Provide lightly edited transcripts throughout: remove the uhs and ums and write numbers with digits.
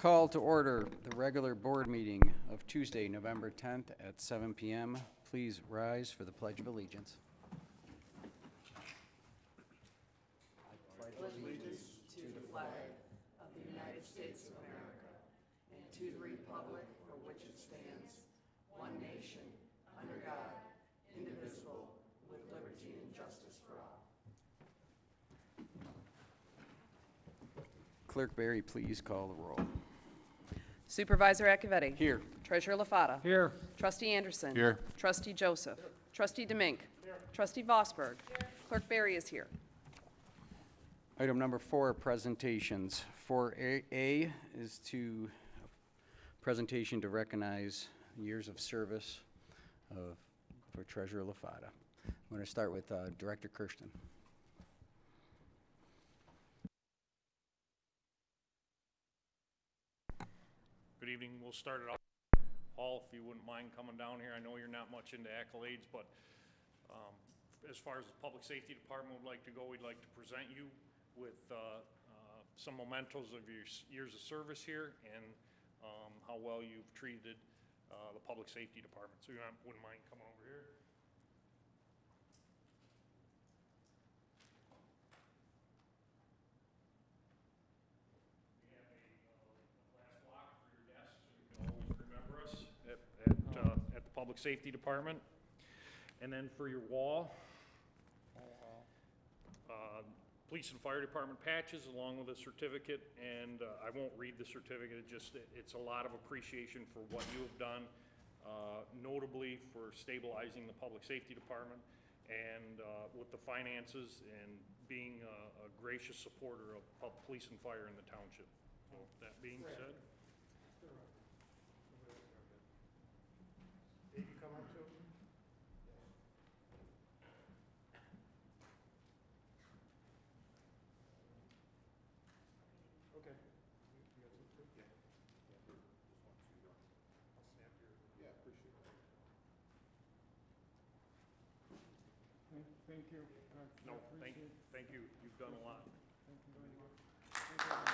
Call to order the regular board meeting of Tuesday, November 10th at 7 p.m. Please rise for the Pledge of Allegiance. I pledge allegiance to the flag of the United States of America and to the republic for which it stands, one nation, under God, indivisible, with liberty and justice for all. Clerk Barry, please call the roll. Supervisor Acciavatti. Here. Treasurer LaFata. Here. Trustee Anderson. Here. Trustee Joseph. Trustee Demink. Trustee Vosberg. Clerk Barry is here. Item number 4, presentations. 4A is to presentation to recognize years of service for Treasurer LaFata. I'm going to start with Director Kirsten. Good evening. We'll start it off. Paul, if you wouldn't mind coming down here. I know you're not much into accolades, but as far as the Public Safety Department would like to go, we'd like to present you with some mementos of your years of service here and how well you've treated the Public Safety Department. So you wouldn't mind coming over here. At the Public Safety Department. And then for your wall, Police and Fire Department patches along with a certificate, and I won't read the certificate, it's a lot of appreciation for what you have done, notably for stabilizing the Public Safety Department and with the finances and being a gracious supporter of police and fire in the township. So that being said. Dave, you come up too? Okay. You got some too? Yeah. I'll snap your. Yeah, appreciate it. Thank you. No, thank you. You've done a lot. Thank you very much. Thank you very much.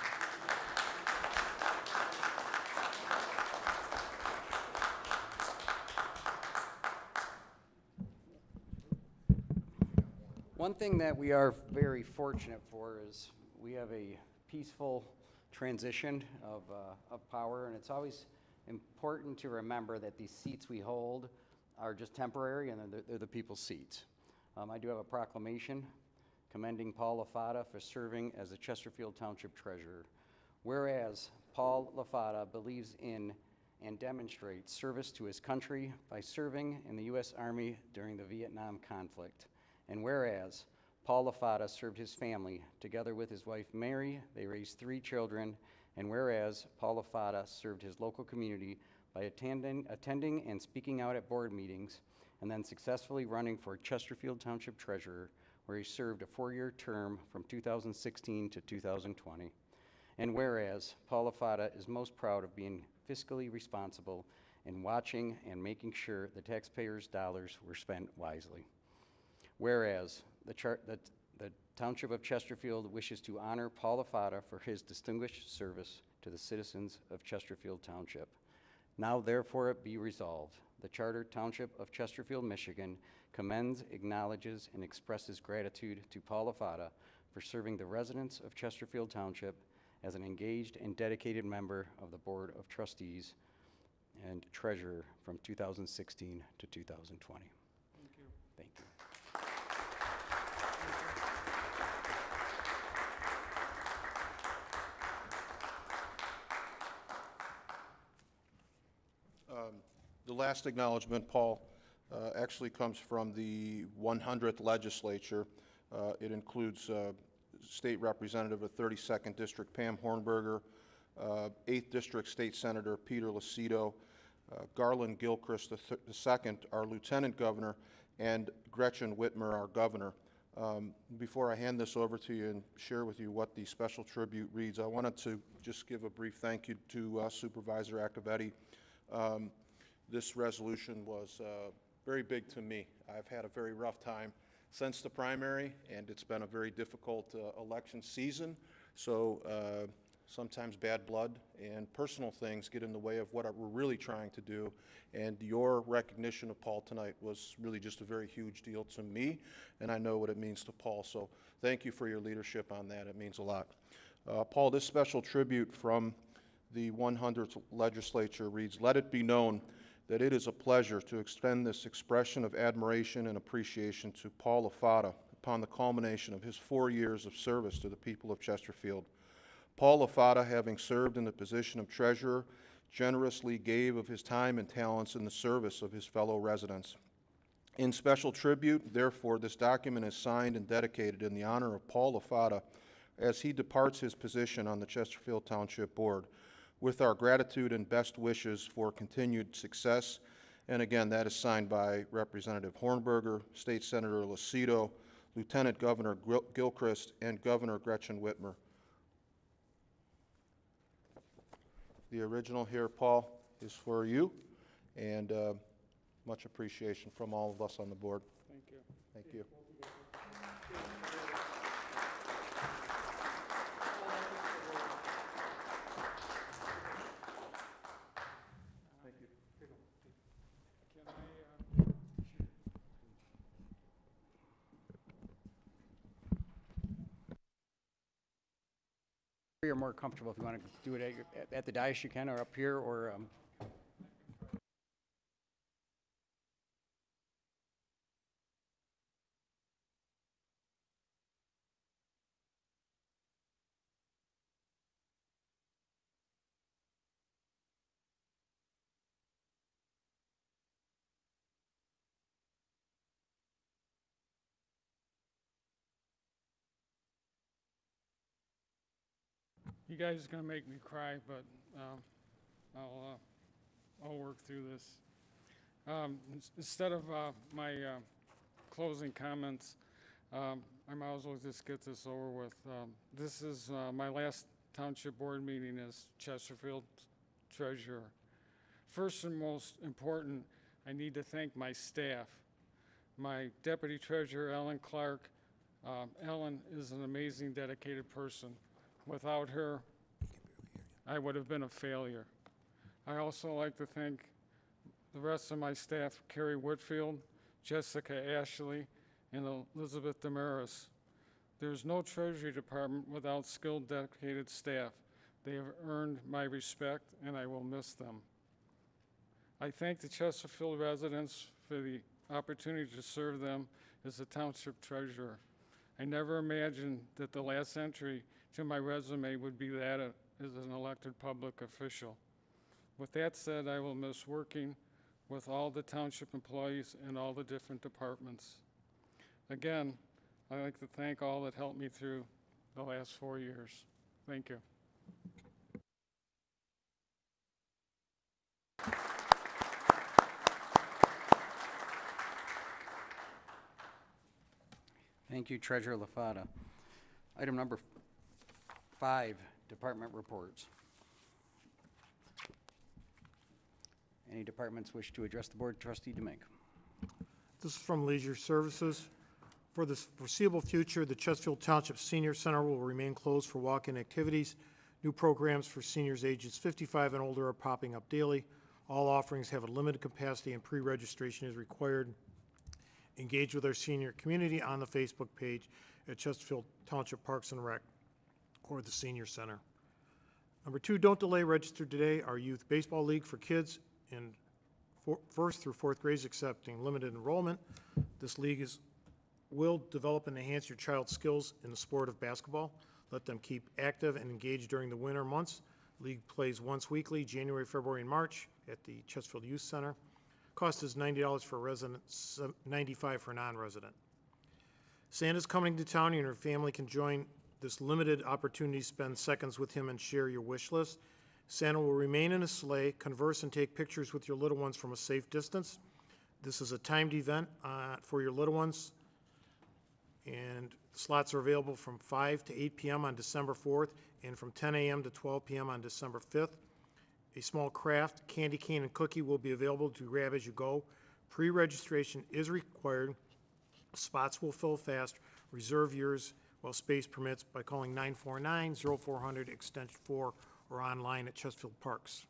One thing that we are very fortunate for is we have a peaceful transition of power, and it's always important to remember that these seats we hold are just temporary, and they're the people's seats. I do have a proclamation commending Paul LaFata for serving as the Chesterfield Township Treasurer. Whereas Paul LaFata believes in and demonstrates service to his country by serving in the U.S. Army during the Vietnam conflict. And whereas Paul LaFata served his family, together with his wife Mary, they raised 3 children. And whereas Paul LaFata served his local community by attending and speaking out at board meetings, and then successfully running for Chesterfield Township Treasurer, where he served a 4-year term from 2016 to 2020. And whereas Paul LaFata is most proud of being fiscally responsible in watching and making sure the taxpayers' dollars were spent wisely. Whereas the Township of Chesterfield wishes to honor Paul LaFata for his distinguished service to the citizens of Chesterfield Township. Now therefore it be resolved, the Charter Township of Chesterfield, Michigan commends, acknowledges, and expresses gratitude to Paul LaFata for serving the residents of Chesterfield Township as an engaged and dedicated member of the Board of Trustees and Treasurer from 2016 to 2020. Thank you. Thank you. The last acknowledgement, Paul, actually comes from the 100th legislature. It includes State Representative of 32nd District Pam Hornberger, 8th District State Senator Peter Lucido, Garland Gilchrist II, our Lieutenant Governor, and Gretchen Whitmer, our Governor. Before I hand this over to you and share with you what the special tribute reads, I wanted to just give a brief thank you to Supervisor Acciavatti. This resolution was very big to me. I've had a very rough time since the primary, and it's been a very difficult election season. So sometimes bad blood and personal things get in the way of what we're really trying to do. And your recognition of Paul tonight was really just a very huge deal to me, and I know what it means to Paul. So thank you for your leadership on that. It means a lot. Paul, this special tribute from the 100th legislature reads, "Let it be known that it is a pleasure to extend this expression of admiration and appreciation to Paul Lafata upon the culmination of his 4 years of service to the people of Chesterfield. Paul Lafata, having served in the position of treasurer, generously gave of his time and talents in the service of his fellow residents. In special tribute, therefore, this document is signed and dedicated in the honor of Paul Lafata as he departs his position on the Chesterfield Township Board, with our gratitude and best wishes for continued success." And again, that is signed by Representative Hornberger, State Senator Lucido, Lieutenant Governor Gilchrist, and Governor Gretchen Whitmer. The original here, Paul, is for you, and much appreciation from all of us on the board. Thank you. Thank you. Can I, You're more comfortable if you want to do it at the dais, you can, or up here, or you guys are gonna make me cry, but I'll work through this. Instead of my closing comments, I might as well just get this over with. This is my last township board meeting as Chesterfield treasurer. First and most important, I need to thank my staff. My deputy treasurer, Ellen Clark. Ellen is an amazing, dedicated person. Without her, I would have been a failure. I also like to thank the rest of my staff, Carrie Whitfield, Jessica Ashley, and Elizabeth Damaris. There's no Treasury Department without skilled, dedicated staff. They have earned my respect, and I will miss them. I thank the Chesterfield residents for the opportunity to serve them as the township treasurer. I never imagined that the last entry to my resume would be that as an elected public official. With that said, I will miss working with all the township employees and all the different departments. Again, I'd like to thank all that helped me through the last 4 years. Thank you. thank you, Treasurer Lafata. Item number 5, department reports. Any departments wish to address the board? Trustee Demink. This is from Leisure Services. For the foreseeable future, the Chesterfield Township Senior Center will remain closed for walk-in activities. New programs for seniors ages 55 and older are popping up daily. All offerings have a limited capacity and pre-registration is required. Engage with our senior community on the Facebook page at Chesterfield Township Parks and Rec or the Senior Center. Number 2, don't delay, register today. Our youth baseball league for kids in 1st through 4th grades accepting limited enrollment. This league will develop and enhance your child's skills in the sport of basketball. Let them keep active and engaged during the winter months. League plays once weekly, January, February, and March at the Chesterfield Youth Center. Cost is $90 for residents, $95 for non-resident. Santa's coming to town, and your family can join this limited opportunity to spend seconds with him and share your wish list. Santa will remain in a sleigh, converse, and take pictures with your little ones from a safe distance. This is a timed event for your little ones, and slots are available from 5 to 8 p.m. on December 4th and from 10 a.m. to 12 p.m. on December 5th. A small craft, candy cane, and cookie will be available to grab as you go. Pre-registration is required. Spots will fill fast. Reserve yours while space permits, by calling 949-0400 extension 4 or online at Chesterfield Parks.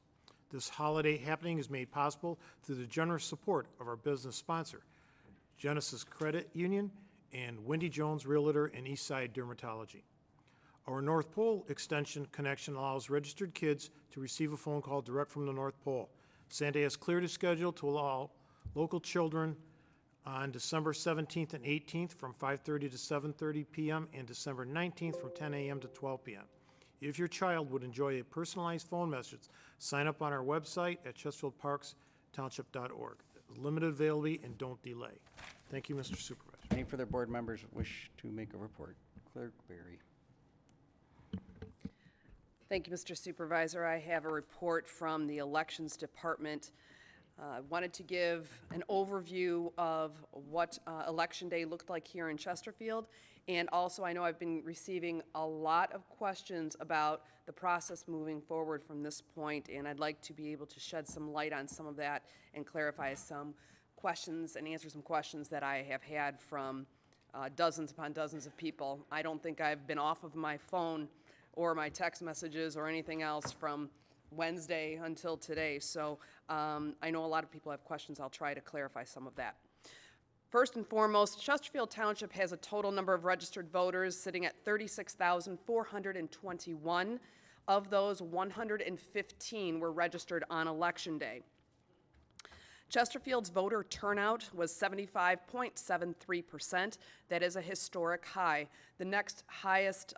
This holiday happening is made possible through the generous support of our business sponsor, Genesis Credit Union, and Wendy Jones Realtor and Eastside Dermatology. Our North Pole Extension connection allows registered kids to receive a phone call direct from the North Pole. Santa has cleared his schedule to allow local children on December 17th and 18th from 5:30 to 7:30 p.m. and December 19th from 10 a.m. to 12 p.m. If your child would enjoy a personalized phone message, sign up on our website at chesterfieldparkstownship.org. Limited availability and don't delay. Thank you, Mr. Supervisor. Any further board members wish to make a report? Clerk Berry. Thank you, Mr. Supervisor. I have a report from the Elections Department. I wanted to give an overview of what Election Day looked like here in Chesterfield. And also, I know I've been receiving a lot of questions about the process moving forward from this point, and I'd like to be able to shed some light on some of that and clarify some questions and answer some questions that I have had from dozens upon dozens of people. I don't think I've been off of my phone or my text messages or anything else from Wednesday until today. So I know a lot of people have questions. I'll try to clarify some of that. First and foremost, Chesterfield Township has a total number of registered voters sitting at 36,421. Of those, 115 were registered on Election Day. Chesterfield's voter turnout was 75.73%. That is a historic high. The next highest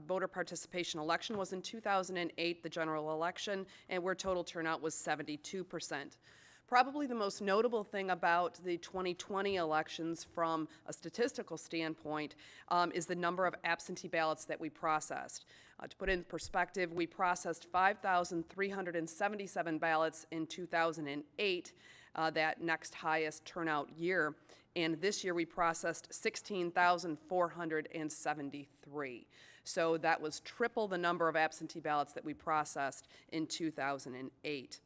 voter participation election was in 2008, the general election, and where total turnout was 72%. Probably the most notable thing about the 2020 elections from a statistical standpoint is the number of absentee ballots that we processed. To put in perspective, we processed 5,377 ballots in 2008, that next highest turnout year, and this year we processed 16,473. So that was triple the number of absentee ballots that we processed in 2008.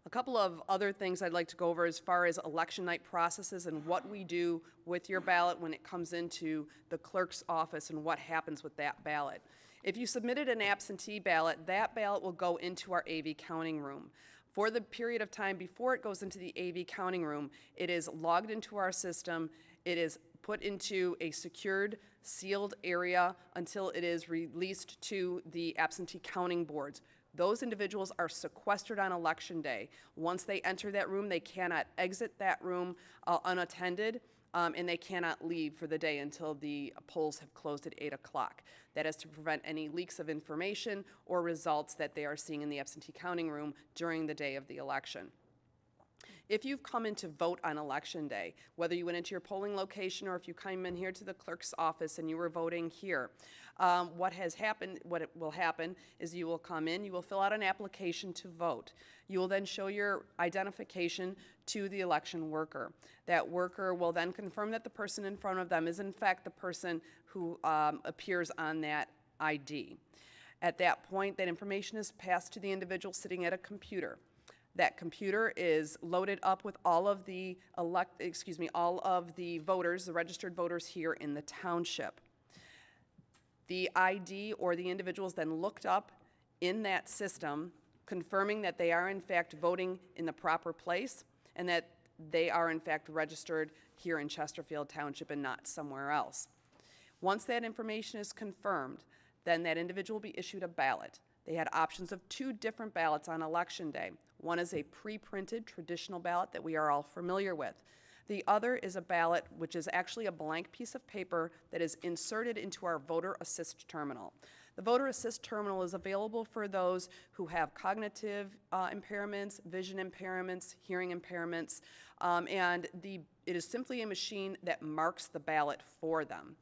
A couple of other things I'd like to go over as far as election night processes and what we do with your ballot when it comes into the clerk's office and what happens with that ballot. If you submitted an absentee ballot, that ballot will go into our AV counting room. For the period of time before it goes into the AV counting room, it is logged into our system, it is put into a secured, sealed area until it is released to the absentee counting boards. Those individuals are sequestered on Election Day. Once they enter that room, they cannot exit that room unattended, and they cannot leave for the day until the polls have closed at 8 o'clock. That is to prevent any leaks of information or results that they are seeing in the absentee counting room during the day of the election. If you've come in to vote on Election Day, whether you went into your polling location or if you came in here to the clerk's office and you were voting here, what will happen is you will come in, you will fill out an application to vote. You will then show your identification to the election worker. That worker will then confirm that the person in front of them is in fact the person who appears on that ID. At that point, that information is passed to the individual sitting at a computer. That computer is loaded up with all of the voters, the registered voters here in the township. The ID or the individual is then looked up in that system, confirming that they are in fact voting in the proper place and that they are in fact registered here in Chesterfield Township and not somewhere else. Once that information is confirmed, then that individual will be issued a ballot. They had options of 2 different ballots on Election Day. One is a pre-printed traditional ballot that we are all familiar with. The other is a ballot which is actually a blank piece of paper that is inserted into our voter assist terminal. The voter assist terminal is available for those who have cognitive impairments, vision impairments, hearing impairments, and it is simply a machine that marks the ballot for them.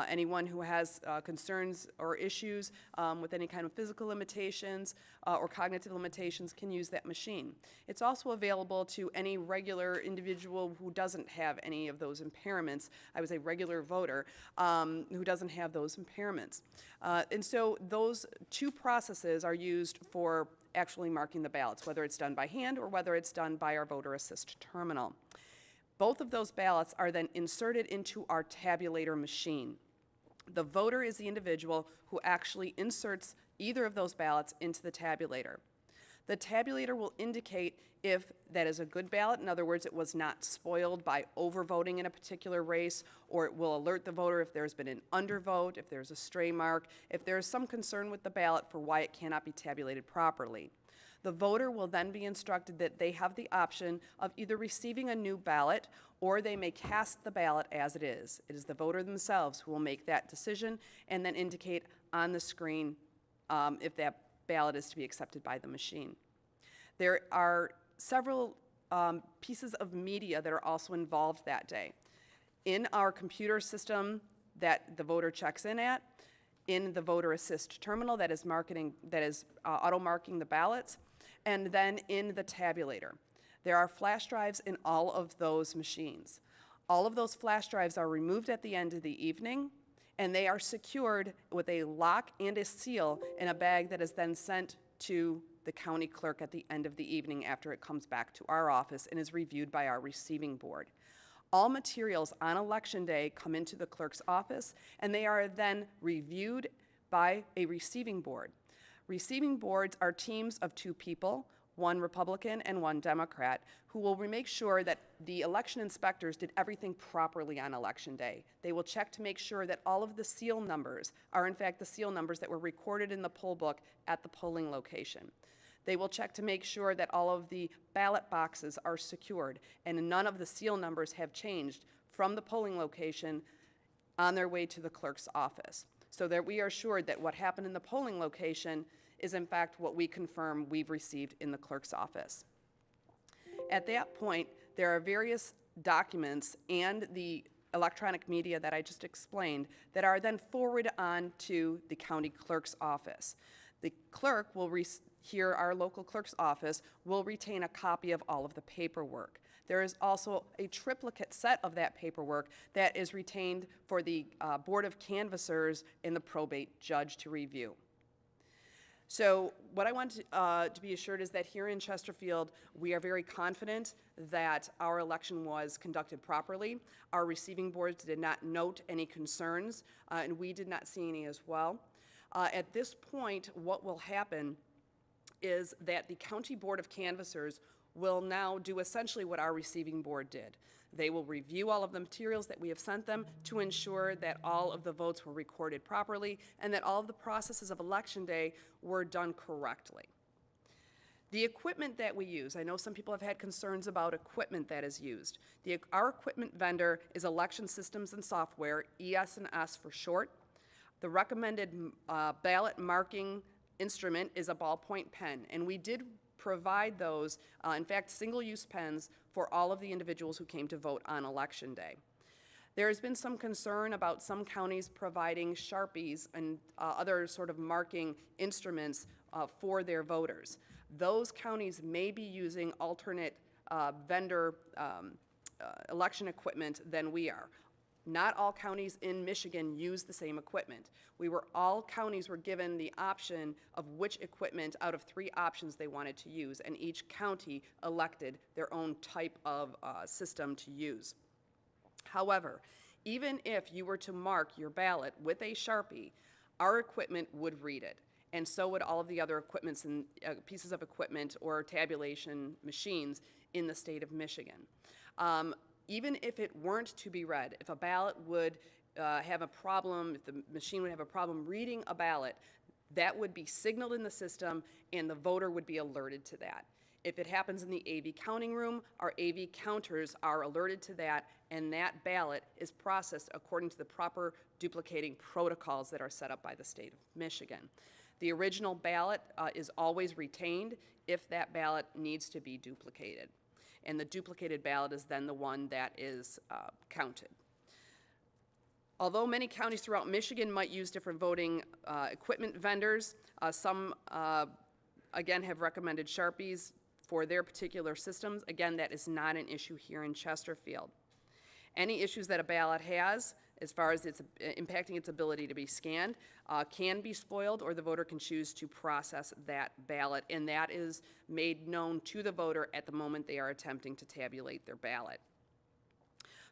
Anyone who has concerns or issues with any kind of physical limitations or cognitive limitations can use that machine. It's also available to any regular individual who doesn't have any of those impairments. I was a regular voter who doesn't have those impairments. And so those 2 processes are used for actually marking the ballots, whether it's done by hand or whether it's done by our voter assist terminal. Both of those ballots are then inserted into our tabulator machine. The voter is the individual who actually inserts either of those ballots into the tabulator. The tabulator will indicate if that is a good ballot, in other words, it was not spoiled by overvoting in a particular race, or it will alert the voter if there's been an undervote, if there's a stray mark, if there's some concern with the ballot for why it cannot be tabulated properly. The voter will then be instructed that they have the option of either receiving a new ballot or they may cast the ballot as it is. It is the voter themselves who will make that decision and then indicate on the screen if that ballot is to be accepted by the machine. There are several pieces of media that are also involved that day. In our computer system that the voter checks in at, in the voter assist terminal that is auto-marking the ballots, and then in the tabulator. There are flash drives in all of those machines. All of those flash drives are removed at the end of the evening, and they are secured with a lock and a seal in a bag that is then sent to the county clerk at the end of the evening after it comes back to our office and is reviewed by our receiving board. All materials on election day come into the clerk's office, and they are then reviewed by a receiving board. Receiving boards are teams of 2 people, one Republican and one Democrat, who will make sure that the election inspectors did everything properly on election day. They will check to make sure that all of the seal numbers are in fact the seal numbers that were recorded in the poll book at the polling location. They will check to make sure that all of the ballot boxes are secured and none of the seal numbers have changed from the polling location on their way to the clerk's office, so that we are assured that what happened in the polling location is in fact what we confirm we've received in the clerk's office. At that point, there are various documents and the electronic media that I just explained that are then forwarded on to the county clerk's office. The clerk will here, our local clerk's office will retain a copy of all of the paperwork. There is also a triplicate set of that paperwork that is retained for the Board of Canvassers and the probate judge to review. So what I want to be assured is that here in Chesterfield, we are very confident that our election was conducted properly. Our receiving boards did not note any concerns, and we did not see any as well. At this point, what will happen is that the County Board of Canvassers will now do essentially what our receiving board did. They will review all of the materials that we have sent them to ensure that all of the votes were recorded properly and that all of the processes of election day were done correctly. The equipment that we use, I know some people have had concerns about equipment that is used. Our equipment vendor is Election Systems and Software, ES&S for short. The recommended ballot marking instrument is a ballpoint pen, and we did provide those, in fact, single-use pens for all of the individuals who came to vote on election day. There has been some concern about some counties providing Sharpies and other sort of marking instruments for their voters. Those counties may be using alternate vendor election equipment than we are. Not all counties in Michigan use the same equipment. All counties were given the option of which equipment out of 3 options they wanted to use, and each county elected their own type of system to use. However, even if you were to mark your ballot with a Sharpie, our equipment would read it, and so would all of the other equipments and pieces of equipment or tabulation machines in the state of Michigan. Even if it weren't to be read, if a ballot would have a problem, if the machine would have a problem reading a ballot, that would be signaled in the system and the voter would be alerted to that. If it happens in the AV counting room, our AV counters are alerted to that, and that ballot is processed according to the proper duplicating protocols that are set up by the state of Michigan. The original ballot is always retained if that ballot needs to be duplicated. And the duplicated ballot is then the one that is counted. Although many counties throughout Michigan might use different voting equipment vendors, some, again, have recommended Sharpies for their particular systems. Again, that is not an issue here in Chesterfield. Any issues that a ballot has, as far as it's impacting its ability to be scanned, can be spoiled, or the voter can choose to process that ballot, and that is made known to the voter at the moment they are attempting to tabulate their ballot.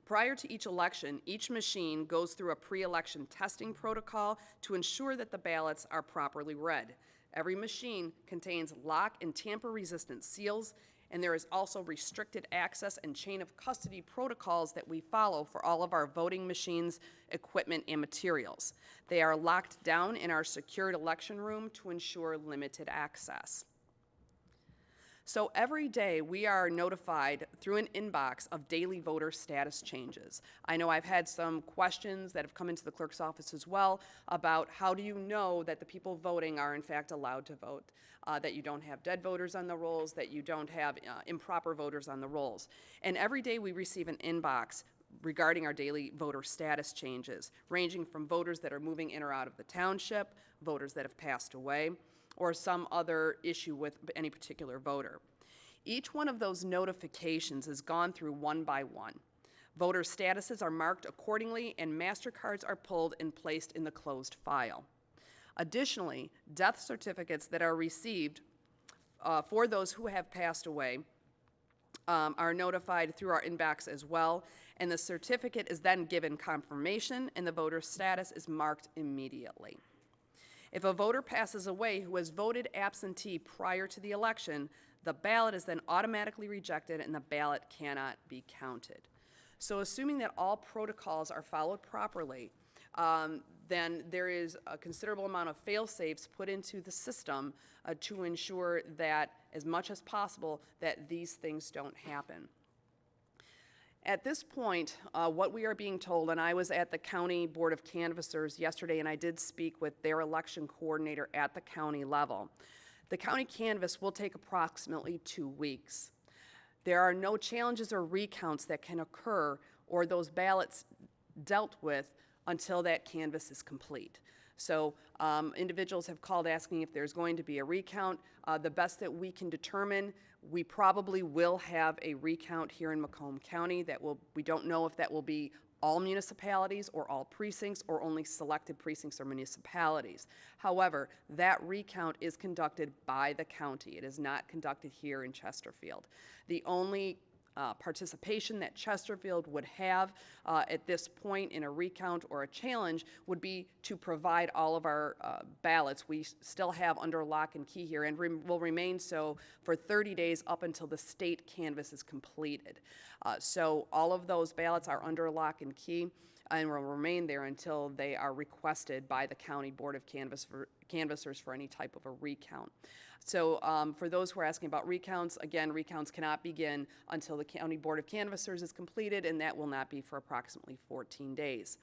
Prior to each election, each machine goes through a pre-election testing protocol to ensure that the ballots are properly read. Every machine contains lock and tamper-resistant seals, and there is also restricted access and chain of custody protocols that we follow for all of our voting machines, equipment, and materials. They are locked down in our secured election room to ensure limited access. So every day we are notified through an inbox of daily voter status changes. I know I've had some questions that have come into the clerk's office as well about how do you know that the people voting are in fact allowed to vote, that you don't have dead voters on the rolls, that you don't have improper voters on the rolls. And every day we receive an inbox regarding our daily voter status changes, ranging from voters that are moving in or out of the township, voters that have passed away, or some other issue with any particular voter. Each one of those notifications is gone through one by one. Voter statuses are marked accordingly, and MasterCards are pulled and placed in the closed file. Additionally, death certificates that are received for those who have passed away are notified through our inbox as well, and the certificate is then given confirmation, and the voter status is marked immediately. If a voter passes away who has voted absentee prior to the election, the ballot is then automatically rejected and the ballot cannot be counted. So assuming that all protocols are followed properly, then there is a considerable amount of fail-safes put into the system to ensure that, as much as possible, that these things don't happen. At this point, what we are being told, and I was at the County Board of Canvassers yesterday, and I did speak with their election coordinator at the county level. The county canvass will take approximately 2 weeks. There are no challenges or recounts that can occur or those ballots dealt with until that canvass is complete. So individuals have called asking if there's going to be a recount. The best that we can determine, we probably will have a recount here in Macomb County. We don't know if that will be all municipalities or all precincts or only selected precincts or municipalities. However, that recount is conducted by the county. It is not conducted here in Chesterfield. The only participation that Chesterfield would have at this point in a recount or a challenge would be to provide all of our ballots. We still have under lock and key here and will remain so for 30 days up until the state canvass is completed. So all of those ballots are under lock and key and will remain there until they are requested by the County Board of Canvassers for any type of a recount. So for those who are asking about recounts, again, recounts cannot begin until the County Board of Canvassers is completed, and that will not be for approximately 14 days.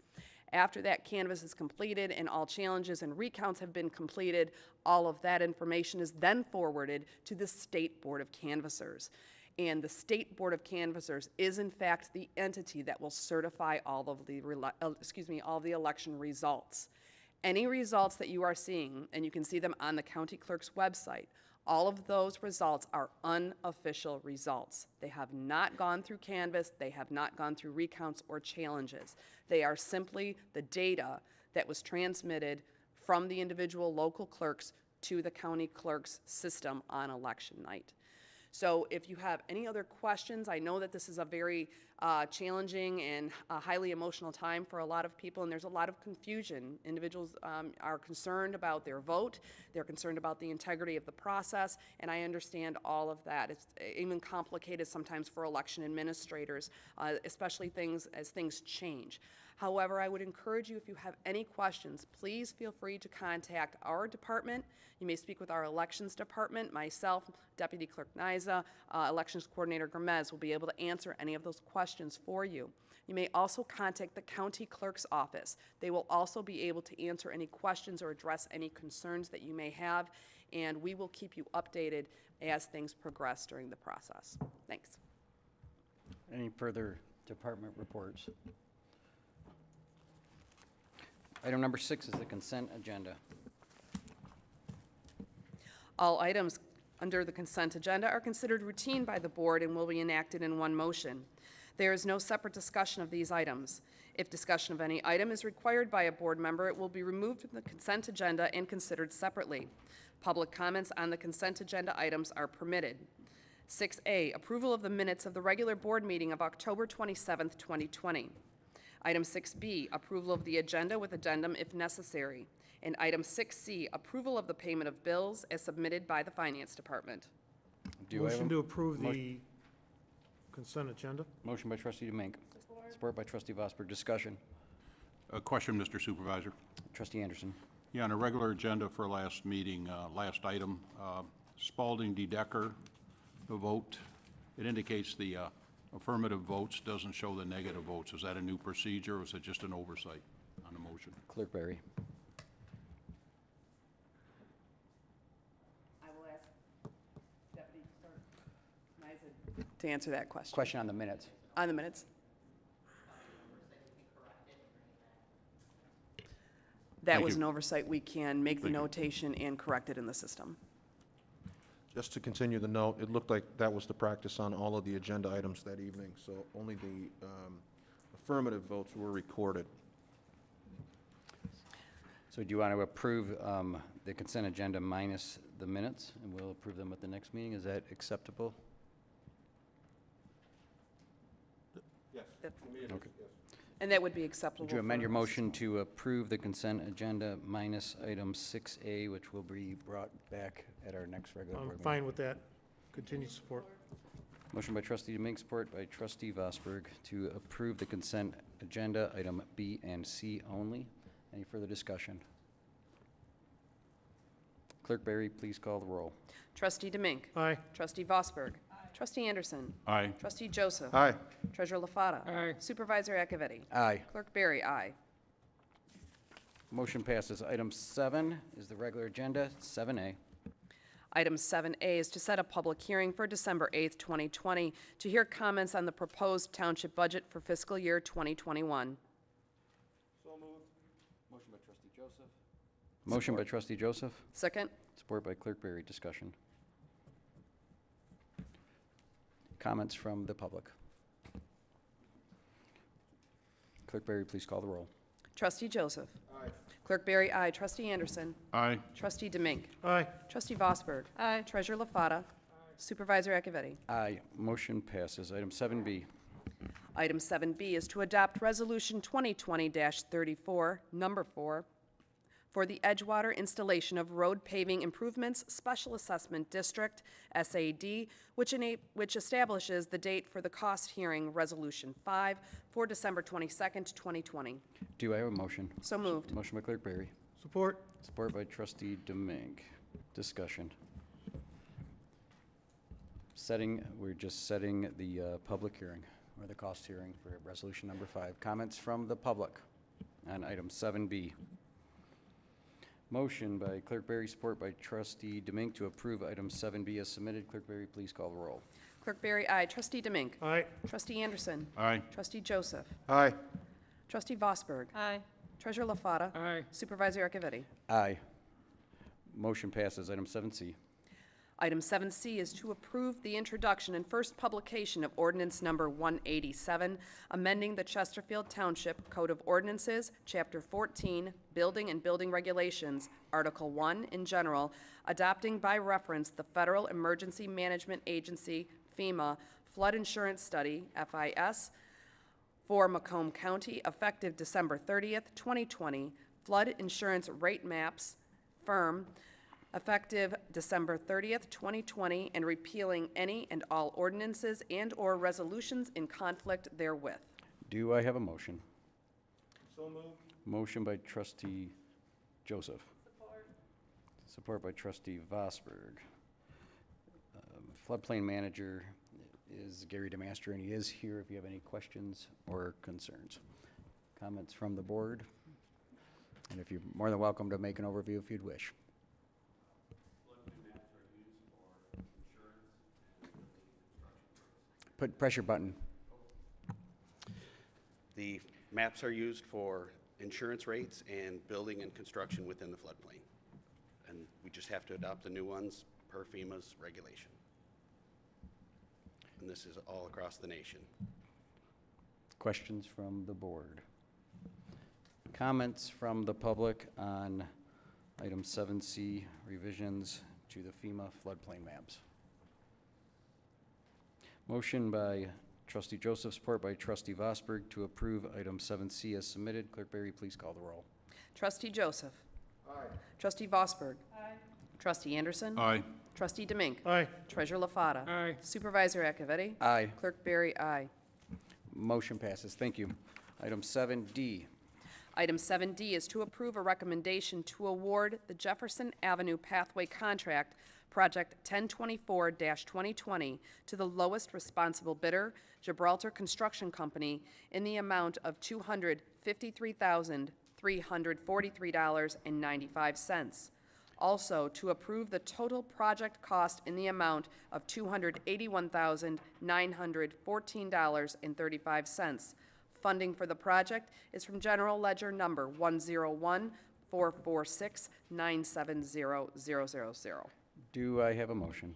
After that canvass is completed and all challenges and recounts have been completed, all of that information is then forwarded to the State Board of Canvassers. And the State Board of Canvassers is in fact the entity that will certify all of the election results. Any results that you are seeing, and you can see them on the county clerk's website, all of those results are unofficial results. They have not gone through canvass, they have not gone through recounts or challenges. They are simply the data that was transmitted from the individual local clerks to the county clerk's system on election night. So if you have any other questions, I know that this is a very challenging and highly emotional time for a lot of people, and there's a lot of confusion. Individuals are concerned about their vote, they're concerned about the integrity of the process, and I understand all of that. It's even complicated sometimes for election administrators, especially as things change. However, I would encourage you, if you have any questions, please feel free to contact our department. You may speak with our elections department. Myself, Deputy Clerk Niza, Elections Coordinator Gomez will be able to answer any of those questions for you. You may also contact the county clerk's office. They will also be able to answer any questions or address any concerns that you may have, and we will keep you updated as things progress during the process. Thanks. Any further department reports? Item number 6 is the consent agenda. All items under the consent agenda are considered routine by the board and will be enacted in one motion. There is no separate discussion of these items. If discussion of any item is required by a board member, it will be removed from the consent agenda and considered separately. Public comments on the consent agenda items are permitted. 6A, approval of the minutes of the regular board meeting of October 27th, 2020. Item 6B, approval of the agenda with addendum if necessary. And item 6C, approval of the payment of bills as submitted by the Finance Department. Do I have Motion a to approve the consent agenda? motion by trustee Demink? Support by trustee Vosper. Discussion. A question, Mr. Supervisor. Trustee Anderson. Yeah, on a regular agenda for last meeting, last item, Spalding DeDecker, the vote, it indicates the affirmative votes, doesn't show the negative votes. Is that a new procedure, or is it just an oversight on the motion? Clerk Berry. I will ask Deputy Clerk Nyza to answer that question. Question on the minutes. On the minutes. That Thank was you. an oversight. We can make the Thank you. notation and correct it in the system. Just to continue the note, it looked like that was the practice on all of the agenda items that evening, so only the affirmative votes were recorded. So do you want to approve the consent agenda minus the minutes, and we'll approve them at the next meeting? Is that acceptable? Yes. Okay. And that would be acceptable. Would you amend for your us. motion to approve the consent agenda minus item 6A, which will be brought back at our next regular board I'm meeting? fine with that. Continued support. Motion by trustee Demink, support by trustee Vosberg to approve the consent agenda, item B and C only. Any further discussion? Clerk Berry, please call the roll. Trustee Demink. Aye. Trustee Vosberg. Trustee Anderson. Aye. Trustee Joseph. Aye. Treasurer LaFata. Aye. Supervisor Acciavatti. Aye. Clerk Berry, aye. Motion passes. Item 7 is the regular agenda, 7A. Item 7A is to set a public hearing for December 8th, 2020, to hear comments on the proposed township budget for fiscal year 2021. Motion by trustee Joseph. Motion by trustee Joseph, Second? support by clerk Berry. Discussion. Comments from the public. Clerk Berry, please call the roll. Trustee Joseph. Aye. Clerk Berry, aye. Trustee Anderson. Aye. Trustee Demink. Aye. Trustee Vosberg. Aye. Treasurer LaFata. Supervisor Acciavatti. Aye. Motion passes. Item 7B. Item 7B is to adopt Resolution 2020-34, number 4, for the Edgewater installation of road paving improvements Special Assessment District, SAD, which establishes the date for the cost hearing, Resolution 5, for December 22nd, 2020. Do I have a motion? So moved. Motion by clerk Berry, Support. support by trustee Demink. Discussion. We're just setting the public hearing, or the cost hearing for resolution number 5. Comments from the public on item 7B. Motion by clerk Berry, support by trustee Demink to approve item 7B as submitted. Clerk Berry, please call the roll. Clerk Berry, aye. Trustee Demink. Aye. Trustee Anderson. Aye. Trustee Joseph. Aye. Trustee Vosberg. Aye. Treasurer LaFata. Aye. Supervisor Acciavatti. Aye. Motion passes. Item 7C. Item 7C is to approve the introduction and first publication of Ordinance Number 187, amending the Chesterfield Township Code of Ordinances, Chapter 14, Building and Building Regulations, Article 1 in general, adopting by reference the Federal Emergency Management Agency, FEMA, Flood Insurance Study, FIS, for Macomb County, effective December 30th, 2020, flood insurance rate maps, firm, effective December 30th, 2020, and repealing any and all ordinances and/or resolutions in conflict therewith. Do I have a motion? So moved. Motion by trustee Joseph. Support by trustee Vosberg. Floodplain manager is Gary DeMaster, and he is here if you have any questions or concerns. Comments from the board? And if you're more than welcome to make an overview if you'd wish. Press your button. The maps are used for insurance rates and building and construction within the floodplain. And we just have to adopt the new ones per FEMA's regulation. And this is all across the nation. Questions from the board? Comments from the public on item 7C, revisions to the FEMA floodplain maps? Motion by trustee Joseph, support by trustee Vosberg to approve item 7C as submitted. Clerk Berry, please call the roll. Trustee Joseph. Aye. Trustee Vosberg. Aye. Trustee Anderson. Aye. Trustee Demink. Aye. Treasurer LaFata. Aye. Supervisor Acciavatti. Aye. Clerk Berry, aye. Motion passes. Thank you. Item 7D. Item 7D is to approve a recommendation to award the Jefferson Avenue Pathway Contract, Project 1024-2020, to the lowest responsible bidder, Gibraltar Construction Company, in the amount of $253,343.95. Also, to approve the total project cost in the amount of $281,914.35. Funding for the project is from General Ledger Number 101-446-970-000. Do I have a motion?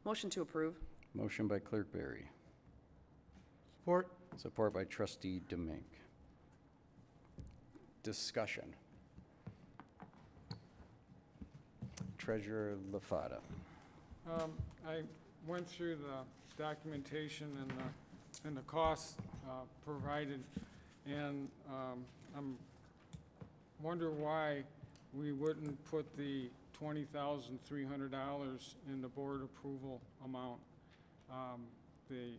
Motion to approve. Motion by Clerk Berry. Support. Support by trustee Demink. Discussion. Treasurer LaFata. I went through the documentation and the costs provided, and I'm wonder why we wouldn't put the $20,300 in the board approval amount. The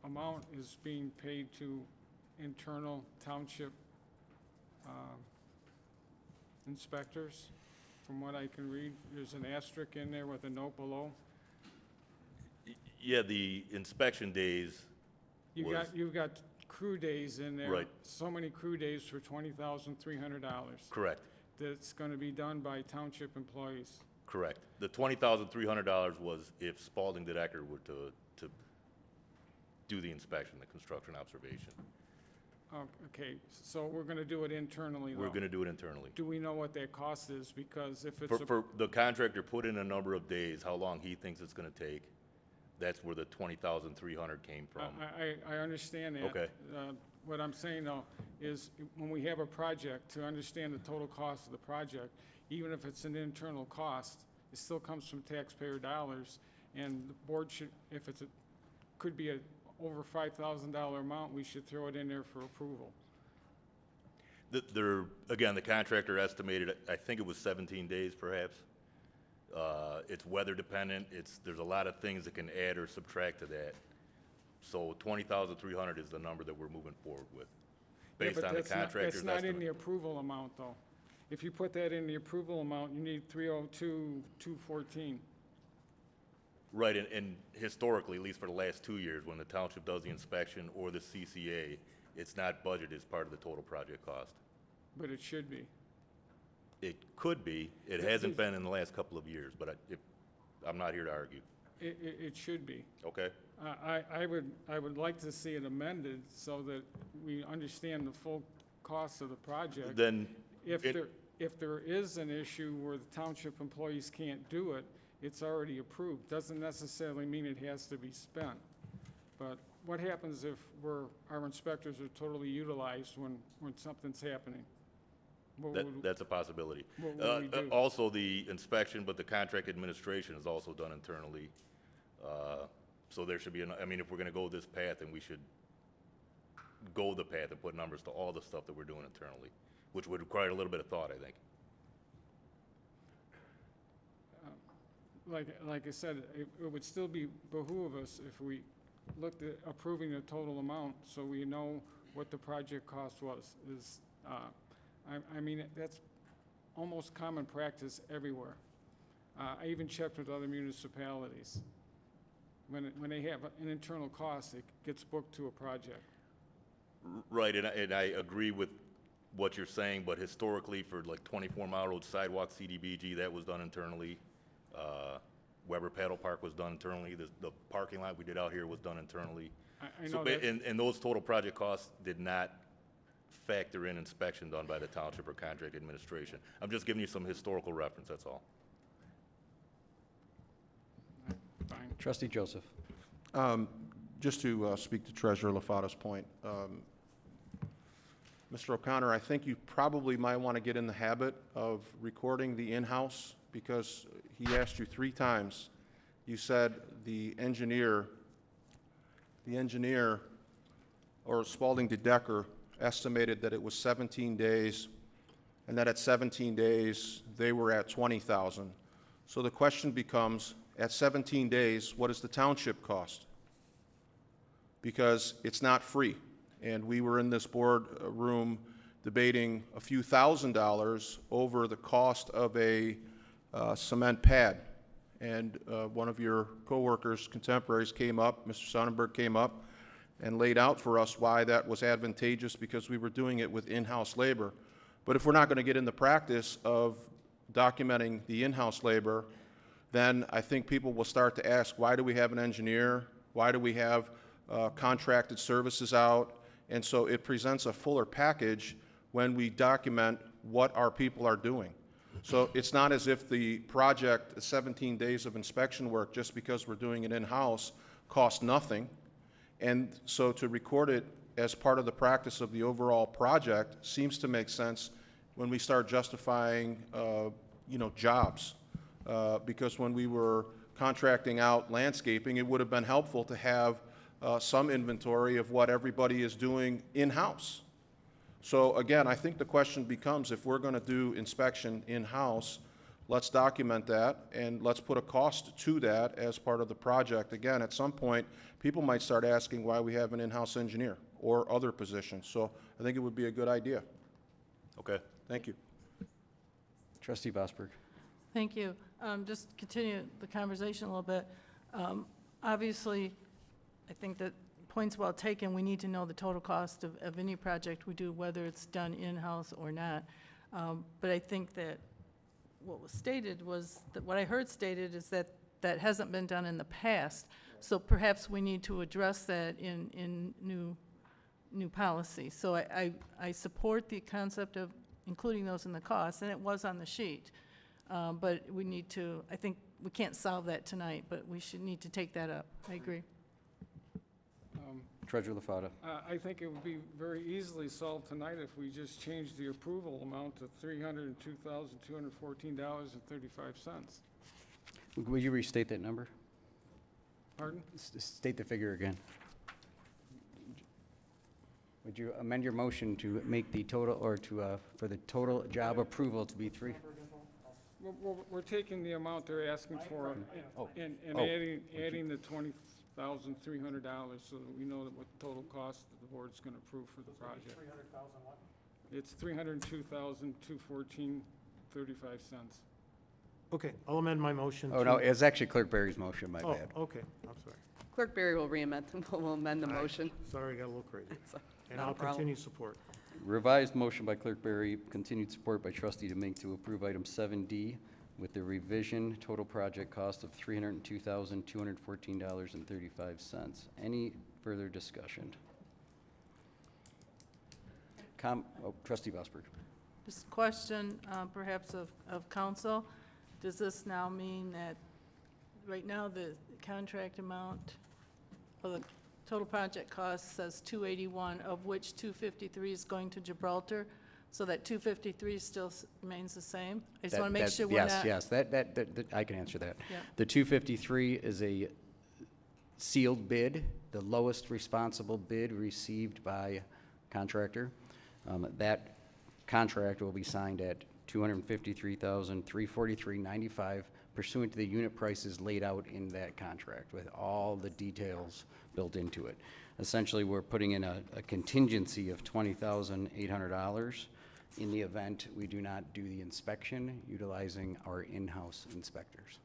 amount is being paid to internal township inspectors. From what I can read, there's an asterisk in there with a note below. Yeah, the inspection days was, You've got crew days in there. Right. So many crew days for $20,300. correct, That's going to be done by township employees. correct. The $20,300 was if Spalding Dedecker were to do the inspection, the construction observation. Oh, okay, so we're going to do it internally, though. We're gonna do it internally. Do we know what that cost is? Because if it's, For the contractor put in a number of days, how long he thinks it's gonna take, that's where the $20,300 came from. I understand that. Okay. What I'm saying, though, is when we have a project, to understand the total cost of the project, even if it's an internal cost, it still comes from taxpayer dollars, and the board should, if it's could be a over $5,000 amount, we should throw it in there for approval. Again, the contractor estimated, I think it was 17 days perhaps. It's weather dependent, there's a lot of things that can add or subtract to that. So 20,300 is the number that we're moving forward with, based on the contractor's That's not in estimate. the approval amount, though. If you put that in the approval amount, you need 302,214. Right, and historically, at least for the last 2 years, when the township does the inspection or the CCA, it's not budgeted as part of the total project cost. But it should be. It could be, it hasn't been in the last couple of years, but I'm not here to argue. It should be. Okay? I would like to see it amended so that we understand the full cost of the project. Then, If there is an issue where the township employees can't do it, it's already approved. Doesn't necessarily mean it has to be spent. But what happens if our inspectors are totally utilized when something's happening? that's a possibility. What would we do? Also, the inspection, but the contract administration is also done internally. So there should be, I mean, if we're gonna go this path, then we should go the path and put numbers to all the stuff that we're doing internally, which would require a little bit of thought, I think. Like I said, it would still behoove us if we looked at approving the total amount so we know what the project cost was. I mean, that's almost common practice everywhere. I even checked with other municipalities. When they have an internal cost, it gets booked to a project. Right, and I agree with what you're saying, but historically, for like 24 Mile Road sidewalk CDBG, that was done internally. Weber Paddle Park was done internally. The parking lot we did out here was done internally. I So, know that. and those total project costs did not factor in inspection done by the township or contract administration. I'm just giving you some historical reference, that's all. Fine. Trustee Joseph. Just to speak to Treasurer LaFata's point, Mr. O'Connor, I think you probably might want to get in the habit of recording the in-house, because he asked you 3 times you said the engineer, or Spalding DeDecker, estimated that it was 17 days, and that at 17 days, they were at 20,000. So the question becomes, at 17 days, what does the township cost? Because it's not free. And we were in this board room debating a few $1,000s over the cost of a cement pad. And one of your coworkers, contemporaries, came up, Mr. Sonnenberg came up, and laid out for us why that was advantageous, because we were doing it with in-house labor. But if we're not going to get in the practice of documenting the in-house labor, then I think people will start to ask, why do we have an engineer? Why do we have contracted services out? And so it presents a fuller package when we document what our people are doing. So it's not as if the project, 17 days of inspection work, just because we're doing it in-house, costs nothing. And so to record it as part of the practice of the overall project seems to make sense when we start justifying, jobs. Because when we were contracting out landscaping, it would have been helpful to have some inventory of what everybody is doing in-house. So again, I think the question becomes, if we're going to do inspection in-house, let's document that, and let's put a cost to that as part of the project. Again, at some point, people might start asking why we have an in-house engineer or other positions. So I think it would be a good idea. Okay. Thank you. Trustee Vosberg. Thank you. Just continue the conversation a little bit. Obviously, I think that point's well taken. We need to know the total cost of any project we do, whether it's done in-house or not. But I think that what was stated was, that what I heard stated is that that hasn't been done in the past. So perhaps we need to address that in new policy. So I support the concept of including those in the cost, and it was on the sheet. But we need to, I think we can't solve that tonight, but we should need to take that up. I agree. Treasurer LaFauda. I think it would be very easily solved tonight if we just changed the approval amount to $302,214.35. Will you restate that number? Pardon? State the figure again. Would you amend your motion to make the total, or to, for the total job approval to be three? We're taking the amount they're asking for and adding the $20,300 so that we know what the total cost that the board's going to approve for the project. It's $302,214.35. Okay, I'll amend my motion. Oh, no, it's actually Clerk Berry's motion, my Oh, bad. okay, I'm sorry. Clerk Berry will will amend the motion. Sorry, I got a little crazy. And not a I'll problem. continue support. Revised motion by Clerk Berry, continued support by Trustee Demink to approve item 7D with the revision, total project cost of $302,214.35. Any further discussion? Trustee Vosberg. Just a question, perhaps of council. Does this now mean that right now the contract amount of the total project cost says 281, of which 253 is going to Gibraltar, so that 253 still remains the same? I just want to make sure we're not. Yes, that I can answer that. Yeah. The 253 is a sealed bid, the lowest responsible bid received by contractor. That contract will be signed at $253,343.95 pursuant to the unit prices laid out in that contract with all the details built into it. Essentially, we're putting in a contingency of $20,800 in the event we do not do the inspection utilizing our in-house inspectors.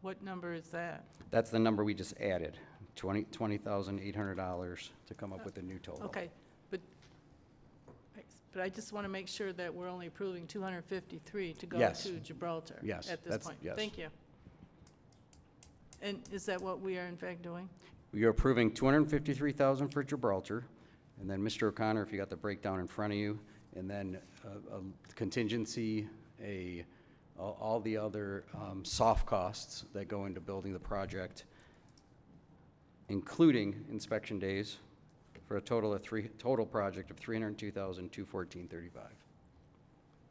What number is that? That's the number we just added, $20,800 to come up with a new total. Okay, but I just want to make sure that we're only approving 253 to go Yes. to Gibraltar. Yes, At this that's- point. yes. Thank you. And is that what we are in fact doing? You're approving $253,000 for Gibraltar, and then Mr. O'Connor, if you got the breakdown in front of you, and then a contingency, all the other soft costs that go into building the project, including inspection days, for a total project of $302,214.35.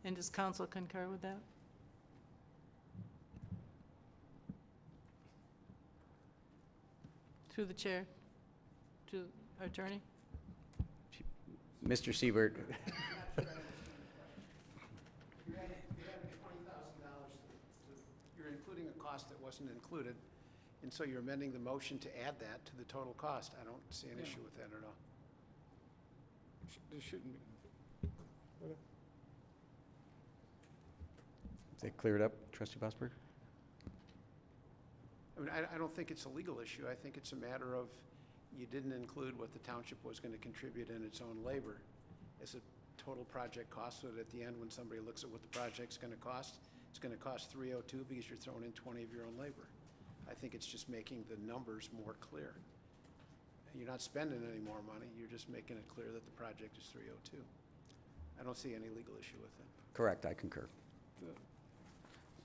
And does council concur with that? Through the chair, to our attorney. Mr. Siebert, You're adding $20,000, you're including a cost that wasn't included, and so you're amending the motion to add that to the total cost. I don't see an issue with that at all. There shouldn't be. is that cleared up, Trustee Bosberg? I mean, I don't think it's a legal issue. I think it's a matter of you didn't include what the township was going to contribute in its own labor as a total project cost, so that at the end, when somebody looks at what the project's going to cost, it's going to cost $302 because you're throwing in 20 of your own labor. I think it's just making the numbers more clear. You're not spending any more money. You're just making it clear that the project is $302. I don't see any legal issue with it. Correct, I concur.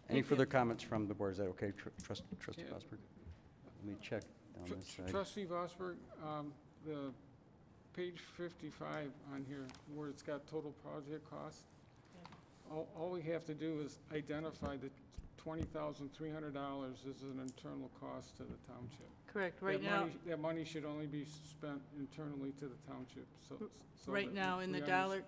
Any further comments from the board? Is that okay, Trustee Yeah. Bosberg? Let me check down this side. Trustee Vosberg, the page 55 on here, where it's got total project cost, all we have to do is identify that $20,300 is an internal cost to the township. Correct, right That now, money- That money should only be spent internally to the township, so. right that now, in we the dollar,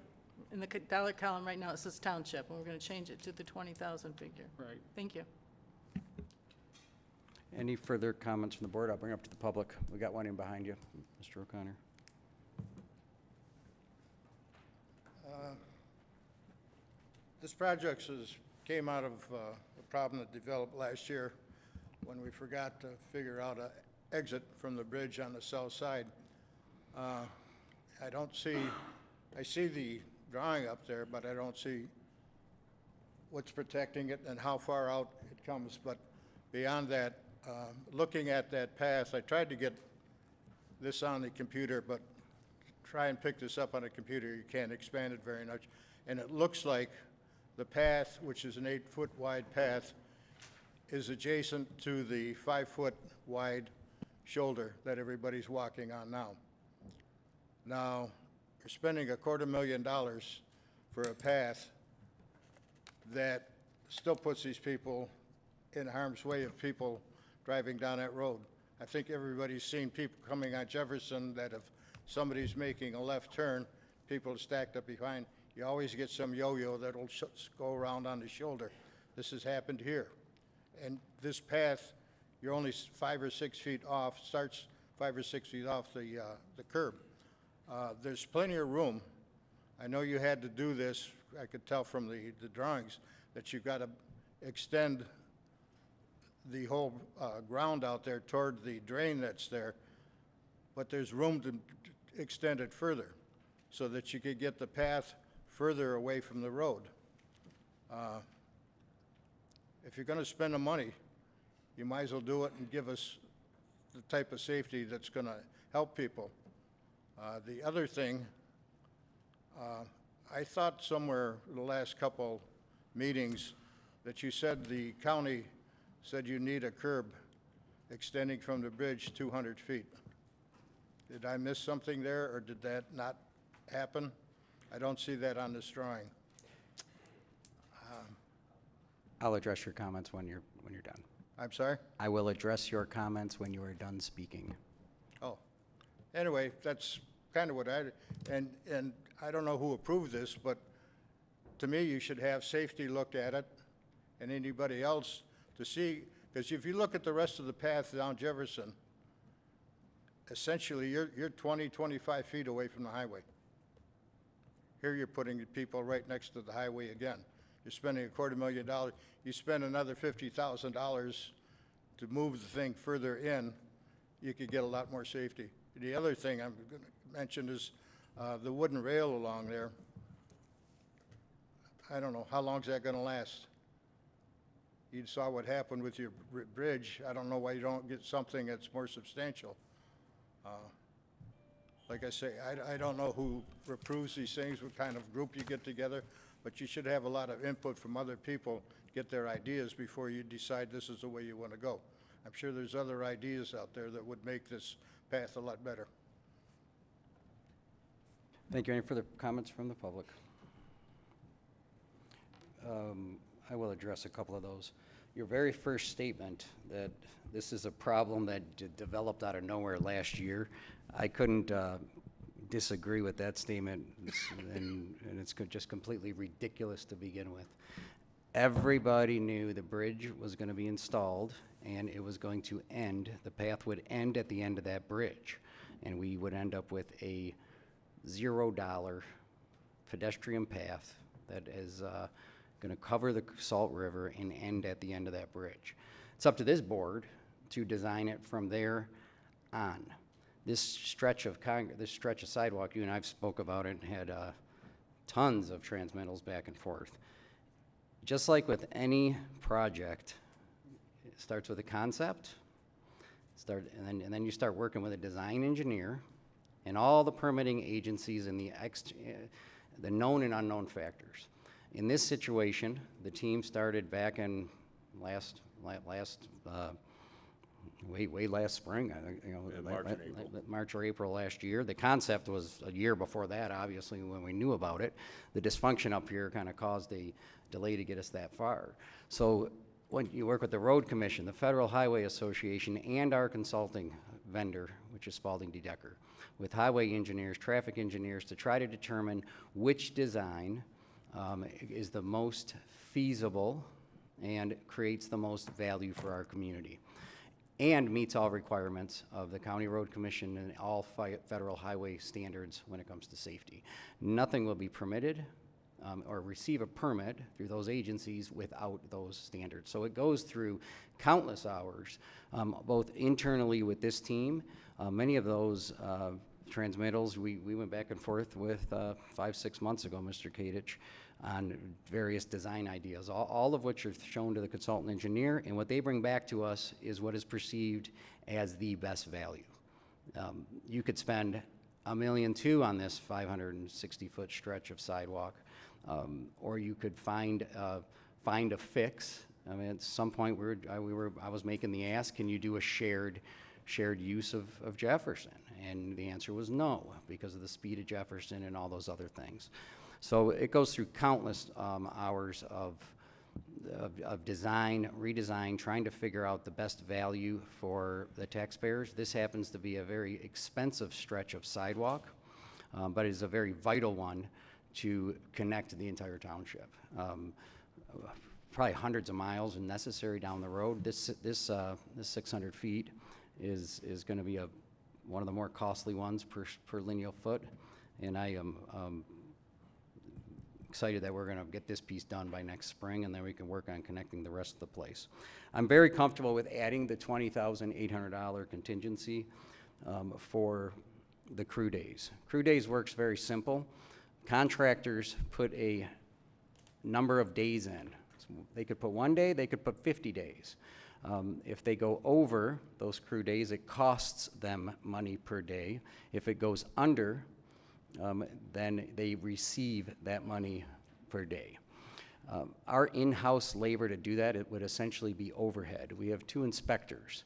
in the dollar column right now, it says township, and we're gonna change it to the 20,000 figure. Right. Thank you. Any further comments from the board? I'll bring it up to the public. We got one in behind you, Mr. O'Connor. This project came out of a problem that developed last year when we forgot to figure out an exit from the bridge on the south side. I see the drawing up there, but I don't see what's protecting it and how far out it comes. But beyond that, looking at that path, I tried to get this on the computer, but try and pick this up on a computer, you can't expand it very much. And it looks like the path, which is an 8-foot wide path, is adjacent to the 5-foot wide shoulder that everybody's walking on now. Now, you're spending $250,000 for a path that still puts these people in harm's way of people driving down that road. I think everybody's seen people coming on Jefferson that if somebody's making a left turn, people are stacked up behind. You always get some yo-yo that'll go around on the shoulder. This has happened here. And this path, you're only 5 or 6 feet off, starts 5 or 6 feet off the curb. There's plenty of room. I know you had to do this, I could tell from the drawings, that you've got to extend the whole ground out there toward the drain that's there, but there's room to extend it further so that you could get the path further away from the road. If you're going to spend the money, you might as well do it and give us the type of safety that's going to help people. The other thing, I thought somewhere in the last couple meetings that you said the county said you need a curb extending from the bridge 200 feet. Did I miss something there, or did that not happen? I don't see that on this drawing. I'll address your comments when you're done. I'm sorry? I will address your comments when you are done speaking. Oh, anyway, that's kind of what and I don't know who approved this, but to me, you should have safety looked at it and anybody else to see, because if you look at the rest of the path down Jefferson, essentially you're 20, 25 feet away from the highway. Here you're putting people right next to the highway again. You're spending $250,000. You spend another $50,000 to move the thing further in, you could get a lot more safety. The other thing I'm going to mention is the wooden rail along there. I don't know, how long is that going to last? You saw what happened with your bridge. I don't know why you don't get something that's more substantial. Like I say, I don't know who approves these things, what kind of group you get together, but you should have a lot of input from other people, get their ideas before you decide this is the way you want to go. I'm sure there's other ideas out there that would make this path a lot better. Thank you. Any further comments from the public? I will address a couple of those. your very first statement that this is a problem that developed out of nowhere last year, I couldn't disagree with that statement, and it's just completely ridiculous to begin with. Everybody knew the bridge was going to be installed, and it was going to end, the path would end at the end of that bridge, and we would end up with a $0 pedestrian path that is going to cover the Salt River and end at the end of that bridge. It's up to this board to design it from there on. This stretch of sidewalk, you and I've spoke about it, and had tons of transmittals back and forth. Just like with any project, it starts with a concept, and then you start working with a design engineer and all the permitting agencies and the known and unknown factors. In this situation, the team started back in way last spring, March or April last year. The concept was a year before that, obviously, when we knew about it. The dysfunction up here kind of caused a delay to get us that far. So when you work with the Road Commission, the Federal Highway Association, and our consulting vendor, which is Spalding Dedecker, with highway engineers, traffic engineers, to try to determine which design is the most feasible and creates the most value for our community, and meets all requirements of the County Road Commission and all federal highway standards when it comes to safety. Nothing will be permitted or receive a permit through those agencies without those standards. So it goes through countless hours, both internally with this team. Many of those transmittals, we went back and forth with 5-6 months ago, Mr. Kadich, on various design ideas, all of which are shown to the consultant engineer, and what they bring back to us is what is perceived as the best value. You could spend $1.2 million on this 560-foot stretch of sidewalk, or you could find a fix. I mean, at some point I was making the ask, can you do a shared use of Jefferson? And the answer was no, because of the speed of Jefferson and all those other things. So it goes through countless hours of design, redesign, trying to figure out the best value for the taxpayers. This happens to be a very expensive stretch of sidewalk, but it is a very vital one to connect the entire township. Probably hundreds of miles and necessary down the road. This 600 feet is going to be one of the more costly ones per lineal foot, and I am excited that we're going to get this piece done by next spring, and then we can work on connecting the rest of the place. I'm very comfortable with adding the $20,800 contingency for the crew days. Crew days works very simple. Contractors put a number of days in. So they could put 1 day, they could put 50 days. If they go over those crew days, it costs them money per day. If it goes under, then they receive that money per day. Our in-house labor to do that, it would essentially be overhead. We have 2 inspectors.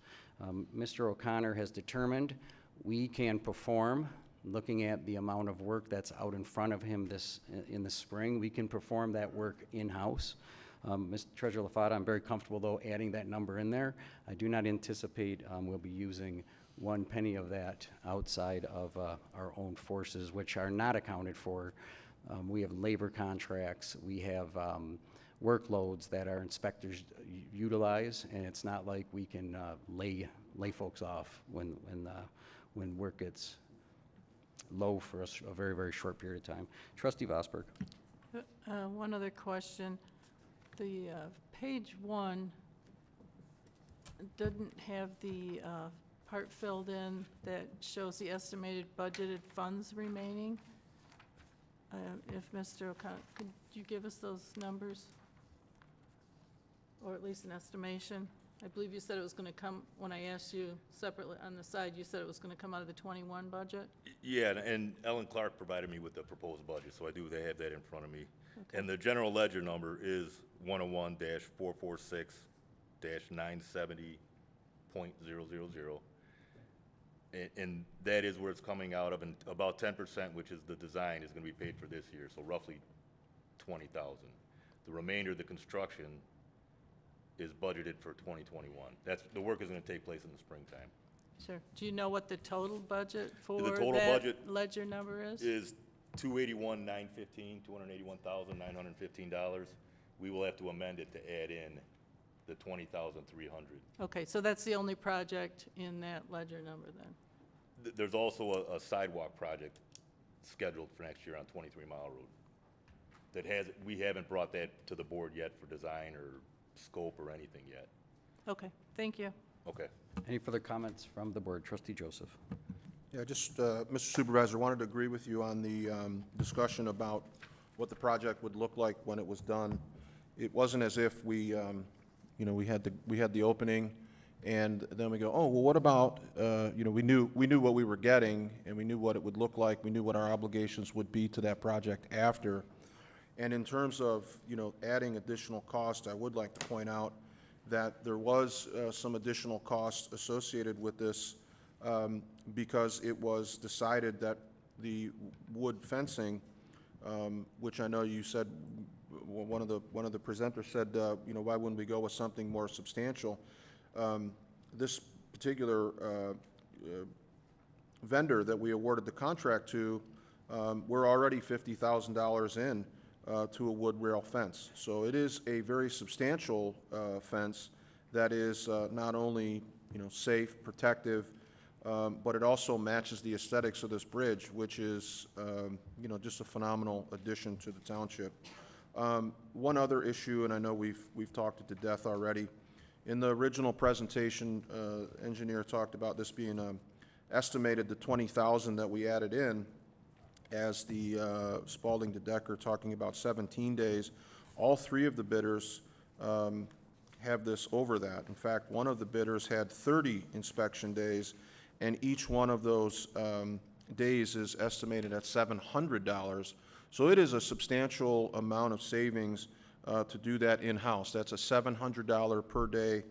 Mr. O'Connor has determined we can perform, looking at the amount of work that's out in front of him in the spring, we can perform that work in-house. Mr. Treasurer LaFata, I'm very comfortable, though, adding that number in there. I do not anticipate we'll be using 1 penny of that outside of our own forces, which are not accounted for. We have labor contracts. We have workloads that our inspectors utilize, and it's not like we can lay folks off when work gets low for a very, very short period of time. Trustee Vosberg. One other question. The page 1 didn't have the part filled in that shows the estimated budgeted funds remaining. If Mr. O'Connor, could you give us those numbers? Or at least an estimation? I believe you said it was going to come, when I asked you separately on the side, you said it was going to come out of the 21 budget? Yeah, and Ellen Clark provided me with the proposed budget, so I do have that in front of me. Okay. And the general ledger number is 101-446-970.000. And that is where it's coming out of, and about 10%, which is the design, is going to be paid for this year, so roughly $20,000. The remainder of the construction is budgeted for 2021. The work is gonna take place in the springtime. Sure. Do you know what the total budget for total that budget ledger number is? Is $281,915. We will have to amend it to add in the 20,300. Okay, so that's the only project in that ledger number then? There's also a sidewalk project scheduled for next year on 23 Mile Road. We haven't brought that to the board yet for design or scope or anything yet. Okay, thank you. Okay. Any further comments from the board? Trustee Joseph. Yeah, just, Mr. Supervisor, wanted to agree with you on the discussion about what the project would look like when it was done. It wasn't as if we had the opening, and then we go, oh, well, what about, we knew what we were getting, and we knew what it would look like. We knew what our obligations would be to that project after. And in terms of, adding additional cost, I would like to point out that there was some additional cost associated with this because it was decided that the wood fencing, which I know you said, one of the presenters said, why wouldn't we go with something more substantial? This particular vendor that we awarded the contract to, we're already $50,000 in to a wood rail fence. So it is a very substantial fence that is not only safe, protective, but it also matches the aesthetics of this bridge, which is just a phenomenal addition to the township. One other issue, and I know we've talked it to death already. In the original presentation, engineer talked about this being estimated the 20,000 that we added in as the Spalding to Decker talking about 17 days. All three of the bidders have this over that. In fact, one of the bidders had 30 inspection days, and each one of those days is estimated at $700. So it is a substantial amount of savings to do that in-house. That's a $700 per day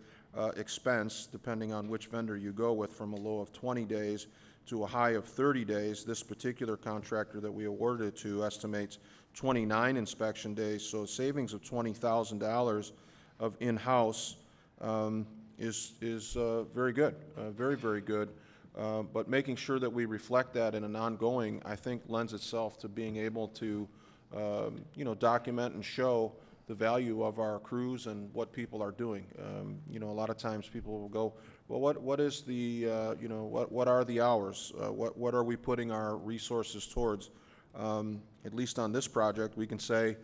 expense, depending on which vendor you go with, from a low of 20 days to a high of 30 days. This particular contractor that we awarded it to estimates 29 inspection days, so a savings of $20,000 of in-house is very good, very, very good. But making sure that we reflect that in an ongoing, I think, lends itself to being able to, document and show the value of our crews and what people are doing. A lot of times people will go, well, what is the, what are the hours? What are we putting our resources towards? At least on this project, we can say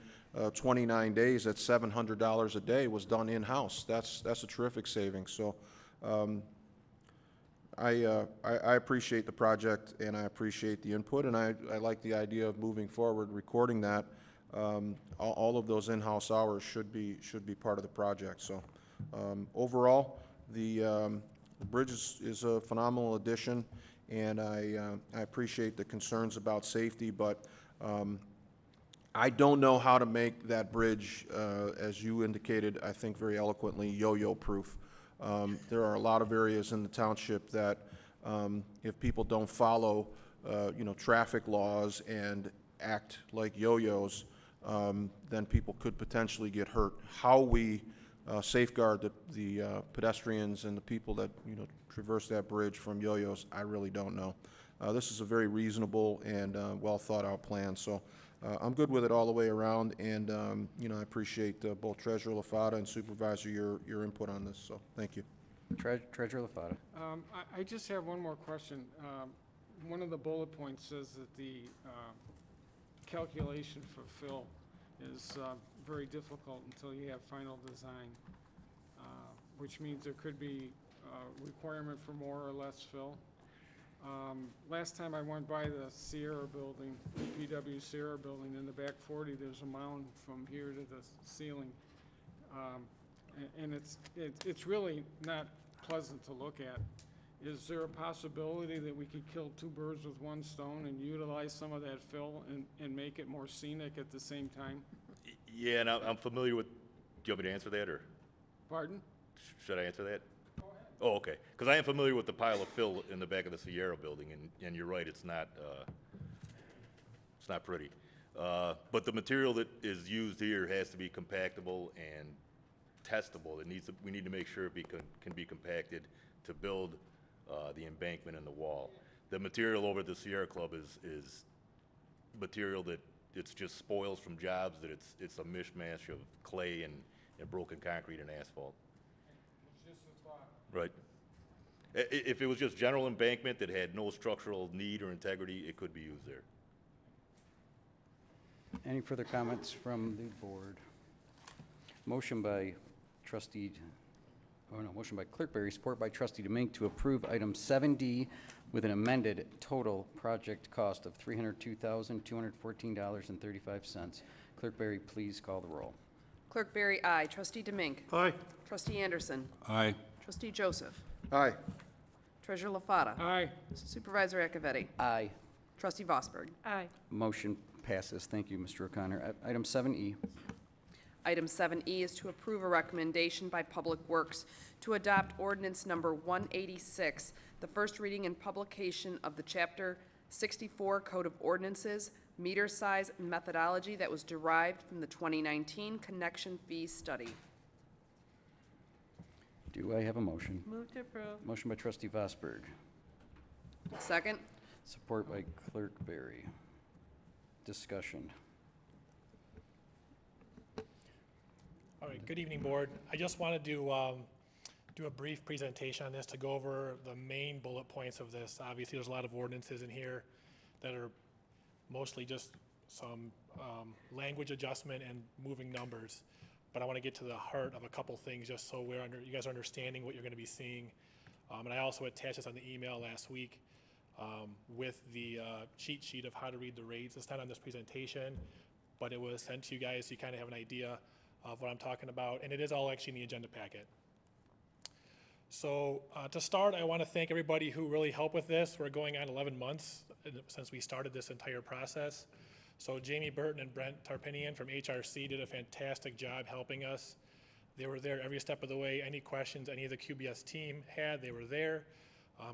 29 days at $700 a day was done in-house. That's a terrific savings. So I appreciate the project, and I appreciate the input, and I like the idea of moving forward, recording that. All of those in-house hours should be part of the project. So overall, the bridge is a phenomenal addition, and I appreciate the concerns about safety, but I don't know how to make that bridge, as you indicated, I think very eloquently, yo-yo proof. There are a lot of areas in the township that if people don't follow, traffic laws and act like yo-yos, then people could potentially get hurt. How we safeguard the pedestrians and the people that traverse that bridge from yo-yos, I really don't know. This is a very reasonable and well thought out plan, so I'm good with it all the way around, and I appreciate both Treasurer LaFata and Supervisor your input on this, so thank you. Treasurer LaFata. I just have one more question. One of the bullet points says that the calculation for fill is very difficult until you have final design, which means there could be requirement for more or less fill. Last time I went by the Sierra building, the PW Sierra building, in the back 40, there's a mound from here to the ceiling. And it's really not pleasant to look at. Is there a possibility that we could kill two birds with one stone and utilize some of that fill and make it more scenic at the same time? Yeah, and I'm familiar with, do you want me to answer that, or? Pardon? Should I answer that? Oh, okay. Because I am familiar with the pile of fill in the back of the Sierra building, and you're right, it's not pretty. But the material that is used here has to be compactable and testable. We need to make sure it can be compacted to build the embankment and the wall. The material over at the Sierra Club is material that it's just spoils from jobs, that it's a mishmash of clay and broken concrete and asphalt. It's just a thought. Right. If it was just general embankment that had no structural need or integrity, it could be used there. Any further comments from the board? Motion by motion by Clerk Berry, support by Trustee Demink to approve item 7D with an amended total project cost of $302,214.35. Clerk Berry, please call the roll. Clerk Berry, aye. Trustee Demink. Aye. Trustee Anderson. Aye. Trustee Joseph. Aye. Treasurer LaFata. Aye. Supervisor Acciavatti. Aye. Trustee Vosberg. Aye. Motion passes. Thank you, Mr. O'Connor. Item 7E. Item 7E is to approve a recommendation by Public Works to adopt ordinance number 186, the first reading and publication of the Chapter 64 Code of Ordinances, meter size and methodology that was derived from the 2019 connection fee study. Do I have a motion? Move to approve. Motion by Trustee Vosberg. Second. Support by Clerk Berry. Discussion. All right, good evening, Board. I just want to do a brief presentation on this to go over the main bullet points of this. Obviously, there's a lot of ordinances in here that are mostly just some language adjustment and moving numbers. But I want to get to the heart of a couple things just so you guys are understanding what you're going to be seeing. And I also attached this on the email last week with the cheat sheet of how to read the rates. It's not on this presentation, but it was sent to you guys so you kind of have an idea of what I'm talking about, and it is all actually in the agenda packet. So to start, I want to thank everybody who really helped with this. We're going on 11 months since we started this entire process. So Jamie Burton and Brent Tarpinian from HRC did a fantastic job helping us. They were there every step of the way. Any questions any of the QBS team had, they were there.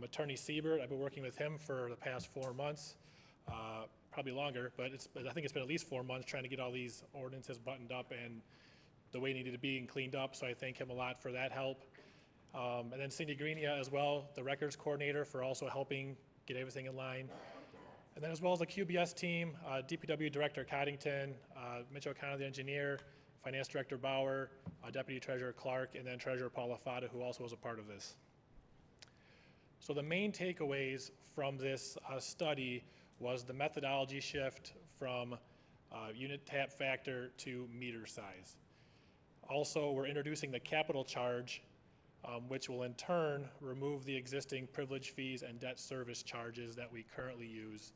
Attorney Siebert, I've been working with him for the past 4 months, probably longer, but I think it's been at least 4 months trying to get all these ordinances buttoned up and the way it needed to be and cleaned up, so I thank him a lot for that help. And then Cindy Greenia as well, the records coordinator, for also helping get everything in line. And then as well as the QBS team, DPW Director Coddington, Mitch O'Connor, the engineer, Finance Director Bauer, Deputy Treasurer Clark, and then Treasurer Paul LaFata, who also was a part of this. So the main takeaways from this study was the methodology shift from unit tap factor to meter size. Also, we're introducing the capital charge, which will in turn remove the existing privilege fees and debt service charges that we currently use.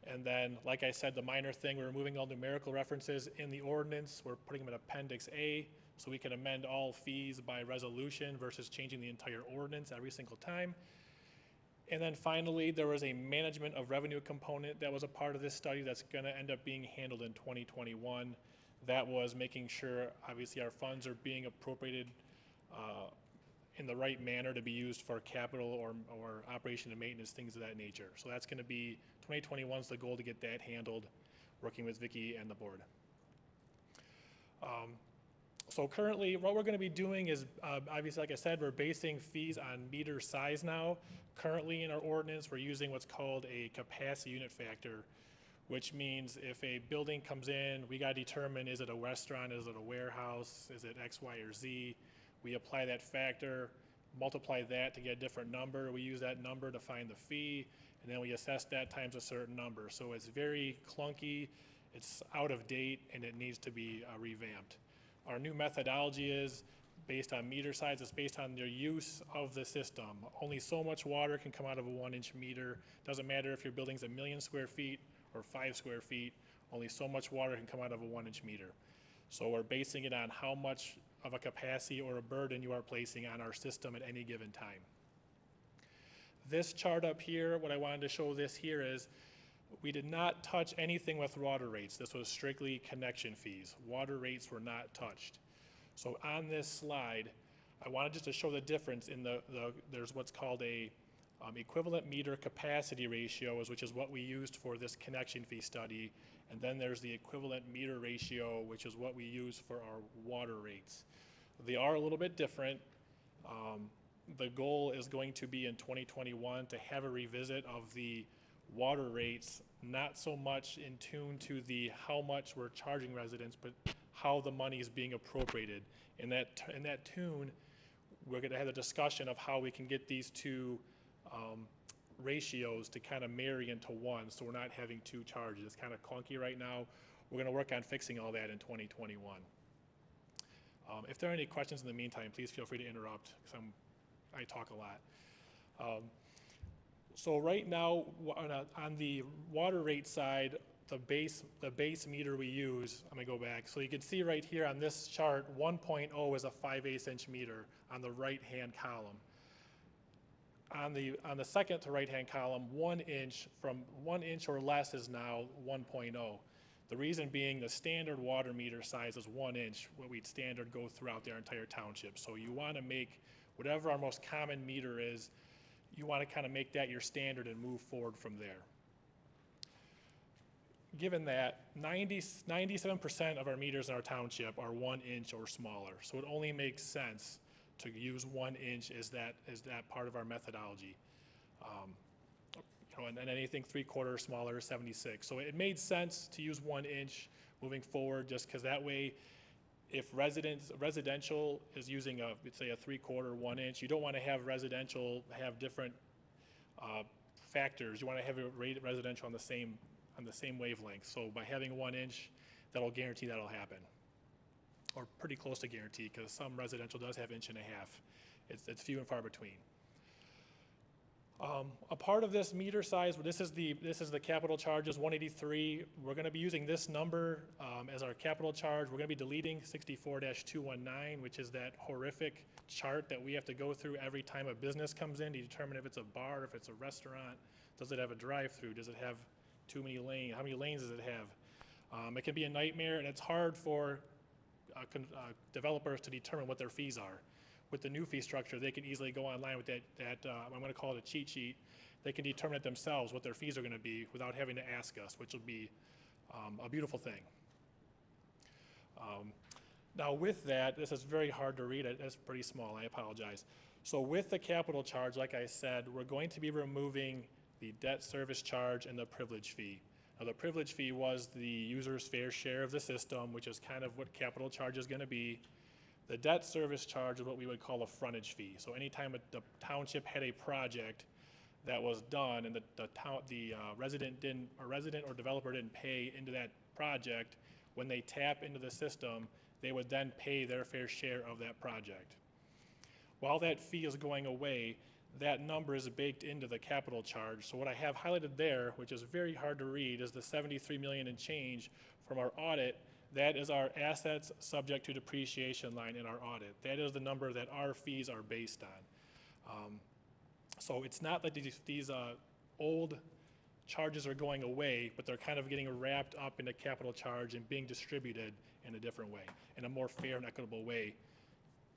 And then, like I said, the minor thing, we're removing all numerical references in the ordinance. We're putting them in Appendix A, so we can amend all fees by resolution versus changing the entire ordinance every single time. And then finally, there was a management of revenue component that was a part of this study that's going to end up being handled in 2021. That was making sure, obviously, our funds are being appropriated in the right manner to be used for capital or operation and maintenance, things of that nature. So that's going to be 2021 is the goal to get that handled, working with Vicki and the board. So currently, what we're going to be doing is, obviously, like I said, we're basing fees on meter size now. Currently in our ordinance, we're using what's called a capacity unit factor, which means if a building comes in, we got to determine, is it a restaurant, is it a warehouse, is it X, Y, or Z? We apply that factor, multiply that to get a different number. We use that number to find the fee, and then we assess that times a certain number. So it's very clunky, it's out of date, and it needs to be revamped. Our new methodology is based on meter size. It's based on the use of the system. Only so much water can come out of a 1-inch meter. Doesn't matter if your building's 1 million square feet or 5 square feet, only so much water can come out of a 1-inch meter. So we're basing it on how much of a capacity or a burden you are placing on our system at any given time. This chart up here, what I wanted to show this here is we did not touch anything with water rates. This was strictly connection fees. Water rates were not touched. So on this slide, I wanted just to show the difference in there's what's called a equivalent meter capacity ratio, which is what we used for this connection fee study. And then there's the equivalent meter ratio, which is what we use for our water rates. They are a little bit different. The goal is going to be in 2021 to have a revisit of the water rates, not so much in tune to the how much we're charging residents, but how the money is being appropriated. In that tune, we're going to have a discussion of how we can get these two ratios to kind of marry into one, so we're not having two charges. It's kind of clunky right now. We're going to work on fixing all that in 2021. If there are any questions in the meantime, please feel free to interrupt, because I talk a lot. So right now, on the water rate side, the base meter we use, I'm gonna go back. So you can see right here on this chart, 1.0 is a 5/8 inch meter on the right-hand column. On the second to right-hand column, 1 inch, from 1 inch or less is now 1.0. The reason being the standard water meter size is 1 inch, what we'd standard go throughout their entire township. So you wanna make whatever our most common meter is, you wanna kind of make that your standard and move forward from there. Given that 97% of our meters in our township are 1 inch or smaller, so it only makes sense to use 1 inch as that part of our methodology. And anything 3/4 or smaller is 76. So it made sense to use 1 inch moving forward, just because that way, if residential is using let's say a 3/4, 1 inch, you don't want to have residential have different factors. You want to have residential on the same wavelength. So by having 1 inch, that'll guarantee that'll happen, or pretty close to guarantee, because some residential does have 1.5 inches. It's few and far between. A part of this meter size, this is the capital charges, 183. We're going to be using this number as our capital charge. We're going to be deleting 64-219, which is that horrific chart that we have to go through every time a business comes in to determine if it's a bar, if it's a restaurant. Does it have a drive-through? Does it have too many lanes? How many lanes does it have? It can be a nightmare, and it's hard for developers to determine what their fees are. With the new fee structure, they can easily go online with that I'm going to call it a cheat sheet. They can determine it themselves what their fees are going to be without having to ask us, which will be a beautiful thing. Now with that, this is very hard to read. It's pretty small, I apologize. So with the capital charge, like I said, we're going to be removing the debt service charge and the privilege fee. Now the privilege fee was the user's fair share of the system, which is kind of what capital charge is going to be. The debt service charge is what we would call a frontage fee. So anytime the township had a project that was done and the resident or developer didn't pay into that project, when they tap into the system, they would then pay their fair share of that project. While that fee is going away, that number is baked into the capital charge. So what I have highlighted there, which is very hard to read, is the 73 million and change from our audit. That is our assets subject to depreciation line in our audit. That is the number that our fees are based on. So it's not that these old charges are going away, but they're kind of getting wrapped up in a capital charge and being distributed in a different way, in a more fair and equitable way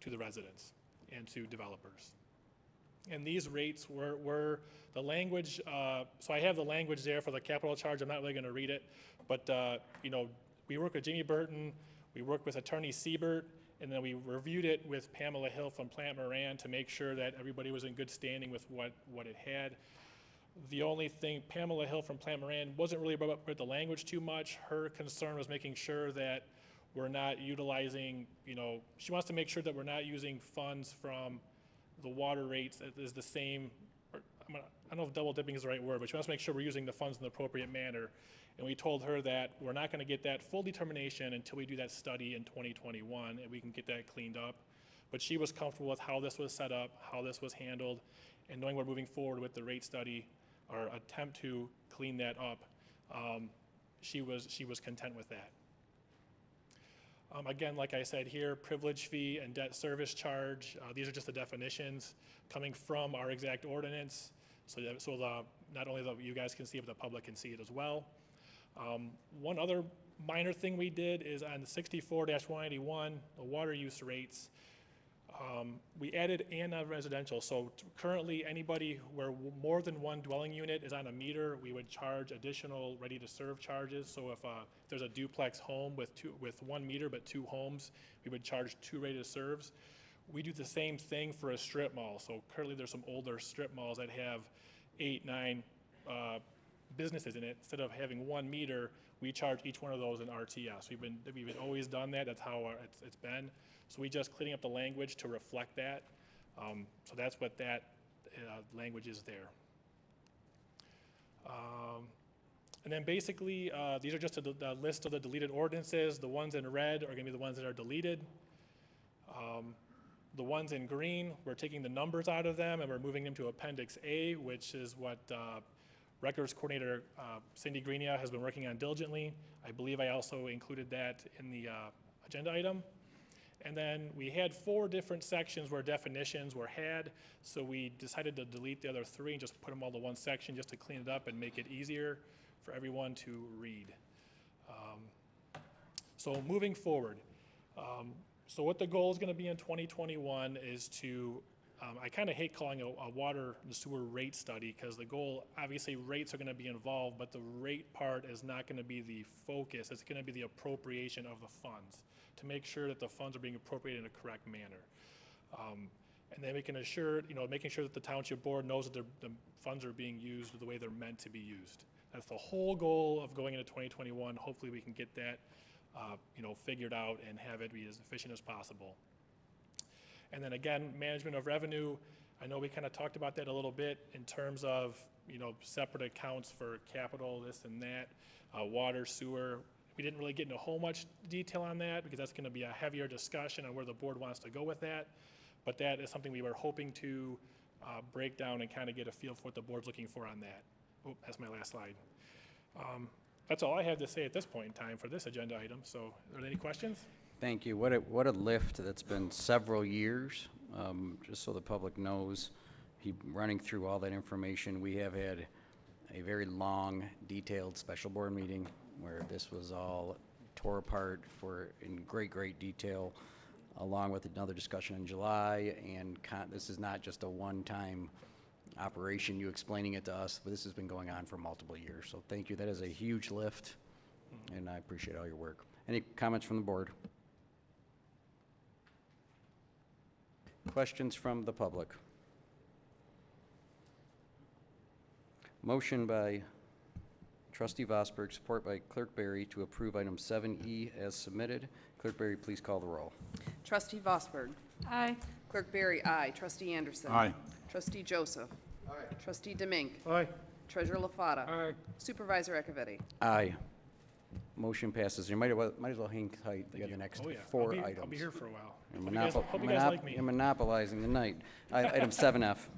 to the residents and to developers. And these rates were the language, so I have the language there for the capital charge. I'm not really going to read it, but we work with Jamie Burton, we worked with Attorney Siebert, and then we reviewed it with Pamela Hill from Plant Moran to make sure that everybody was in good standing with what it had. The only thing, Pamela Hill from Plant Moran wasn't really about the language too much. Her concern was making sure that we're not utilizing, she wants to make sure that we're not using funds from the water rates that is the same, or I don't know if double dipping is the right word, but she wants to make sure we're using the funds in the appropriate manner. And we told her that we're not going to get that full determination until we do that study in 2021 and we can get that cleaned up. But she was comfortable with how this was set up, how this was handled, and knowing we're moving forward with the rate study or attempt to clean that up, she was content with that. Again, like I said here, privilege fee and debt service charge, these are just the definitions coming from our exact ordinance, so not only that you guys can see it, but the public can see it as well. One other minor thing we did is on the 64-181, the water use rates, We added Ena residential, so currently anybody where more than one dwelling unit is on a meter, we would charge additional ready-to-serve charges. So if there's a duplex home with 1 meter but 2 homes, we would charge 2 ready-to-serves. We do the same thing for a strip mall. So currently there's some older strip malls that have 8, 9 businesses in it. Instead of having 1 meter, we charge each one of those an RTS. We've always done that. That's how it's been. So we just cleaning up the language to reflect that. So that's what that language is there. And then basically, these are just a list of the deleted ordinances. The ones in red are gonna be the ones that are deleted. The ones in green, we're taking the numbers out of them and we're moving them to Appendix A, which is what Records Coordinator Cindy Greenia has been working on diligently. I believe I also included that in the agenda item. And then we had 4 different sections where definitions were had, so we decided to delete the other 3 and just put them all to one section just to clean it up and make it easier for everyone to read. So moving forward, so what the goal is going to be in 2021 is to, I kind of hate calling a water and sewer rate study because the goal, obviously rates are going to be involved, but the rate part is not going to be the focus. It's going to be the appropriation of the funds to make sure that the funds are being appropriated in a correct manner. And then making sure that the township board knows that the funds are being used the way they're meant to be used. That's the whole goal of going into 2021. Hopefully we can get that figured out and have it be as efficient as possible. And then again, management of revenue. I know we kind of talked about that a little bit in terms of, separate accounts for capital, this and that, water, sewer. We didn't really get into a whole much detail on that because that's going to be a heavier discussion on where the board wants to go with that. But that is something we were hoping to break down and kind of get a feel for what the board's looking for on that. Oh, that's my last slide. That's all I have to say at this point in time for this agenda item. So are there any questions? Thank you. What a lift that's been several years, just so the public knows. Running through all that information, we have had a very long, detailed special board meeting where this was all tore apart in great detail, along with another discussion in July. And this is not just a one-time operation, you explaining it to us, but this has been going on for multiple years. So thank you. That is a huge lift, and I appreciate all your work. Any comments from the board? Questions from the public? Motion by Trustee Vosberg, support by Clerk Berry to approve item 7E as submitted. Clerk Berry, please call the roll. Trustee Vosberg. Aye. Clerk Berry, aye. Trustee Anderson. Aye. Trustee Joseph. Aye. Trustee Demink. Aye. Treasurer LaFata. Aye. Supervisor Acciavatti. Aye. Motion passes. You might as well hang tight. You got the next Oh, yeah. 4 I'll items. be here for a while. You're Hope you guys like me. You're monopolizing the night. Item 7F.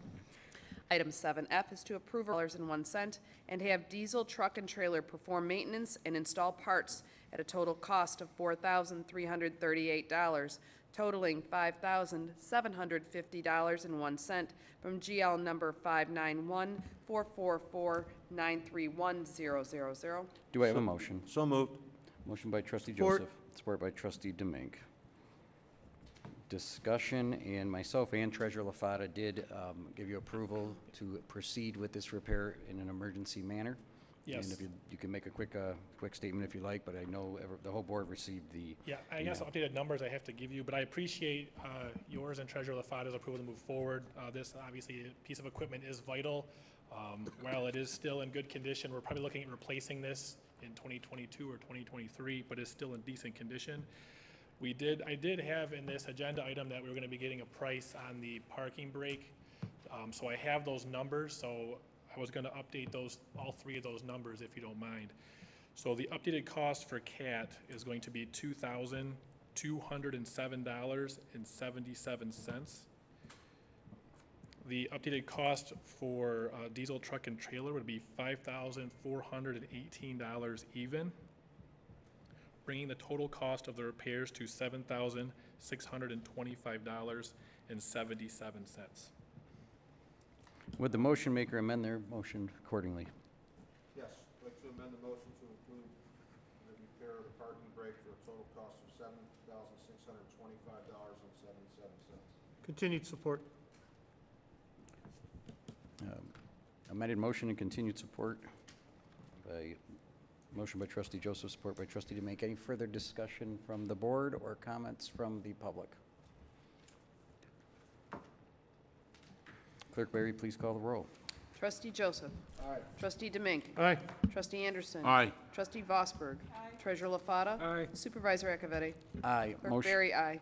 Item 7F is to approve $1 and have diesel truck and trailer perform maintenance and install parts at a total cost of $4,338, totaling $5,750.01 from GL number 591-444-931-000. Do I have a motion? So moved. Motion by Trustee Support. Joseph, support by Trustee Demink. Discussion, and myself and Treasurer LaFata did give you approval to proceed with this repair in an emergency manner. Yes. And if you can make a quick statement if you like, but I know the whole board received the. Yeah, I guess updated numbers I have to give you, but I appreciate yours and Treasurer LaFata's approval to move forward. This obviously piece of equipment is vital. While it is still in good condition, we're probably looking at replacing this in 2022 or 2023, but it's still in decent condition. I did have in this agenda item that we were going to be getting a price on the parking brake. So I have those numbers, so I was going to update all 3 of those numbers if you don't mind. So the updated cost for CAT is going to be $2,207.77. The updated cost for diesel truck and trailer would be $5,418 even, bringing the total cost of the repairs to $7,625.77. Would the motion maker amend their motion accordingly? Yes, I'd like to amend the motion to include the repair of the parking brake for a total cost of $7,625.77. Continued support. Amended motion and continued support by, motion by trustee Joseph, support by trustee DeMake. Any further discussion from the board or comments from the public? Clerk Barry, please call the roll. Trustee Joseph. Aye. Trustee DeMink. Aye. Trustee Anderson. Aye. Trustee Vosberg. Aye. Treasurer LaFata. Aye. Supervisor Acciavatti. Aye. Clerk Barry, aye.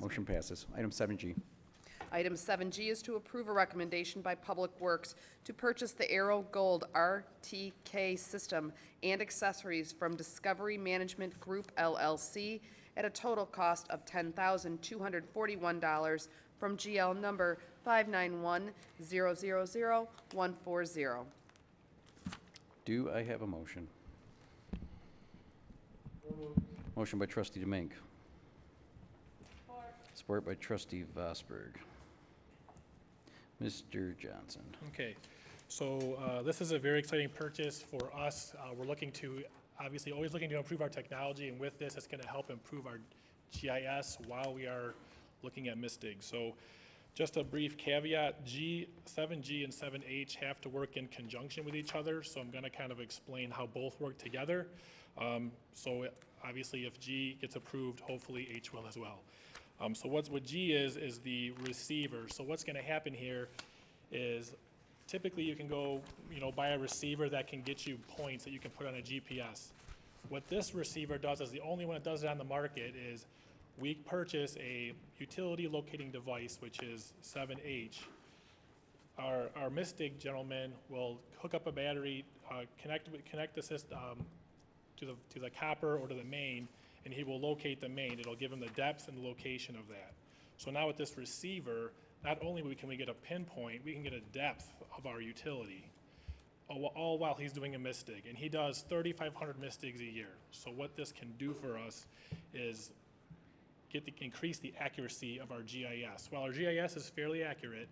Motion passes. Item 7G. Item 7G is to approve a recommendation by Public Works to purchase the Arrow Gold RTK system and accessories from Discovery Management Group LLC at a total cost of $10,241 from GL number 591000140. Do I have a motion? Motion by trustee DeMink. Support by trustee Vosberg. Mr. Johnson. Okay, so this is a very exciting purchase for us. We're looking to, obviously, always looking to improve our technology, and with this, it's going to help improve our GIS while we are looking at MISTIG. So just a brief caveat, 7G and 7H have to work in conjunction with each other, so I'm going to kind of explain how both work together. So obviously, if G gets approved, hopefully H will as well. So what G is the receiver. So what's going to happen here is typically you can go, buy a receiver that can get you points that you can put on a GPS. What this receiver does is the only one that does it on the market is we purchase a utility locating device, which is 7H. Our MISTIG gentleman will hook up a battery, connect the system to the copper or to the main, and he will locate the main. It'll give him the depth and the location of that. So now with this receiver, not only can we get a pinpoint, we can get a depth of our utility, all while he's doing a MISTIG. And he does 3,500 MISTIGs a year. So what this can do for us is increase the accuracy of our GIS. While our GIS is fairly accurate,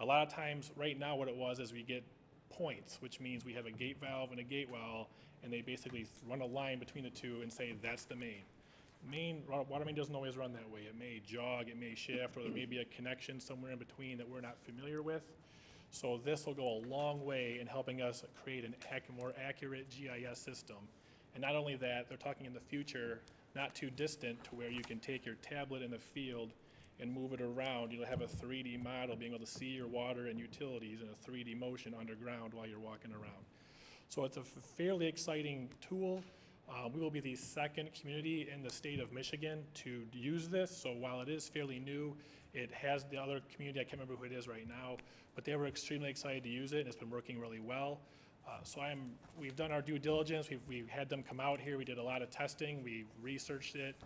a lot of times right now what it was is we get points, which means we have a gate valve and a gate well, and they basically run a line between the two and say that's the main. Water main doesn't always run that way. It may jog, it may shift, or there may be a connection somewhere in between that we're not familiar with. So this will go a long way in helping us create a more accurate GIS system. And not only that, they're talking in the future, not too distant, to where you can take your tablet in the field and move it around. You'll have a 3D model, being able to see your water and utilities in a 3D motion underground while you're walking around. So it's a fairly exciting tool. We will be the second community in the state of Michigan to use this. So while it is fairly new, it has the other community, I can't remember who it is right now, but they were extremely excited to use it, and it's been working really well. We've done our due diligence. We've had them come out here. We did a lot of testing. We researched it.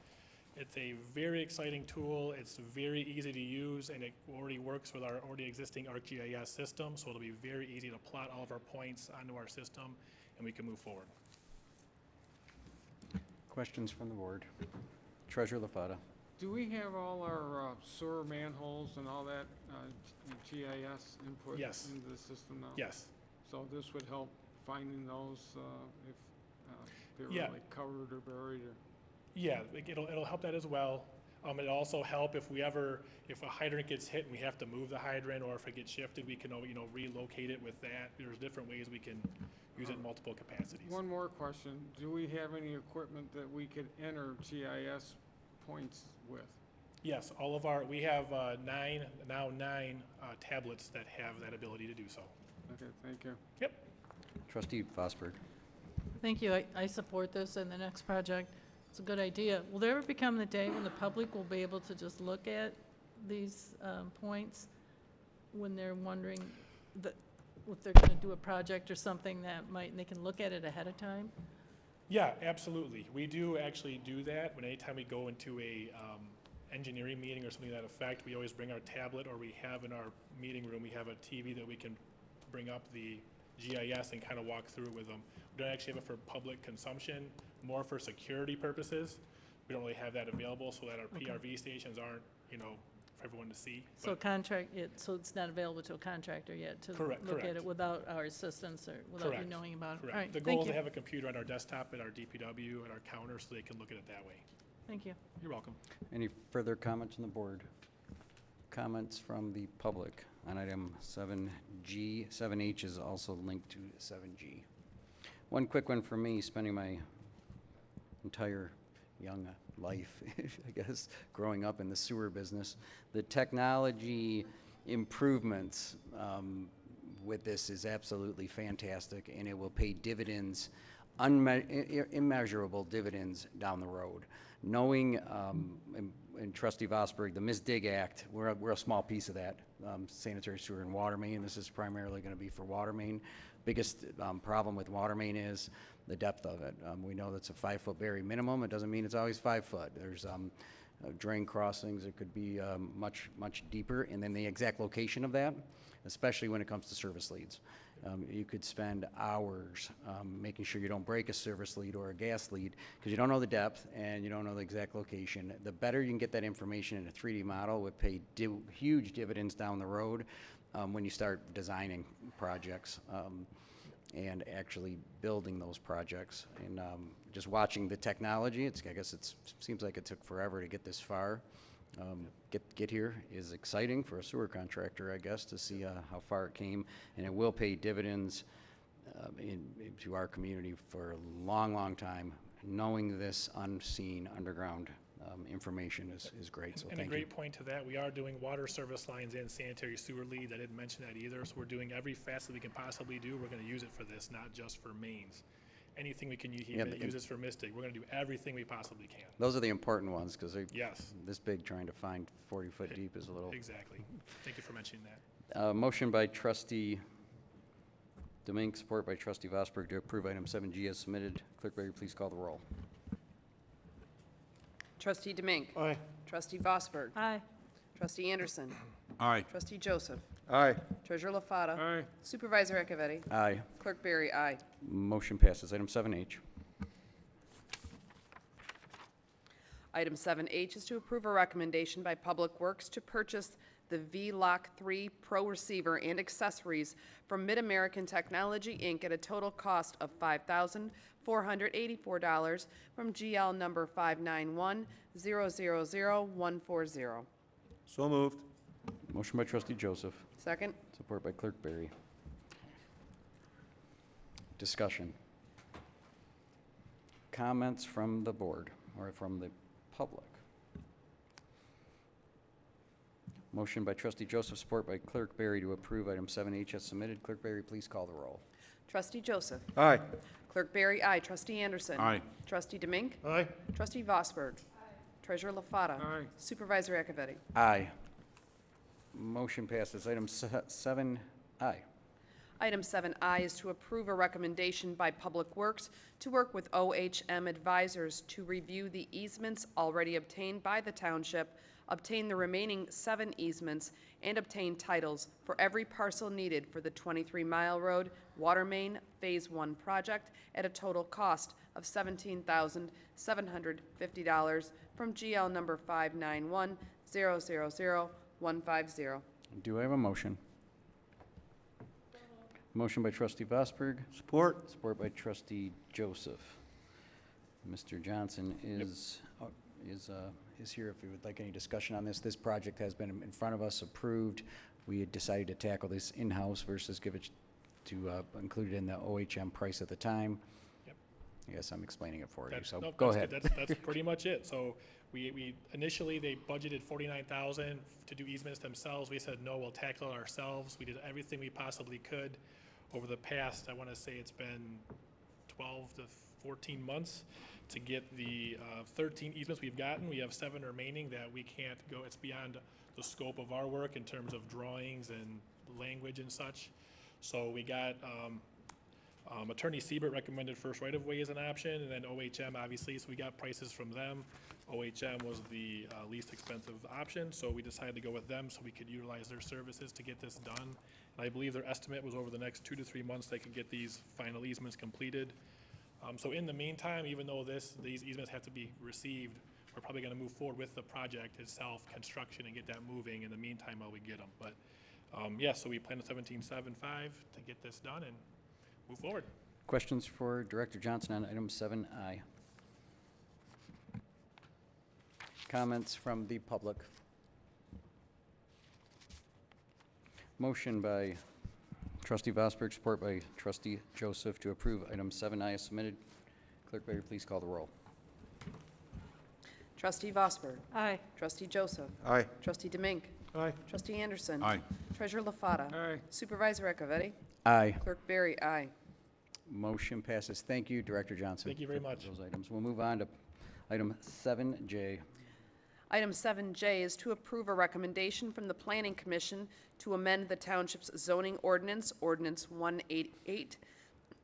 It's a very exciting tool. It's very easy to use, and it already works with our already existing ArcGIS system, so it'll be very easy to plot all of our points onto our system, and we can move forward. Questions from the board? Treasurer LaFata. Do we have all our sewer manholes and all that GIS input Yes. into the system now? Yes. So this would help finding those if they were like covered or buried or? Yeah, it'll help that as well. It'll also help if a hydrant gets hit and we have to move the hydrant, or if it gets shifted, we can relocate it with that. There's different ways we can use it in multiple capacities. One more question. Do we have any equipment that we could enter GIS points with? Yes, we have nine tablets that have that ability to do so. Okay, thank you. Yep. Trustee Vosberg. Thank you. I support this and the next project. It's a good idea. Will there ever become the day when the public will be able to just look at these points when they're wondering if they're going to do a project or something and they can look at it ahead of time? Yeah, absolutely. We do actually do that. Anytime we go into a engineering meeting or something to that effect, we always bring our tablet, or we have in our meeting room, we have a TV that we can bring up the GIS and kind of walk through it with them. We don't actually have it for public consumption, more for security purposes. We don't really have that available so that our PRV stations aren't, for everyone to see. So so it's not available to a contractor yet to look at it without our assistance or without you knowing about it? Correct. All right, the goal is to have a computer on our desktop at our DPW and our counter so they can look at it that way. Thank you. You're welcome. Any further comments on the board? Comments from the public on item 7G. 7H is also linked to 7G. One quick one for me, spending my entire young life, I guess, growing up in the sewer business. The technology improvements with this is absolutely fantastic, and it will pay dividends, immeasurable dividends down the road. Knowing, and Trustee Vosberg, the MISDIG Act, we're a small piece of that, sanitary sewer and water main. This is primarily going to be for water main. Biggest problem with water main is the depth of it. We know that's a 5-foot bury minimum. It doesn't mean it's always 5 foot. There's drain crossings. It could be much deeper. And then the exact location of that, especially when it comes to service leads. You could spend hours making sure you don't break a service lead or a gas lead because you don't know the depth and you don't know the exact location. The better you can get that information in a 3D model would pay huge dividends down the road when you start designing projects and actually building those projects. And just watching the technology, I guess it seems like it took forever to get this far. Get here is exciting for a sewer contractor, I guess, to see how far it came, and it will pay dividends to our community for a long time. Knowing this unseen underground information is great, so And thank a great you. point to that, we are doing water service lines and sanitary sewer leads. I didn't mention that either, so we're doing every facet we can possibly do. We're gonna use it for this, not just for mains. Anything we can use this for MISDIG. We're gonna do everything we possibly can. Those are the important ones, because Yes. this big, trying to find 40 foot deep is a little. Exactly. Thank you for mentioning that. Motion by Trustee Demink, support by Trustee Vosberg to approve item 7G as submitted. Clerk Berry, please call the roll. Trustee Demink. Aye. Trustee Vosberg. Aye. Trustee Anderson. Aye. Trustee Joseph. Aye. Treasurer LaFata. Aye. Supervisor Acciavatti. Aye. Clerk Berry, aye. Motion passes. Item 7H. Item 7H is to approve a recommendation by Public Works to purchase the VLOC 3 Pro Receiver and accessories from MidAmerican Technology, Inc. at a total cost of $5,484 from GL number 591000140. So moved. Motion by Trustee Joseph, Second. support by Clerk Berry. Discussion. Comments from the board or from the public. Motion by Trustee Joseph, support by Clerk Berry to approve item 7H as submitted. Clerk Berry, please call the roll. Trustee Joseph. Aye. Clerk Berry, aye. Trustee Anderson. Aye. Trustee Demink. Aye. Trustee Vosberg. Treasurer LaFata. Aye. Supervisor Acciavatti. Aye. Motion passes. Item 7I. Item 7I is to approve a recommendation by Public Works to work with OHM Advisors to review the easements already obtained by the township, obtain the remaining 7 easements, and obtain titles for every parcel needed for the 23-mile road water main Phase 1 project at a total cost of $17,750 from GL number 591000150. Do I have a motion? Motion by Trustee Vosberg. Support. Support by Trustee Joseph. Mr. Johnson is here if you would like any discussion on this. This project has been in front of us, approved. We had decided to tackle this in-house versus give it to include it in the OHM price at the time. Yep. I guess I'm explaining it for you, so Nope, go that's ahead. good. That's pretty much it. So we initially, they budgeted $49,000 to do easements themselves. We said, no, we'll tackle it ourselves. We did everything we possibly could. Over the past, I want to say it's been 12 to 14 months to get the 13 easements we've gotten. We have 7 remaining that we can't go. It's beyond the scope of our work in terms of drawings and language and such. So we got Attorney Siebert recommended first right-of-way as an option, and then OHM, obviously, so we got prices from them. OHM was the least expensive option, so we decided to go with them so we could utilize their services to get this done. And I believe their estimate was over the next 2 to 3 months they could get these final easements completed. So in the meantime, even though these easements have to be received, we're probably gonna move forward with the project itself, construction, and get that moving in the meantime while we get them. But, yeah, so we plan on 1775 to get this done and move forward. Questions for Director Johnson on item 7I? Comments from the public? Motion by trustee Vosberg, support by trustee Joseph to approve item 7I as submitted. Clerk Baker, please call the roll. Trustee Vosberg. Aye. Trustee Joseph. Aye. Trustee Demink. Aye. Trustee Anderson. Aye. Treasurer LaFata. Aye. Supervisor Acciavatti. Aye. Clerk Barry, aye. Motion passes. Thank you, Director Johnson. Thank you very for much. those items. We'll move on to item 7J. Item 7J is to approve a recommendation from the Planning Commission to amend the Township's zoning ordinance, Ordinance 188,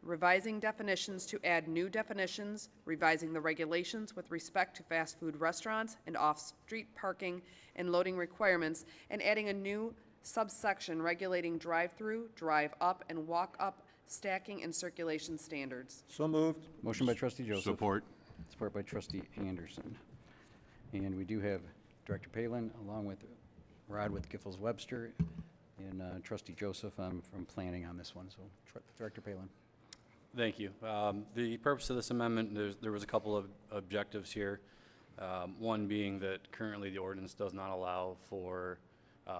revising definitions to add new definitions, revising the regulations with respect to fast food restaurants and off-street parking and loading requirements, and adding a new subsection regulating drive-through, drive-up, and walk-up stacking and circulation standards. So moved. Motion by trustee Joseph. Support. Support by trustee Anderson. And we do have Director Palin along with Rod with Giffords Webster and trustee Joseph from planning on this one. So Director Palin. Thank you. The purpose of this amendment, there was a couple of objectives here. One being that currently the ordinance does not allow for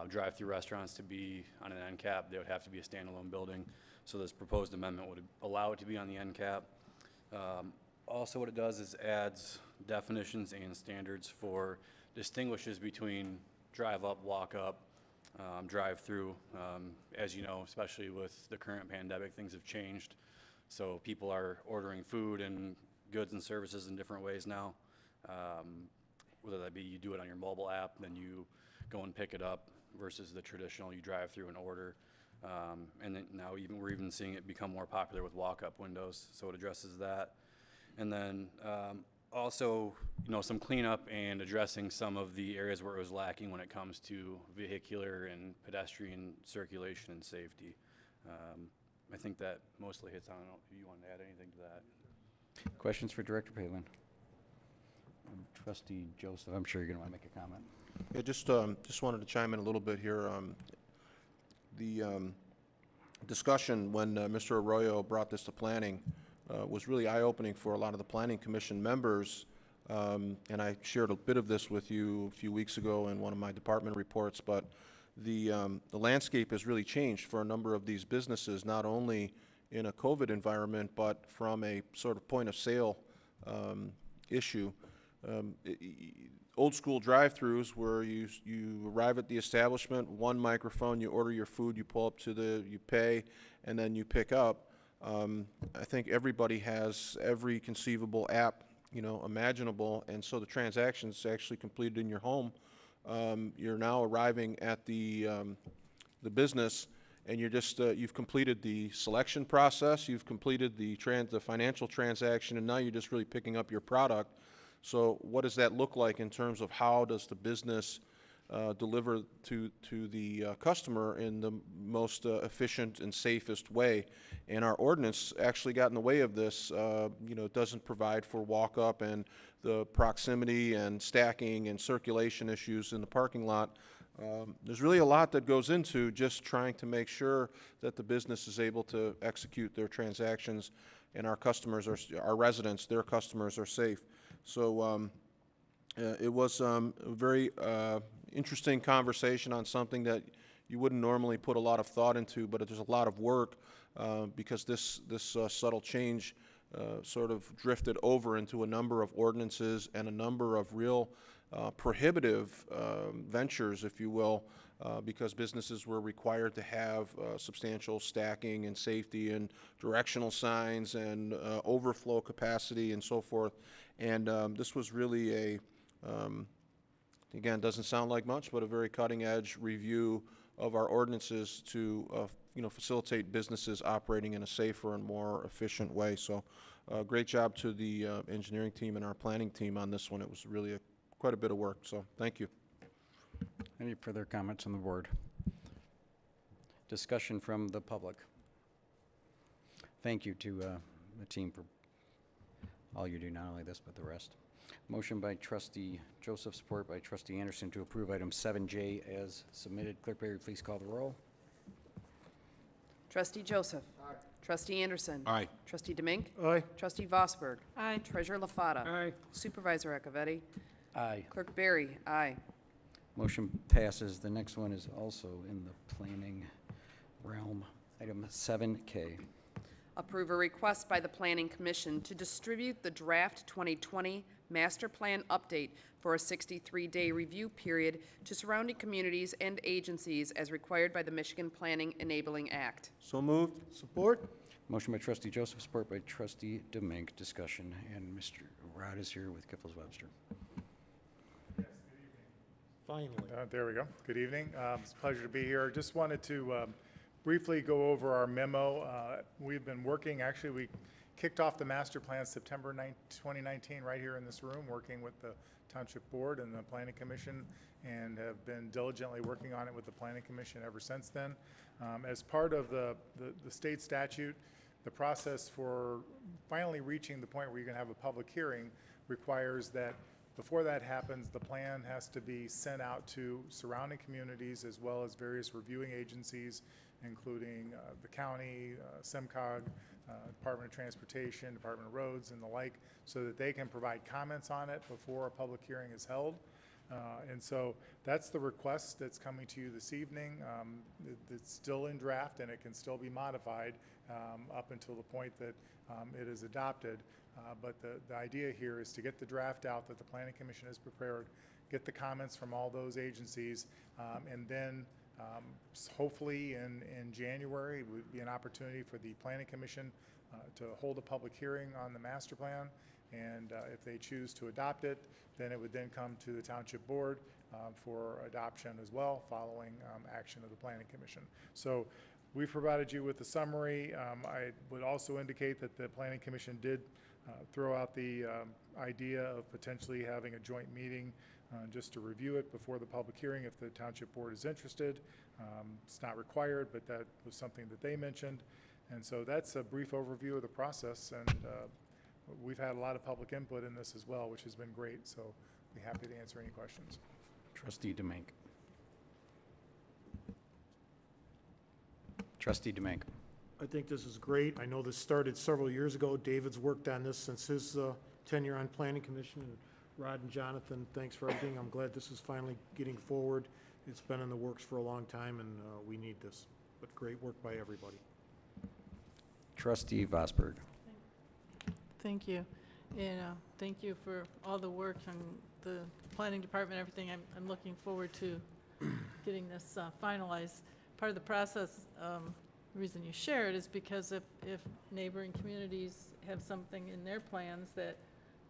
drive-through restaurants to be on an end cap. They would have to be a standalone building. So this proposed amendment would allow it to be on the end cap. Also what it does is adds definitions and standards for distinguishes between drive-up, walk-up, drive-through. As you know, especially with the current pandemic, things have changed. So people are ordering food and goods and services in different ways now. Whether that be you do it on your mobile app, then you go and pick it up versus the traditional you drive through and order. And then now we're even seeing it become more popular with walk-up windows. So it addresses that. And then also, some cleanup and addressing some of the areas where it was lacking when it comes to vehicular and pedestrian circulation and safety. I think that mostly hits on. I don't know if you want to add anything to that. Questions for Director Palin? Trustee Joseph, I'm sure you're going to want to make a comment. Yeah, just wanted to chime in a little bit here. The discussion when Mr. Arroyo brought this to planning was really eye-opening for a lot of the Planning Commission members, and I shared a bit of this with you a few weeks ago in one of my department reports, but the landscape has really changed for a number of these businesses, not only in a COVID environment, but from a sort of point-of-sale issue. Old school drive-throughs where you arrive at the establishment, one microphone, you order your food, you pull up to you pay, and then you pick up. I think everybody has every conceivable app, imaginable, and so the transaction's actually completed in your home. You're now arriving at the business, and you're just you've completed the selection process, you've completed the financial transaction, and now you're just really picking up your product. So what does that look like in terms of how does the business deliver to the customer in the most efficient and safest way? And our ordinance actually got in the way of this. It doesn't provide for walk-up and the proximity and stacking and circulation issues in the parking lot. There's really a lot that goes into just trying to make sure that the business is able to execute their transactions and our residents, their customers are safe. So it was a very interesting conversation on something that you wouldn't normally put a lot of thought into, but there's a lot of work because this subtle change sort of drifted over into a number of ordinances and a number of real prohibitive ventures, if you will, because businesses were required to have substantial stacking and safety and directional signs and overflow capacity and so forth. And this was really again, doesn't sound like much, but a very cutting-edge review of our ordinances to facilitate businesses operating in a safer and more efficient way. So great job to the engineering team and our planning team on this one. It was really quite a bit of work, so thank you. Any further comments on the board? Discussion from the public. Thank you to the team for all you do, not only this, but the rest. Motion by trustee Joseph, support by trustee Anderson to approve item 7J as submitted. Clerk Barry, please call the roll. Trustee Joseph. Aye. Trustee Anderson. Aye. Trustee Demink. Aye. Trustee Vosberg. Aye. Treasurer LaFata. Aye. Supervisor Acciavatti. Aye. Clerk Barry, aye. Motion passes. The next one is also in the planning realm. Item 7K. Approve a request by the Planning Commission to distribute the draft 2020 Master Plan Update for a 63-day review period to surrounding communities and agencies as required by the Michigan Planning Enabling Act. So moved. Support? Motion by trustee Joseph, support by trustee Demink. Discussion, and Mr. Rod is here with Giffords-Webster. Finally. There we go. Good evening. It's a pleasure to be here. Just wanted to briefly go over our memo. We've been working, actually, we kicked off the master plan September 2019 right here in this room, working with the Township Board and the Planning Commission, and have been diligently working on it with the Planning Commission ever since then. As part of the state statute, the process for finally reaching the point where you're going to have a public hearing requires that before that happens, the plan has to be sent out to surrounding communities as well as various reviewing agencies, including the county, SEMCOG, Department of Transportation, Department of Roads, and the like, so that they can provide comments on it before a public hearing is held. And so that's the request that's coming to you this evening. It's still in draft, and it can still be modified up until the point that it is adopted. But the idea here is to get the draft out that the Planning Commission has prepared, get the comments from all those agencies, and then hopefully in January would be an opportunity for the Planning Commission to hold a public hearing on the master plan. And if they choose to adopt it, then it would then come to the Township Board for adoption as well, following action of the Planning Commission. So we've provided you with the summary. I would also indicate that the Planning Commission did throw out the idea of potentially having a joint meeting just to review it before the public hearing if the Township Board is interested. It's not required, but that was something that they mentioned. And so that's a brief overview of the process, and we've had a lot of public input in this as well, which has been great, so I'll be happy to answer any questions. Trustee Demink. Trustee Demink. I think this is great. I know this started several years ago. David's worked on this since his tenure on Planning Commission, and Rod and Jonathan, thanks for everything. I'm glad this is finally getting forward. It's been in the works for a long time, and we need this. But great work by everybody. Trustee Vosberg. Thank you. And thank you for all the work on the planning department, everything. I'm looking forward to getting this finalized. Part of the process, the reason you share it is because if neighboring communities have something in their plans that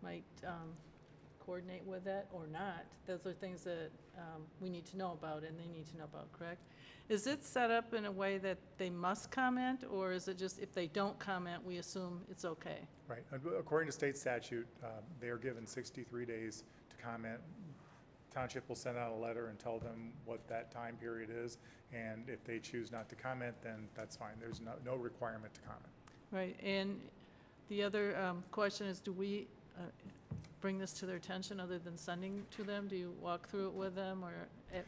might coordinate with it or not, those are things that we need to know about and they need to know about, correct? Is it set up in a way that they must comment, or is it just if they don't comment, we assume it's okay? Right. According to state statute, they are given 63 days to comment. Township will send out a letter and tell them what that time period is, and if they choose not to comment, then that's fine. There's no requirement to comment. Right. And the other question is, do we bring this to their attention other than sending to them? Do you walk through it with them or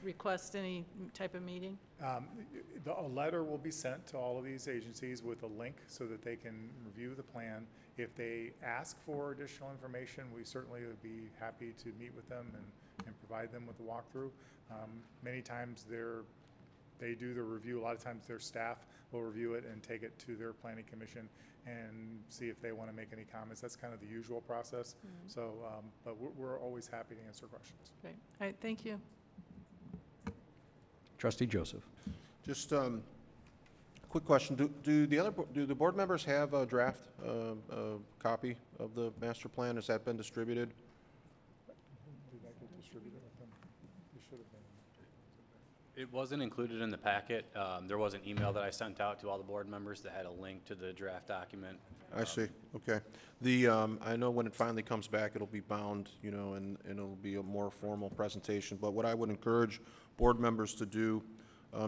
request any type of meeting? A letter will be sent to all of these agencies with a link so that they can review the plan. If they ask for additional information, we certainly would be happy to meet with them and provide them with a walkthrough. Many times they do the review. A lot of times their staff will review it and take it to their planning commission and see if they want to make any comments. That's kind of the usual process. Mm-hmm. So, but we're always happy to answer questions. Great. All right, thank you. Trustee Joseph. Just quick question. Do the board members have a draft copy of the master plan? Has that been distributed? Did that get distributed with them? It should have been. It wasn't included in the packet. There was an email that I sent out to all the board members that had a link to the draft document. I see. Okay. I know when it finally comes back, it'll be bound, and it'll be a more formal presentation. But what I would encourage board members to do,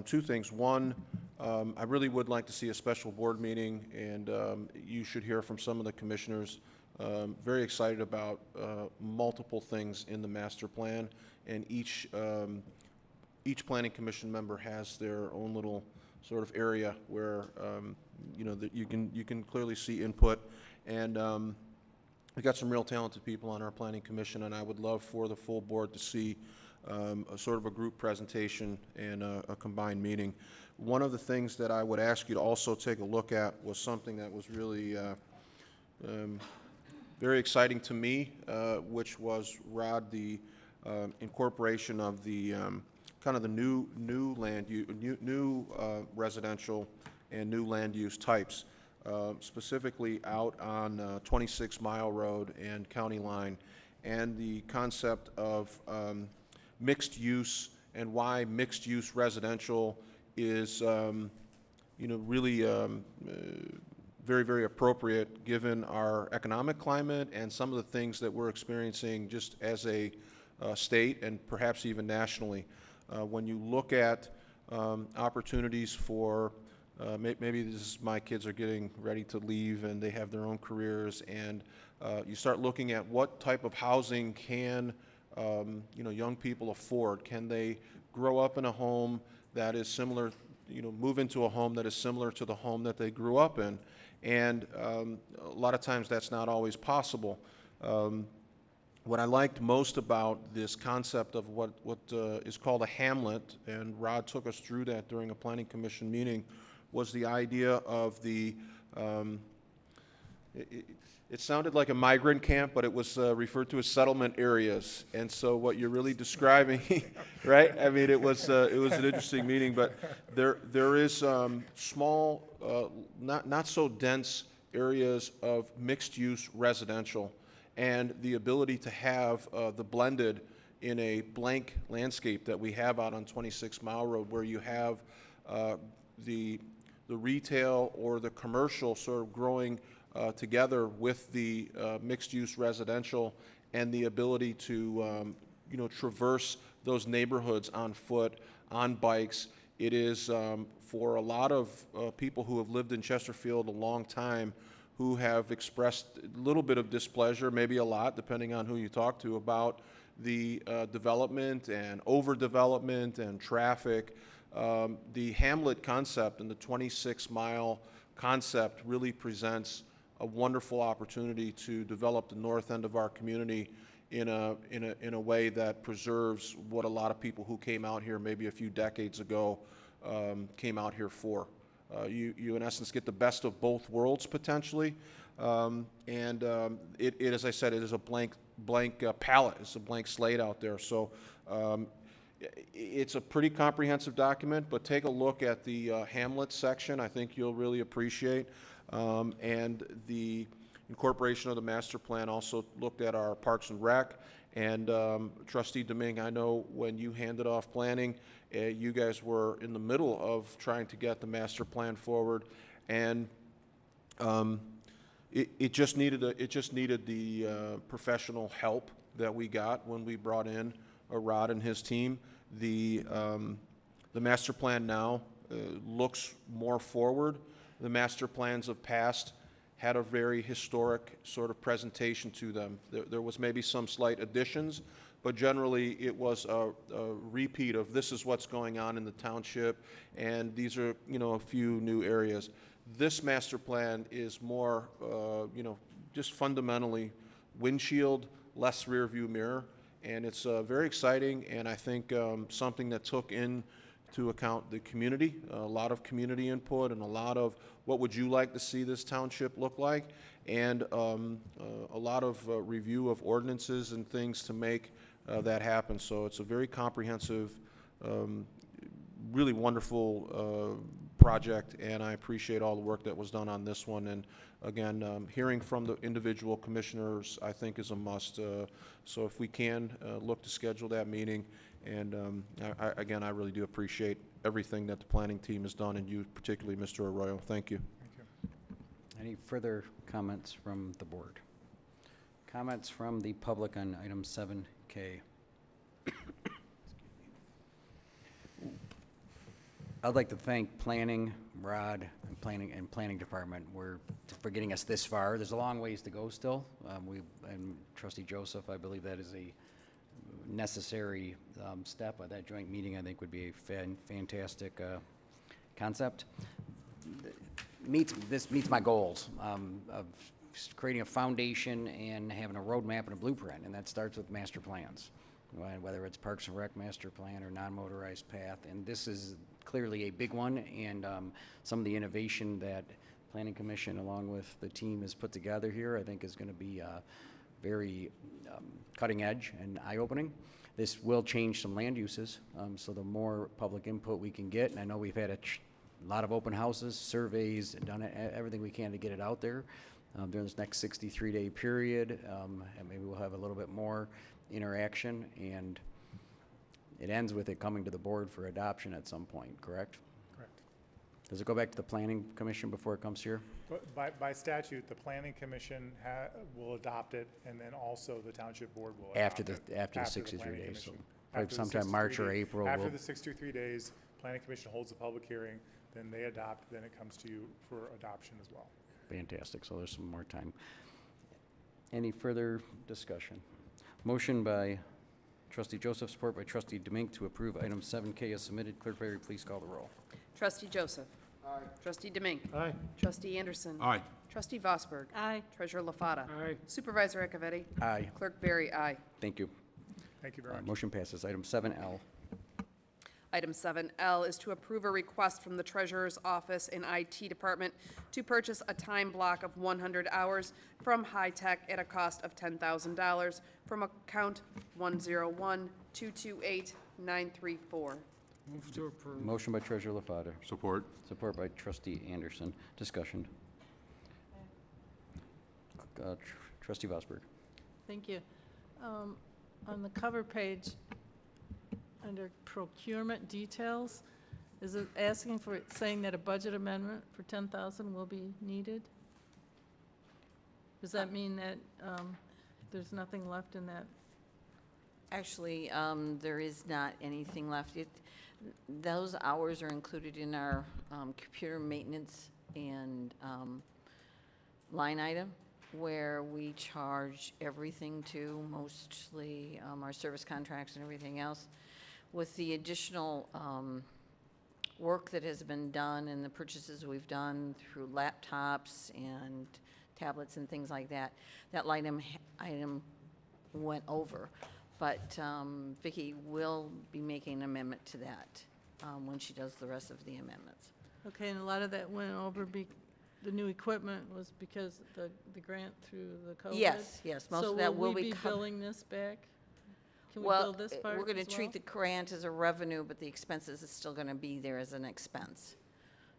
two things. One, I really would like to see a special board meeting, and you should hear from some of the commissioners. Very excited about multiple things in the master plan, and each planning commission member has their own little sort of area where that you can clearly see input. And we've got some real talented people on our planning commission, and I would love for the full board to see a sort of a group presentation and a combined meeting. One of the things that I would ask you to also take a look at was something that was really very exciting to me, which was, Rod, the incorporation of the kind of the new land new residential and new land use types, specifically out on 26 Mile Road and County Line, and the concept of mixed use and why mixed use residential is really very, very appropriate given our economic climate and some of the things that we're experiencing just as a state and perhaps even nationally. When you look at opportunities for, maybe this is my kids are getting ready to leave and they have their own careers, and you start looking at what type of housing can young people afford. Can they grow up in a home that is similar, move into a home that is similar to the home that they grew up in? And a lot of times that's not always possible. What I liked most about this concept of what is called a hamlet, and Rod took us through that during a planning commission meeting, was the idea of the, it sounded like a migrant camp, but it was referred to as settlement areas. And so what you're really describing, right? I mean, it was an interesting meeting, but there is small, not so dense areas of mixed-use residential, and the ability to have the blended in a blank landscape that we have out on 26 Mile Road, where you have the retail or the commercial sort of growing together with the mixed-use residential, and the ability to traverse those neighborhoods on foot, on bikes. It is for a lot of people who have lived in Chesterfield a long time, who have expressed a little bit of displeasure, maybe a lot, depending on who you talk to, about the development and overdevelopment and traffic. The hamlet concept and the 26-mile concept really presents a wonderful opportunity to develop the north end of our community in a way that preserves what a lot of people who came out here maybe a few decades ago came out here for. You in essence get the best of both worlds potentially, and as I said, it is a blank palette. It's a blank slate out there. So it's a pretty comprehensive document, but take a look at the hamlet section. I think you'll really appreciate. And the incorporation of the master plan also looked at our Parks and Rec. And Trustee Deming, I know when you handed off planning, you guys were in the middle of trying to get the master plan forward, and it just needed the professional help that we got when we brought in Rod and his team. The master plan now looks more forward. The master plans of past had a very historic sort of presentation to them. There was maybe some slight additions, but generally it was a repeat of this is what's going on in the township, and these are a few new areas. This master plan is more just fundamentally windshield, less rear view mirror, and it's very exciting, and I think something that took into account the community, a lot of community input, and a lot of what would you like to see this township look like, and a lot of review of ordinances and things to make that happen. So it's a very comprehensive, really wonderful project, and I appreciate all the work that was done on this one. And again, hearing from the individual commissioners, I think, is a must. So if we can look to schedule that meeting, and again, I really do appreciate everything that the planning team has done, and you particularly, Mr. Arroyo. Thank you. Thank you. Any further comments from the board? Comments from the public on item 7K? I'd like to thank planning, Rod, and planning department for getting us this far. There's a long ways to go still. And Trustee Joseph, I believe that is a necessary step. That joint meeting, I think, would be a fantastic concept. This meets my goals of creating a foundation and having a roadmap and a blueprint, and that starts with master plans. whether it's Parks and Rec master plan or non-motorized path. And this is clearly a big one, and some of the innovation that Planning Commission along with the team has put together here, I think is going to be very cutting edge and eye-opening. This will change some land uses, so the more public input we can get, and I know we've had a lot of open houses, surveys, done everything we can to get it out there during this next 63-day period, and maybe we'll have a little bit more interaction, and it ends with it coming to the board for adoption at some point, correct? Correct. Does it go back to the Planning Commission before it comes here? But by statute, the Planning Commission will adopt it, and then also the Township Board will After adopt the it. after the Planning 63 days, so Commission. probably After the sometime 63 March or days- April. After we'll- the 63 days, Planning Commission holds a public hearing, then they adopt, then it comes to you for adoption as well. Fantastic, so there's some more time. Any further discussion? Motion by Trustee Joseph, support by Trustee Demink to approve item 7K as submitted. Clerk Berry, please call the roll. Trustee Joseph. Aye. Trustee Demink. Aye. Trustee Anderson. Aye. Trustee Vosberg. Aye. Treasurer LaFata. Aye. Supervisor Acciavatti. Aye. Clerk Berry, aye. Thank you. Thank you very much. Motion passes. Item 7L. Item 7L is to approve a request from the Treasurer's Office and IT Department to purchase a time block of 100 hours from High Tech at a cost of $10,000 from account 101-228-934. Move to approve. Motion by Treasurer LaFata. Support. Support by Trustee Anderson. Discussion. Trustee Vosberg. Thank you. On the cover page, under procurement details, is it asking for, saying that a budget amendment for 10,000 will be needed? Does that mean that there's nothing left in that? Actually, there is not anything left. Those hours are included in our computer maintenance and line item, where we charge everything to, mostly our service contracts and everything else. With the additional work that has been done and the purchases we've done through laptops and tablets and things like that, that item went over. But Vicki will be making an amendment to that when she does the rest of the amendments. Okay, and a lot of that went over, the new equipment was because the grant through the COVID? Yes, most of that will be So will we be covered. billing this back? Can we Well, bill this part we're going to as treat well? the grant as a revenue, but the expenses is still going to be there as an expense.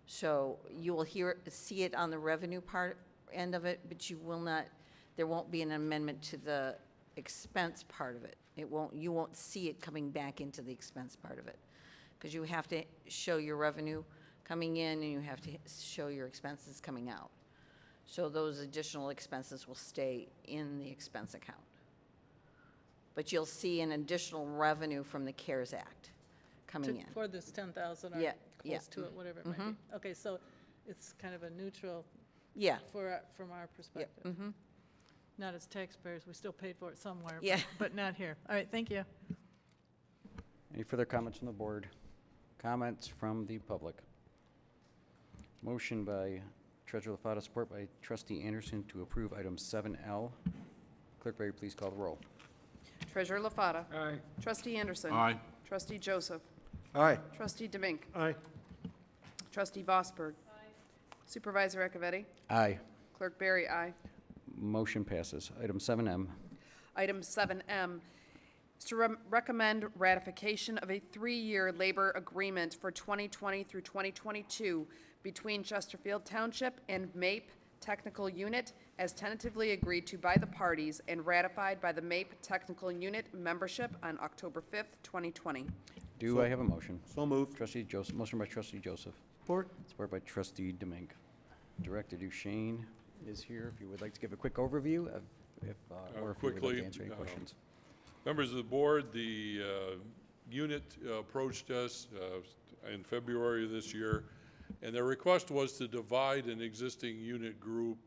So you will see it on the revenue part end of it, but there won't be an amendment to the expense part of it. You won't see it coming back into the expense part of it, because you have to show your revenue coming in and you have to show your expenses coming out. So those additional expenses will stay in the expense account. But you'll see an additional revenue from the CARES Act coming in. For this 10,000 or Yeah, yeah. close to it, whatever it might be. Okay, so it's kind of a neutral Yeah. from our perspective. Mm-hmm. Not as taxpayers, we still paid for it somewhere, Yeah. but not here. All right, thank you. Any further comments from the board? Comments from the public? Motion by Treasurer LaFata, support by Trustee Anderson to approve item 7L. Clerk Berry, please call the roll. Treasurer LaFata. Aye. Trustee Anderson. Aye. Trustee Joseph. Aye. Trustee Demink. Aye. Trustee Vosberg. Supervisor Acciavatti. Aye. Clerk Berry, aye. Motion passes. Item 7M. Item 7M is to recommend ratification of a 3-year labor agreement for 2020 through 2022 between Chesterfield Township and MAPE-Technical Unit as tentatively agreed to by the parties and ratified by the MAPE-Technical Unit membership on October 5th, 2020. Do I have a motion? So moved. Trustee Joseph, motion by Trustee Joseph. Support? Support by Trustee Demink. Director Duchesne is here if you would like to give a quick overview of, or if you would like Quickly, to answer any questions. Members of the board, the unit approached us in February of this year, and their request was to divide an existing unit group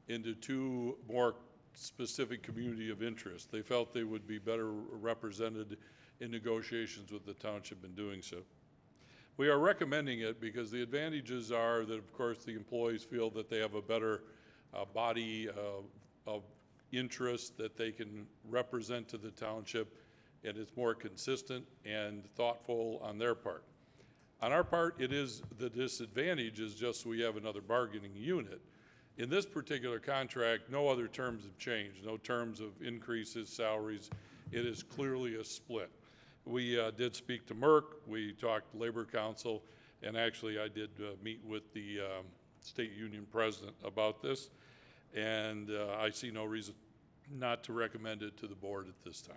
into 2 more specific community of interest. They felt they would be better represented in negotiations with the township in doing so. We are recommending it because the advantages are that, of course, the employees feel that they have a better body of interest that they can represent to the township and it's more consistent and thoughtful on their part. On our part, it is, the disadvantage is just we have another bargaining unit. In this particular contract, no other terms have changed, no terms of increases, salaries. It is clearly a split. We did speak to Merck, we talked to Labor Council, and actually I did meet with the state union president about this, and I see no reason not to recommend it to the board at this time.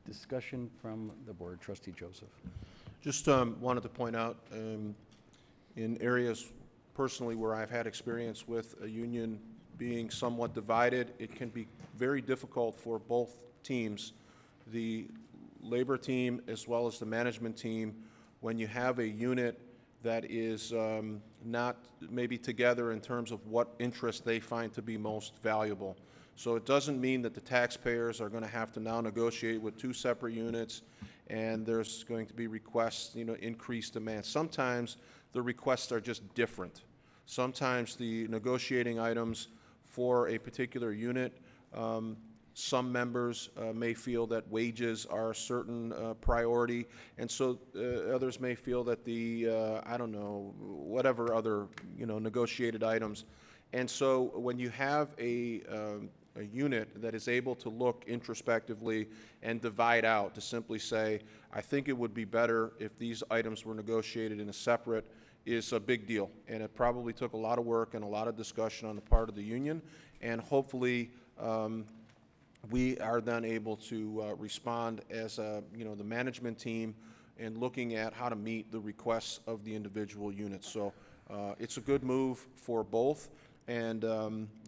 Discussion from the board. Trustee Joseph. Just wanted to point out, in areas personally where I've had experience with a union being somewhat divided, it can be very difficult for both teams, the labor team as well as the management team, when you have a unit that is not maybe together in terms of what interest they find to be most valuable. So it doesn't mean that the taxpayers are going to have to now negotiate with two separate units, and there's going to be requests, increased demand. Sometimes the requests are just different. Sometimes the negotiating items for a particular unit, some members may feel that wages are a certain priority, and so others may feel that the, I don't know, whatever other, negotiated items. And so when you have a unit that is able to look introspectively and divide out to simply say, I think it would be better if these items were negotiated in a separate, is a big deal. And it probably took a lot of work and a lot of discussion on the part of the union, and hopefully we are then able to respond as the management team and looking at how to meet the requests of the individual units. So it's a good move for both, and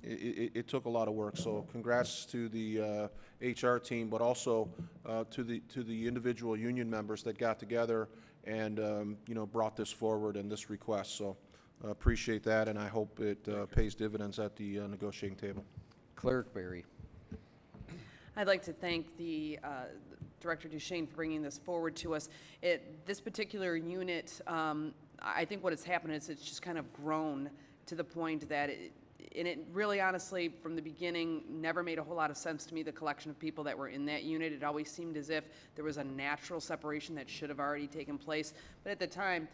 it took a lot of work. So congrats to the HR team, but also to the individual union members that got together and brought this forward and this request. So appreciate that, and I hope it pays dividends at the negotiating table. Clerk Barry. I'd like to thank the Director Duchesne for bringing this forward to us. This particular unit, I think what has happened is it's just kind of grown to the point that it really honestly from the beginning never made a whole lot of sense to me, the collection of people that were in that unit. It always seemed as if there was a natural separation that should have already taken place, but at the time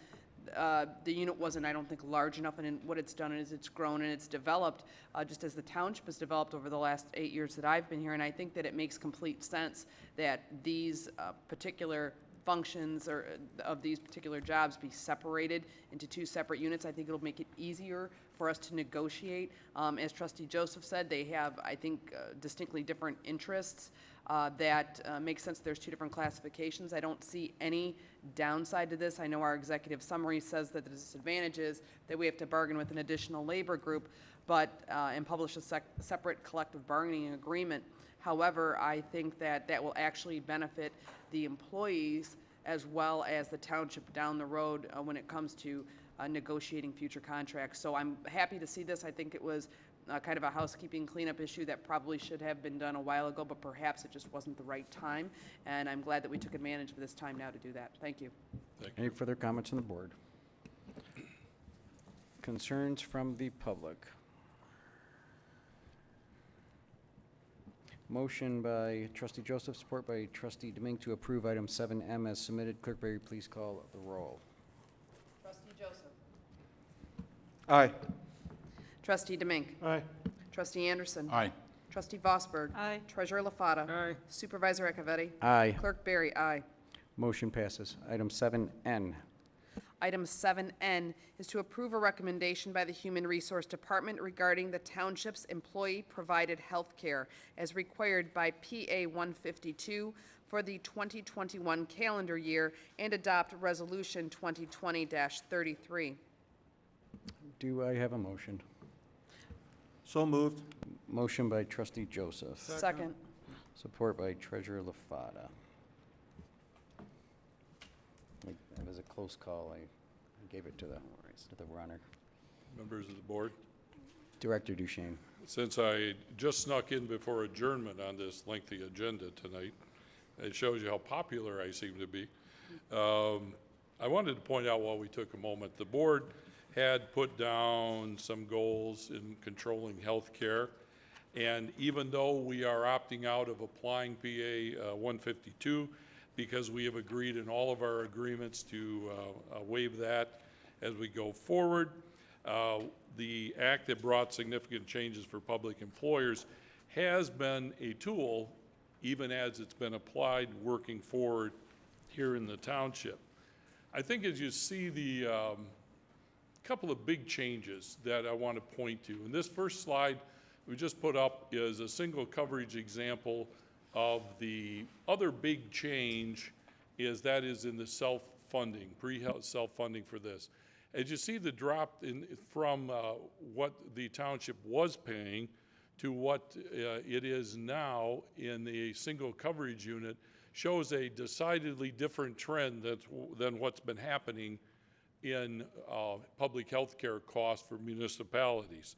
the unit wasn't, I don't think, large enough, and what it's done is it's grown and it's developed just as the township has developed over the last 8 years that I've been here, and I think that it makes complete sense that these particular functions or of these particular jobs be separated into two separate units. I think it'll make it easier for us to negotiate. As Trustee Joseph said, they have, I think, distinctly different interests. That makes sense. There's two different classifications. I don't see any downside to this. I know our executive summary says that the disadvantage is that we have to bargain with an additional labor group, but and publish a separate collective bargaining agreement. However, I think that that will actually benefit the employees as well as the township down the road when it comes to negotiating future contracts. So I'm happy to see this. I think it was kind of a housekeeping cleanup issue that probably should have been done a while ago, but perhaps it just wasn't the right time. And I'm glad that we took advantage of this time now to do that. Thank you. Any further comments on the board? Concerns from the public? Motion by Trustee Joseph, support by Trustee Demink to approve item 7M as submitted. Clerk Barry, please call the roll. Trustee Joseph. Aye. Trustee Demink. Aye. Trustee Anderson. Aye. Trustee Vosberg. Aye. Treasurer LaFata. Aye. Supervisor Acciavatti. Aye. Clerk Barry, aye. Motion passes. Item 7N. Item 7N is to approve a recommendation by the Human Resource Department regarding the township's employee-provided health care as required by PA 152 for the 2021 calendar year and adopt Resolution 2020-33. Do I have a motion? So moved. Motion by Trustee Joseph. Second. Support by Treasurer LaFata. It was a close call. I gave it to the runner. Members of the board, Director Duchesne. since I just snuck in before adjournment on this lengthy agenda tonight, it shows you how popular I seem to be. I wanted to point out while we took a moment, the board had put down some goals in controlling health care, And even though we are opting out of applying PA 152, because we have agreed in all of our agreements to waive that as we go forward, the act that brought significant changes for public employers has been a tool, even as it's been applied working forward here in the township. I think as you see the couple of big changes that I want to point to, and this first slide we just put up is a single coverage example of the other big change is that is in the self-funding, self-funding for this. As you see the drop in from what the township was paying to what it is now in the single coverage unit shows a decidedly different trend than what's been happening in public health care costs for municipalities.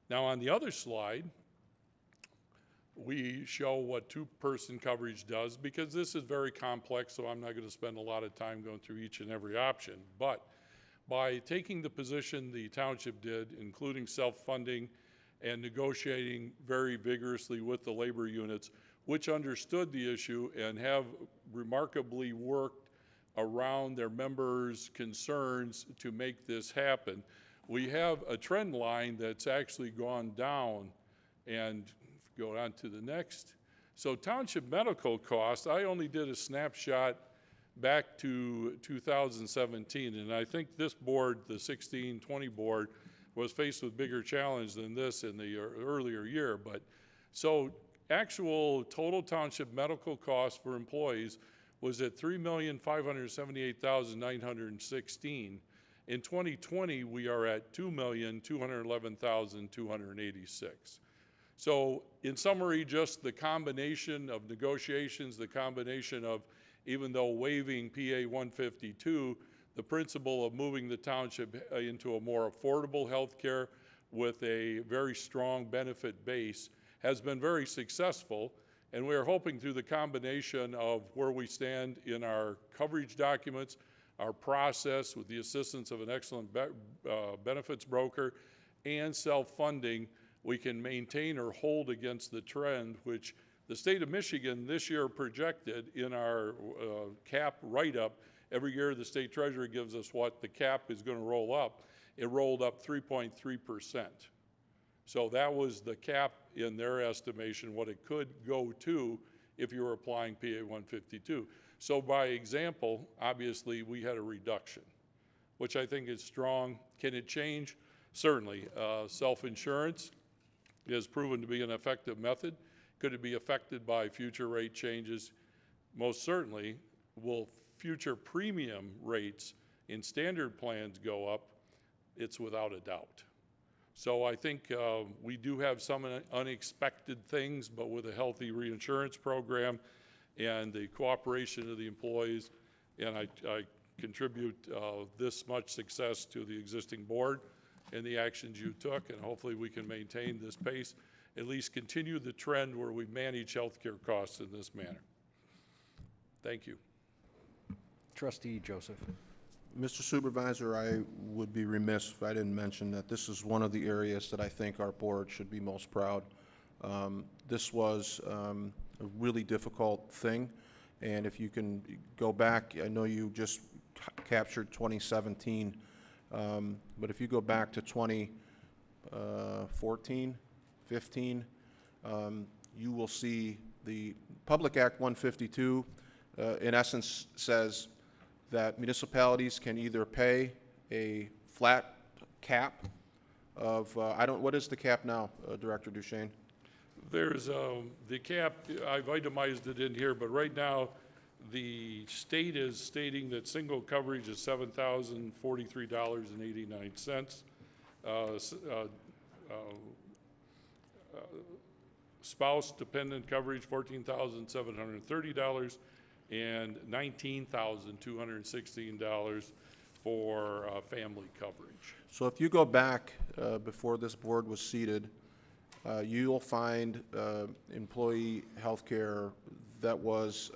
Now on the other slide, we show what two-person coverage does, because this is very complex, so I'm not going to spend a lot of time going through each and every option. But by taking the position the township did, including self-funding and negotiating very vigorously with the labor units, which understood the issue and have remarkably worked around their members' concerns to make this happen, we have a trend line that's actually gone down. And go on to the next. So township medical costs, I only did a snapshot back to 2017, and I think this board, the 16-20 board, was faced with bigger challenge than this in the earlier year. But so actual total township medical costs for employees was at $3,578,916. In 2020, we are at $2,211,286. So in summary, just the combination of negotiations, the combination of, even though waiving PA 152, the principle of moving the township into a more affordable health care with a very strong benefit base has been very successful. And we are hoping through the combination of where we stand in our coverage documents, our process with the assistance of an excellent benefits broker, and self-funding, we can maintain or hold against the trend, which the state of Michigan this year projected in our cap write-up. Every year the state treasurer gives us what the cap is going to roll up. It rolled up 3.3%. So that was the cap in their estimation, what it could go to if you were applying PA 152. So by example, obviously we had a reduction, which I think is strong. Can it change? Certainly. Self-insurance has proven to be an effective method. Could it be affected by future rate changes? Most certainly. Will future premium rates in standard plans go up? It's without a doubt. So I think we do have some unexpected things, but with a healthy reinsurance program and the cooperation of the employees, and I contribute this much success to the existing board and the actions you took, and hopefully we can maintain this pace, at least continue the trend where we manage healthcare costs in this manner. Thank you. Trustee Joseph. Mr. Supervisor, I would be remiss if I didn't mention that this is one of the areas that I think our board should be most proud. This was a really difficult thing, and if you can go back, I know you just captured 2017, but if you go back to 2014, 15, you will see the Public Act 152 in essence says that municipalities can either pay a flat cap of, what is the cap now, Director Duchesne? There's the cap, I've itemized it in here, but right now the state is stating that single coverage is $7,043.89. Spouse dependent coverage $14,730 and $19,216 for family coverage. So if you go back before this board was seated, you'll find employee health care that was,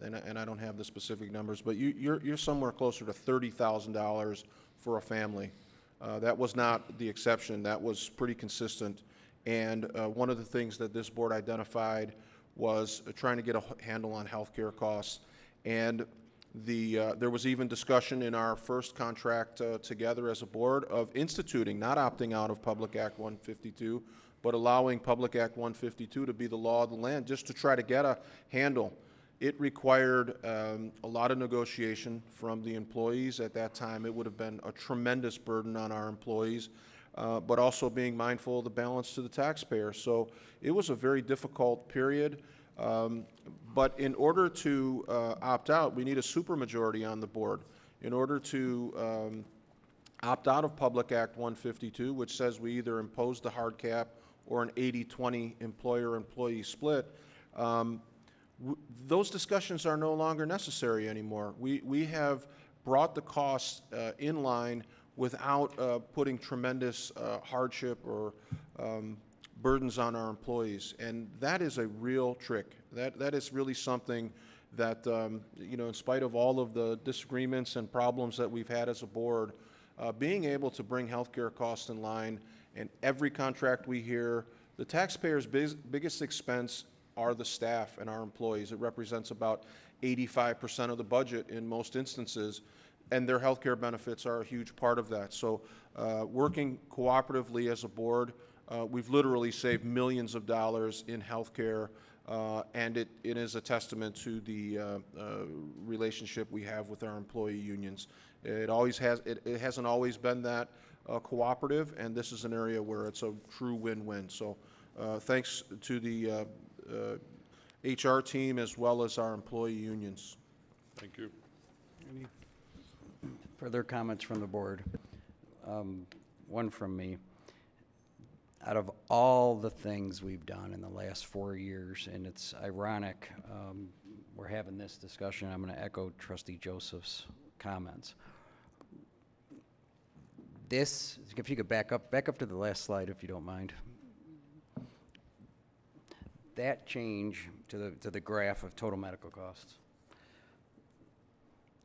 and I don't have the specific numbers, but you're somewhere closer to $30,000 for a family. That was not the exception. That was pretty consistent. And one of the things that this board identified was trying to get a handle on healthcare costs. And there was even discussion in our first contract together as a board of instituting, not opting out of Public Act 152, but allowing Public Act 152 to be the law of the land, just to try to get a handle. It required a lot of negotiation from the employees at that time. It would have been a tremendous burden on our employees, but also being mindful of the balance to the taxpayer. So it was a very difficult period. But in order to opt out, we need a supermajority on the board. In order to opt out of Public Act 152, which says we either impose the hard cap or an 80-20 employer-employee split, those discussions are no longer necessary anymore. We have brought the costs in line without putting tremendous hardship or burdens on our employees, and that is a real trick. That is really something that, you know, in spite of all of the disagreements and problems that we've had as a board, being able to bring healthcare costs in line, and every contract we hear, the taxpayer's biggest expense are the staff and our employees. It represents about 85% of the budget in most instances, and their healthcare benefits are a huge part of that. So working cooperatively as a board, we've literally saved millions of dollars in healthcare, and it is a testament to the relationship we have with our employee unions. It hasn't always been that cooperative, and this is an area where it's a true win-win. So thanks to the HR team as well as our employee unions. Thank you. Any further comments from the board? One from me. Out of all the things we've done in the last 4 years, and it's ironic we're having this discussion, I'm going to echo Trustee Joseph's comments. This, if you could back up to the last slide if you don't mind. That change to the graph of total medical costs.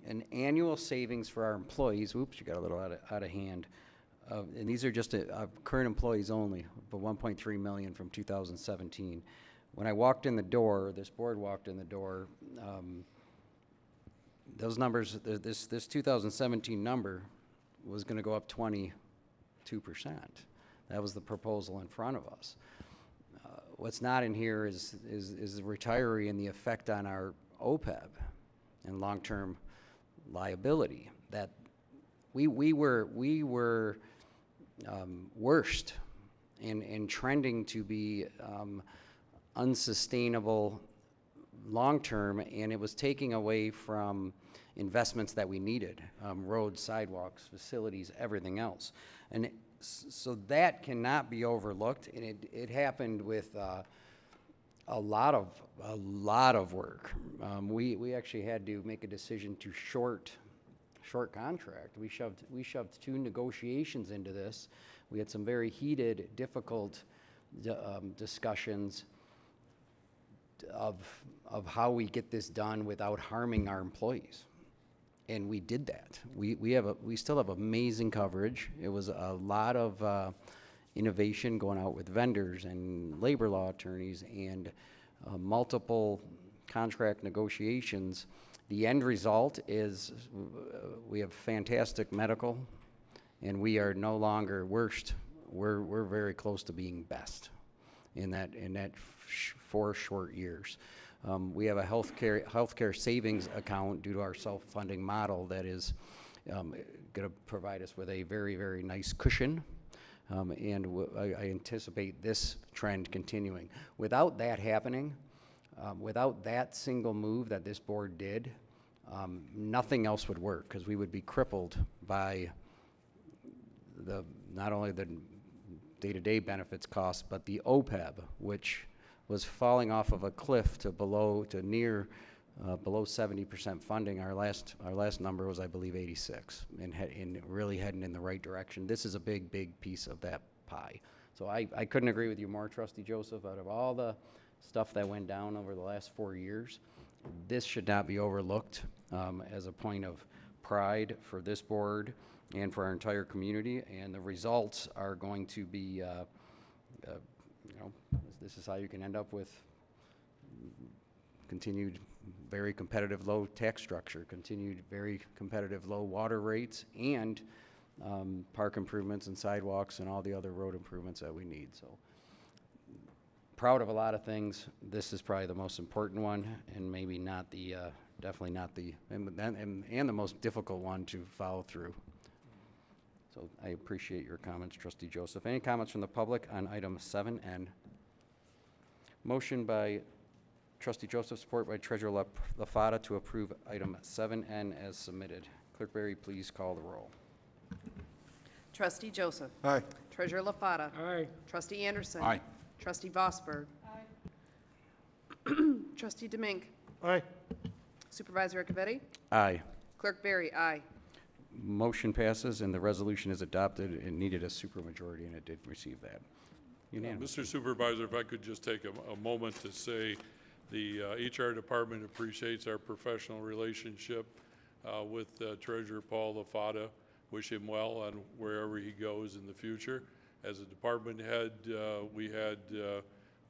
An annual savings for our employees, oops, you got a little out of hand, and these are just current employees only, but 1.3 million from 2017. When I walked in the door, this board walked in the door, those numbers, this 2017 number was going to go up 22%. That was the proposal in front of us. What's not in here is the retiree and the effect on our OPEB and long-term liability. That we were worst in trending to be unsustainable long-term, and it was taking away from investments that we needed, roads, sidewalks, facilities, everything else. And so that cannot be overlooked, and it happened with a lot of work. We actually had to make a decision to short contract. We shoved 2 negotiations into this. We had some very heated, difficult discussions of how we get this done without harming our employees. And we did that. We still have amazing coverage. It was a lot of innovation going out with vendors and labor law attorneys and multiple contract negotiations. The end result is we have fantastic medical, and we are no longer worst. We're very close to being best in that 4 short years. We have a healthcare savings account due to our self-funding model that is going to provide us with a very, very nice cushion, and I anticipate this trend continuing. Without that happening, without that single move that this board did, nothing else would work, because we would be crippled by not only the day-to-day benefits costs, but the OPEB, which was falling off of a cliff to below 70% funding. Our last number was, I believe, 86, and really heading in the right direction. This is a big piece of that pie. So I couldn't agree with you more, Trustee Joseph. Out of all the stuff that went down over the last 4 years, this should not be overlooked as a point of pride for this board and for our entire community. And the results are going to be this is how you can end up with continued very competitive low tax structure, continued very competitive low water rates, and park improvements and sidewalks and all the other road improvements that we need. So proud of a lot of things. This is probably the most important one, and maybe not the, definitely not the, and the most difficult one to follow through. So I appreciate your comments, Trustee Joseph. Any comments from the public on item 7N? Motion by Trustee Joseph, support by Treasurer LaFata to approve item 7N as submitted. Clerk Berry, please call the roll. Trustee Joseph. Aye. Treasurer LaFata. Aye. Trustee Anderson. Aye. Trustee Vosberg. Trustee Demink. Aye. Supervisor Acciavatti. Aye. Clerk Berry, aye. Motion passes and the resolution is adopted. It needed a supermajority and it did receive that. Unanimous. Mr. Supervisor, if I could just take a moment to say the HR department appreciates our professional relationship with Treasurer Paul LaFata. Wish him well on wherever he goes in the future. As a department head, we had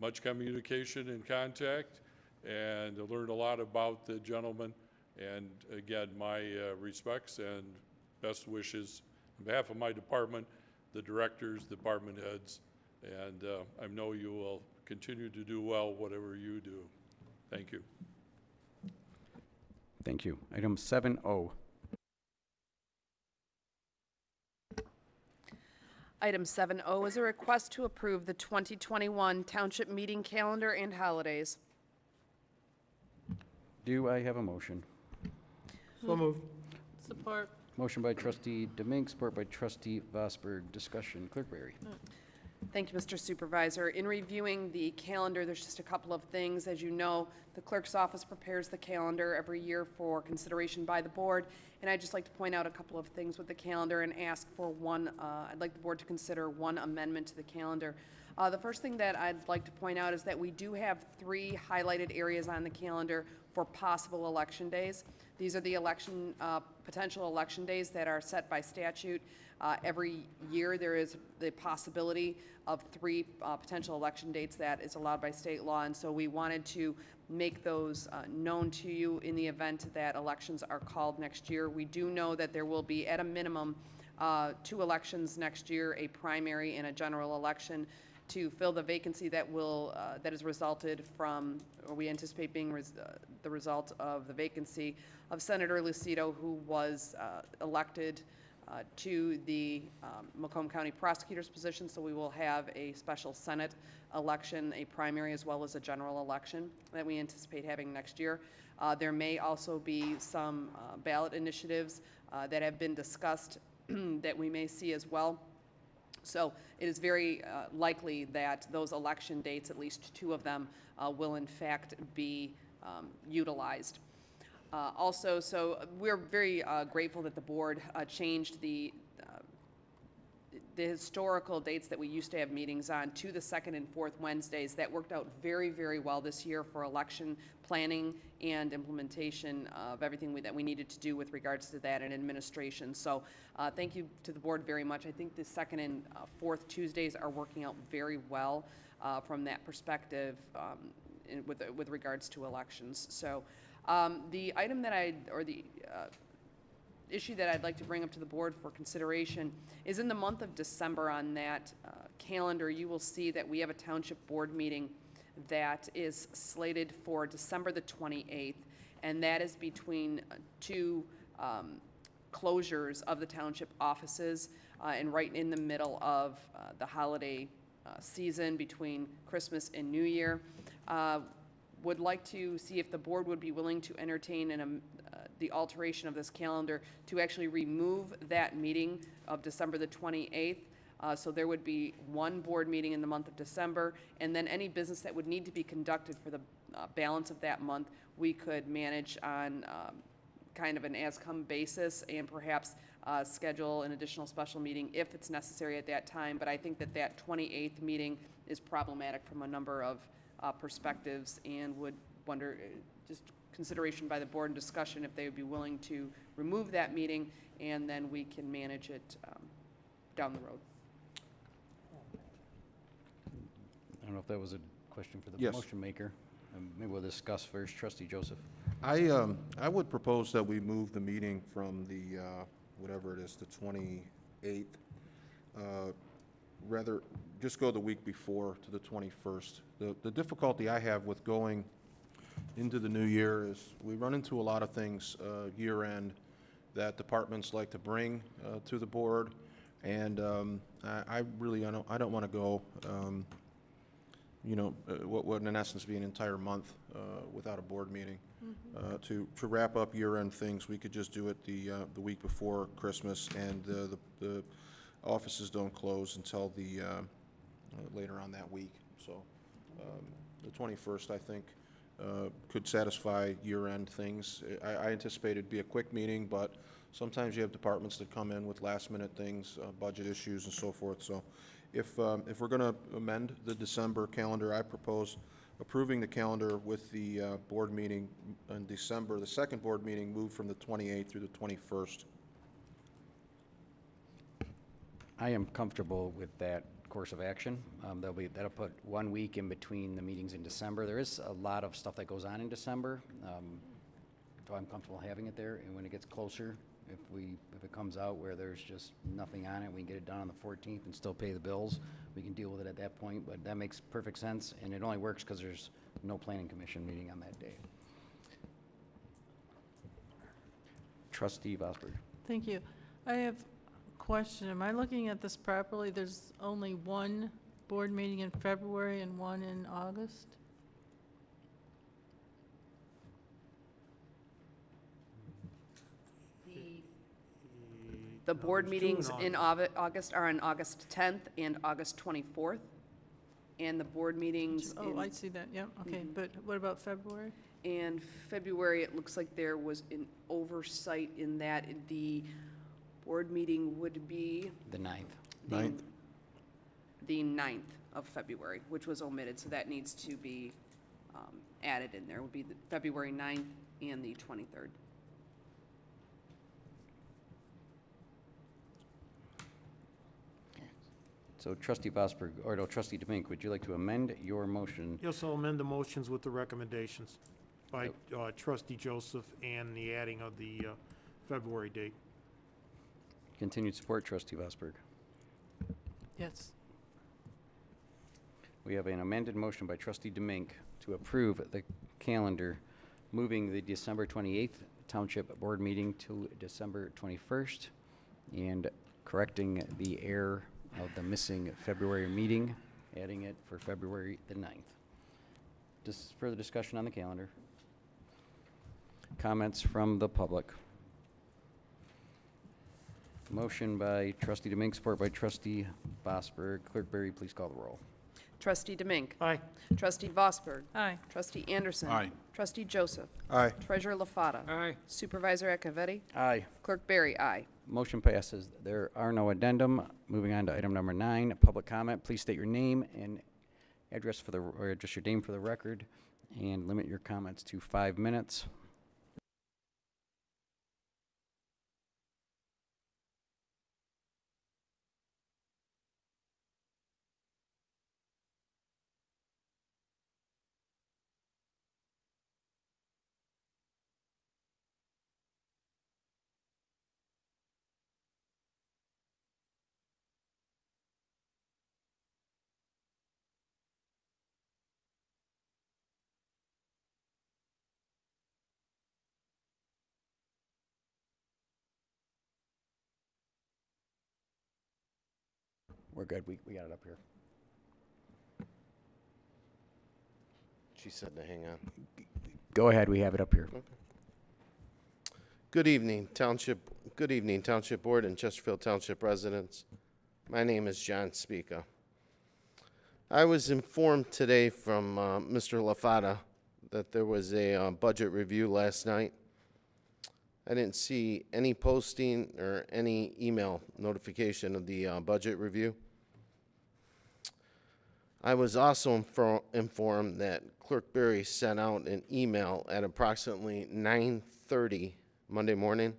much communication and contact, and learned a lot about the gentleman. And again, my respects and best wishes on behalf of my department, the directors, department heads, and I know you will continue to do well whatever you do. Thank you. Thank you. Item 7O. Item 7O is a request to approve the 2021 Township Meeting Calendar and Holidays. Do I have a motion? So moved. Support. Motion by Trustee Demink, support by Trustee Vosberg. Discussion. Clerk Berry. Thank you, Mr. Supervisor. In reviewing the calendar, there's just a couple of things. As you know, the clerk's office prepares the calendar every year for consideration by the board, and I'd just like to point out a couple of things with the calendar and ask for one, I'd like the board to consider one amendment to the calendar. The first thing that I'd like to point out is that we do have 3 highlighted areas on the calendar for possible election days. These are the potential election days that are set by statute. Every year there is the possibility of 3 potential election dates that is allowed by state law, and so we wanted to make those known to you in the event that elections are called next year. We do know that there will be, at a minimum, 2 elections next year, a primary and a general election, to fill the vacancy that has resulted from, or we anticipate being the result of the vacancy of Senator Lucido, who was elected to the Macomb County Prosecutor's position. So we will have a special Senate election, a primary, as well as a general election that we anticipate having next year. There may also be some ballot initiatives that have been discussed that we may see as well. So it is very likely that those election dates, at least 2 of them, will in fact be utilized. Also, so we're very grateful that the board changed the historical dates that we used to have meetings on to the 2nd and 4th Wednesdays. That worked out very, very well this year for election planning and implementation of everything that we needed to do with regards to that and administration. So thank you to the board very much. I think the 2nd and 4th Tuesdays are working out very well from that perspective with regards to elections. So the item that the issue that I'd like to bring up to the board for consideration is in the month of December. On that calendar, you will see that we have a township board meeting that is slated for December the 28th, and that is between 2 closures of the township offices and right in the middle of the holiday season between Christmas and New Year. Would like to see if the board would be willing to entertain the alteration of this calendar to actually remove that meeting of December the 28th. So there would be 1 board meeting in the month of December, and then any business that would need to be conducted for the balance of that month, we could manage on kind of an as-come basis and perhaps schedule an additional special meeting if it's necessary at that time. But I think that 28th meeting is problematic from a number of perspectives, and would wonder, just consideration by the board and discussion, if they would be willing to remove that meeting, and then we can manage it down the road. don't know if that was a question for the Yes. motion maker. Maybe we'll discuss first. Trustee Joseph. I would propose that we move the meeting from the, whatever it is, the 28th, rather, just go the week before to the 21st. The difficulty I have with going into the new year is we run into a lot of things year-end that departments like to bring to the board, and I don't want to go, what would in essence be an entire month without a board meeting. To wrap up year-end things, we could just do it the week before Christmas, and the offices don't close until the later on that week. So the 21st, I think, could satisfy year-end things. I anticipate it'd be a quick meeting, but sometimes you have departments that come in with last-minute things, budget issues and so forth. So if we're going to amend the December calendar, I propose approving the calendar with the board meeting in December, the second board meeting moved from the 28th through the 21st. I am comfortable with that course of action. That'll put 1 week in between the meetings in December. There is a lot of stuff that goes on in December, so I'm comfortable having it there. And when it gets closer, if it comes out where there's just nothing on it, we can get it done on the 14th and still pay the bills. We can deal with it at that point, but that makes perfect sense, and it only works because there's no planning commission meeting on that day. Trustee Vosberg. Thank you. I have a question. Am I looking at this properly? There's only one board meeting in February and one in August? The board meetings in August are on August 10th and August 24th. And the board meetings Oh, I see that, yeah, okay. But what about February? in February, it looks like there was an oversight in that the board meeting would be The 9th. the 9th of February, which was omitted, so that needs to be added in there. It would be the February 9th and the 23rd. So Trustee Vosberg, or no, Trustee Demink, would you like to amend your motion? Yes, I'll amend the motions with the recommendations by Trustee Joseph and the adding of the February date. Continued support, Trustee Vosberg. Yes. We have an amended motion by Trustee Demink to approve the calendar, moving the December 28th Township Board meeting to December 21st, and correcting the error of the missing February meeting, adding it for February the 9th. Just further discussion on the calendar. Comments from the public. Motion by Trustee Demink, support by Trustee Vosberg. Clerk Berry, please call the roll. Trustee Demink. Aye. Trustee Vosberg. Aye. Trustee Anderson. Aye. Trustee Joseph. Aye. Treasurer LaFata. Aye. Supervisor Acciavatti. Aye. Clerk Berry, aye. Motion passes. There are no addendum. Moving on to item number 9, public comment. Please state your name and address or just your name for the record, and limit your comments to 5 minutes. We're good. We got it up here. She said to hang on. Go ahead. We have it up here. Okay. Good evening, Township Board and Chesterfield Township residents. My name is John Spica. I was informed today from Mr. LaFata that there was a budget review last night. I didn't see any posting or any email notification of the budget review. I was also informed that Clerk Berry sent out an email at approximately 9:30 Monday morning,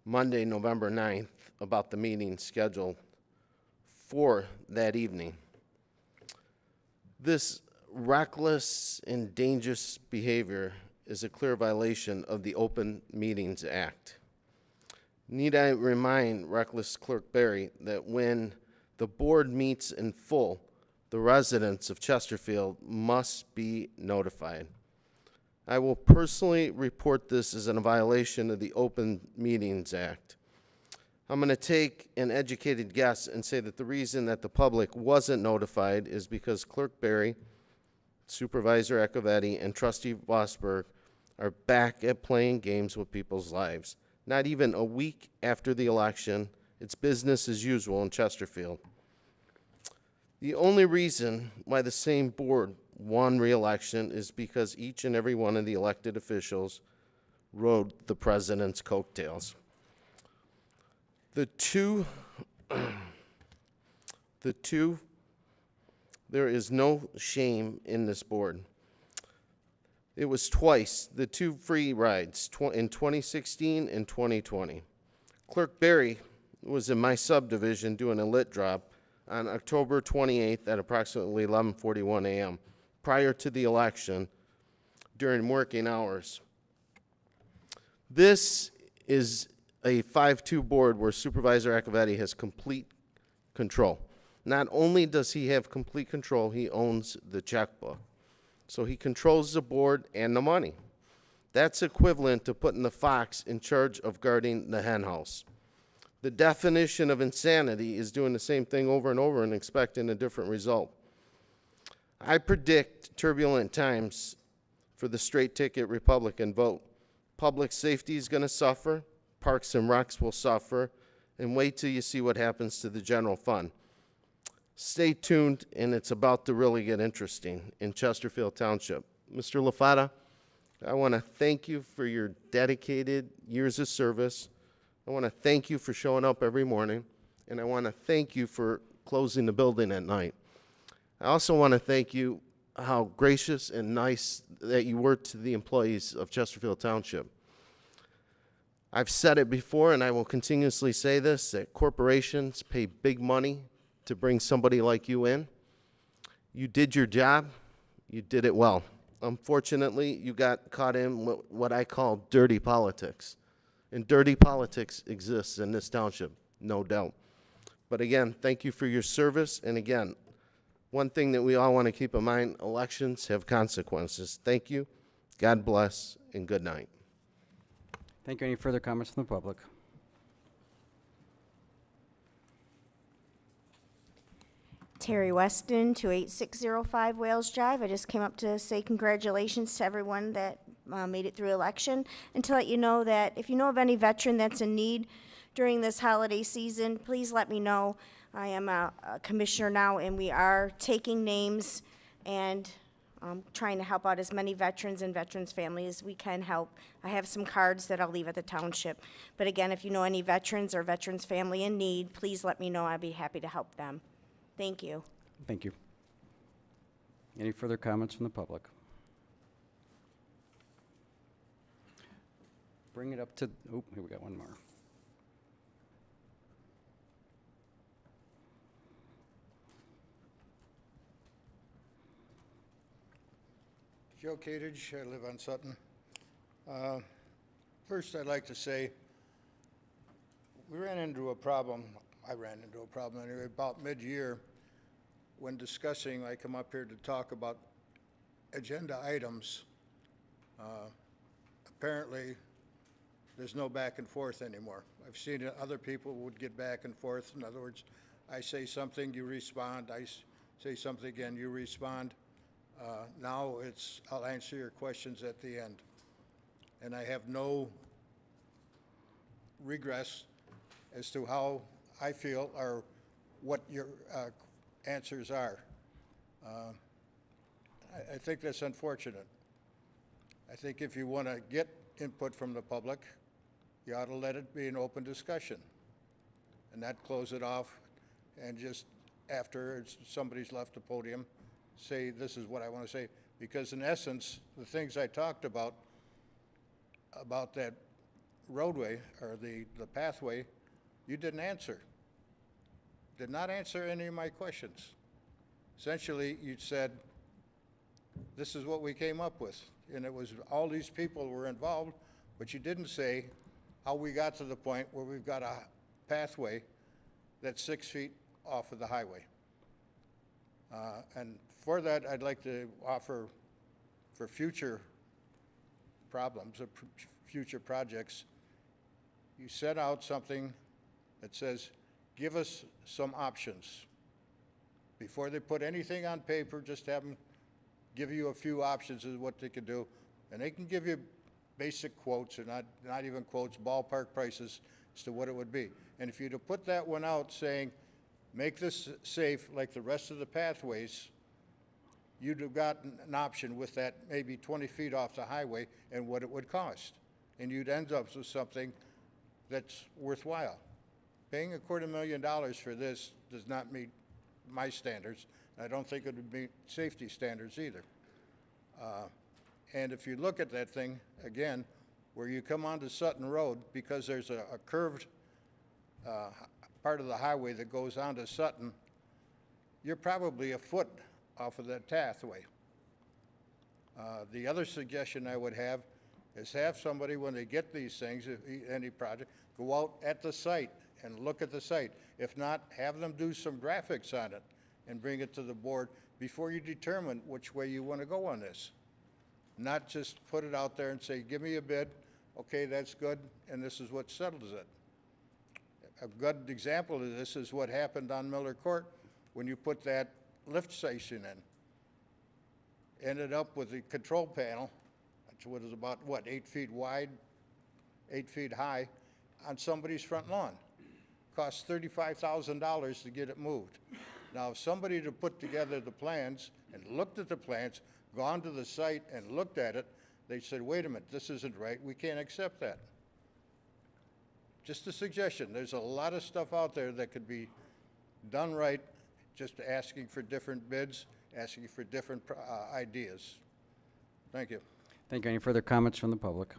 Monday, November 9th, about the meeting scheduled for that evening. This reckless and dangerous behavior is a clear violation of the Open Meetings Act. Need I remind reckless Clerk Barry that when the board meets in full, the residents of Chesterfield must be notified. I will personally report this as a violation of the Open Meetings Act. I'm going to take an educated guess and say that the reason that the public wasn't notified is because Clerk Barry, Supervisor Acciavatti, and Trustee Vosberg are back at playing games with people's lives. Not even a week after the election, it's business as usual in Chesterfield. The only reason why the same board won re-election is because each and every one of the elected officials rode the president's coattails. There is no shame in this board. It was twice, the 2 free rides, in 2016 and 2020. Clerk Barry was in my subdivision doing a lit drop on October 28th at approximately 11:41 a.m. prior to the election during working hours. This is a 5-2 board where Supervisor Acciavatti has complete control. Not only does he have complete control, he owns the checkbook. So he controls the board and the money. That's equivalent to putting the fox in charge of guarding the hen house. The definition of insanity is doing the same thing over and over and expecting a different result. I predict turbulent times for the straight ticket Republican vote. Public safety is going to suffer, parks and recs will suffer, and wait till you see what happens to the general fund. Stay tuned, and it's about to really get interesting in Chesterfield Township. Mr. LaFata, I want to thank you for your dedicated years of service. I want to thank you for showing up every morning, and I want to thank you for closing the building at night. I also want to thank you how gracious and nice that you were to the employees of Chesterfield Township. I've said it before, and I will continuously say this, that corporations pay big money to bring somebody like you in. You did your job. You did it well. Unfortunately, you got caught in what I call dirty politics. And dirty politics exists in this township, no doubt. But again, thank you for your service. And again, one thing that we all want to keep in mind, elections have consequences. Thank you. God bless, and good night. Thank you. Any further comments from the public? Terry Weston, 28605 Wales Drive. I just came up to say congratulations to everyone that made it through election, and to let you know that if you know of any veteran that's in need during this holiday season, please let me know. I am a commissioner now, and we are taking names and trying to help out as many veterans and veterans' families as we can help. I have some cards that I'll leave at the township. But again, if you know any veterans or veterans' family in need, please let me know. I'd be happy to help them. Thank you. Thank you. Any further comments from the public? Bring it up to, oh, here we got one more. Joe Catich, I live on Sutton. First, I'd like to say I ran into a problem anyway, about mid-year when discussing, I come up here to talk about agenda items. Apparently, there's no back and forth anymore. I've seen it, other people would get back and forth. In other words, I say something, you respond. I say something again, you respond. Now it's, I'll answer your questions at the end. And I have no regress as to how I feel or what your answers are. I think that's unfortunate. I think if you want to get input from the public, you ought to let it be an open discussion and not close it off and just after somebody's left the podium say this is what I want to say. Because in essence, the things I talked about that roadway or the pathway, you didn't answer. Did not answer any of my questions. Essentially, you said this is what we came up with. And it was, all these people were involved, but you didn't say how we got to the point where we've got a pathway that's 6 feet off of the highway. And for that, I'd like to offer, for future problems, or future projects, you set out something that says, give us some options. Before they put anything on paper, just have them give you a few options of what they could do. And they can give you basic quotes, or not even quotes, ballpark prices as to what it would be. And if you'd have put that one out saying, make this safe like the rest of the pathways, you'd have gotten an option with that maybe 20 feet off the highway and what it would cost. And you'd end up with something that's worthwhile. Paying $250,000 for this does not meet my standards. I don't think it would meet safety standards either. And if you look at that thing, again, where you come onto Sutton Road, because there's a curved part of the highway that goes onto Sutton, you're probably a foot off of that pathway. The other suggestion I would have is have somebody, when they get these things, any project, go out at the site and look at the site. If not, have them do some graphics on it and bring it to the board before you determine which way you want to go on this. Not just put it out there and say, give me a bid, okay, that's good, and this is what settles it. A good example of this is what happened on Miller Court when you put that lift station in. Ended up with the control panel, which was about, what, 8 feet wide, 8 feet high, on somebody's front lawn. Cost $35,000 to get it moved. Now, if somebody to put together the plans and looked at the plans, gone to the site and looked at it, they said, wait a minute, this isn't right, we can't accept that. Just a suggestion. There's a lot of stuff out there that could be done right, just asking for different bids, asking for different ideas. Thank you. Thank you. Any further comments from the public?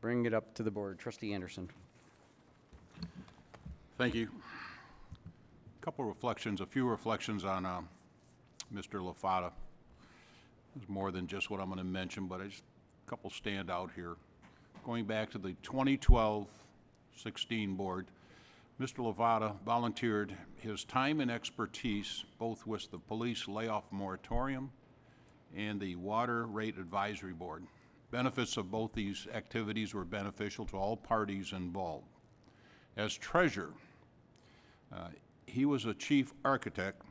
Bring it up to the board. Trustee Anderson. Thank you. A few reflections on Mr. LaFata. There's more than just what I'm going to mention, but a couple stand out here. Going back to the 2012-16 board, Mr. LaFata volunteered his time and expertise both with the police layoff moratorium and the water rate advisory board. Benefits of both these activities were beneficial to all parties involved. As treasurer, he was a chief architect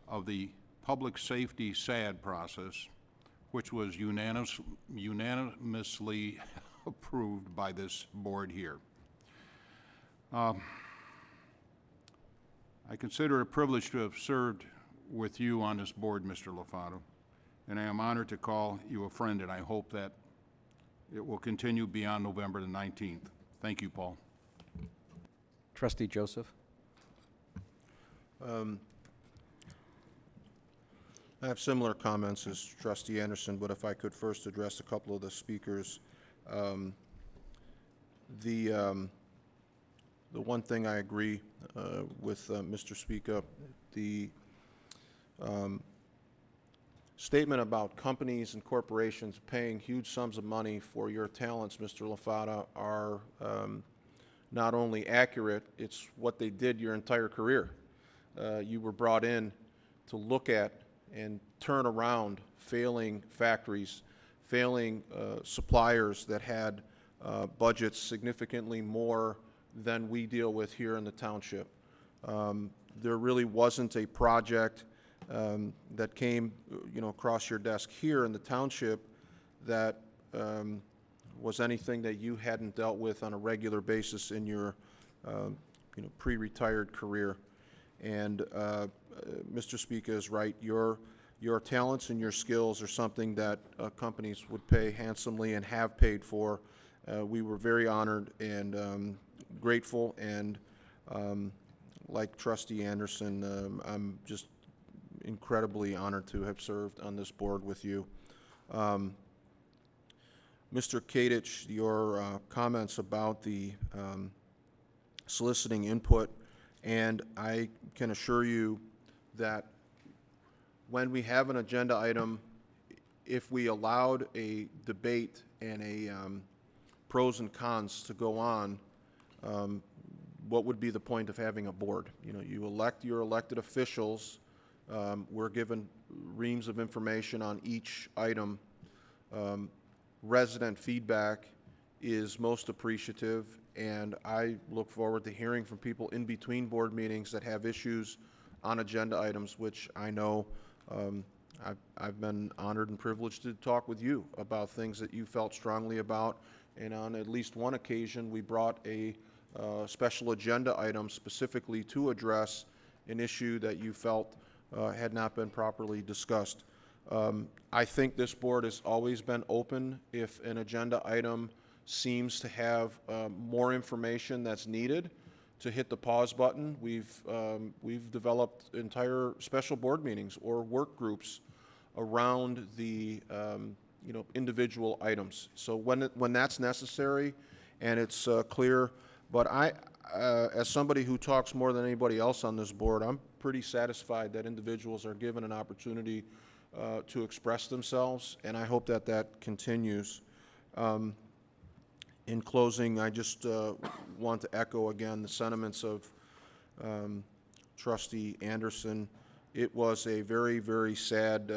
of the public safety SAD process, which was unanimously approved by this board here. I consider it a privilege to have served with you on this board, Mr. LaFata, and I am honored to call you a friend, and I hope that it will continue beyond November the 19th. Thank you, Paul. Trustee Joseph. I have similar comments as Trustee Anderson, but if I could first address a couple of the speakers. The one thing I agree with Mr. Speaker, the statement about companies and corporations paying huge sums of money for your talents, Mr. LaFata, are not only accurate, it's what they did your entire career. You were brought in to look at and turn around failing factories, failing suppliers that had budgets significantly more than we deal with here in the township. There really wasn't a project that came, across your desk here in the township that was anything that you hadn't dealt with on a regular basis in your, pre-retired career. And Mr. Speaker is right. Your talents and your skills are something that companies would pay handsomely and have paid for. We were very honored and grateful, and like Trustee Anderson, I'm just incredibly honored to have served on this board with you. Mr. Kadich, your comments about the soliciting input, and I can assure you that when we have an agenda item, if we allowed a debate and a pros and cons to go on, what would be the point of having a board? You know, you elect your elected officials. We're given reams of information on each item. Resident feedback is most appreciative, and I look forward to hearing from people in between board meetings that have issues on agenda items, which I know I've been honored and privileged to talk with you about things that you felt strongly about, and on at least one occasion we brought a special agenda item specifically to address an issue that you felt had not been properly discussed. I think this board has always been open if an agenda item seems to have more information that's needed to hit the pause button. We've developed entire special board meetings or work groups around the individual items. So when that's necessary and it's clear, but as somebody who talks more than anybody else on this board, I'm pretty satisfied that individuals are given an opportunity to express themselves, and I hope that that continues. In closing, I just want to echo again the sentiments of Trustee Anderson. It was a very, very sad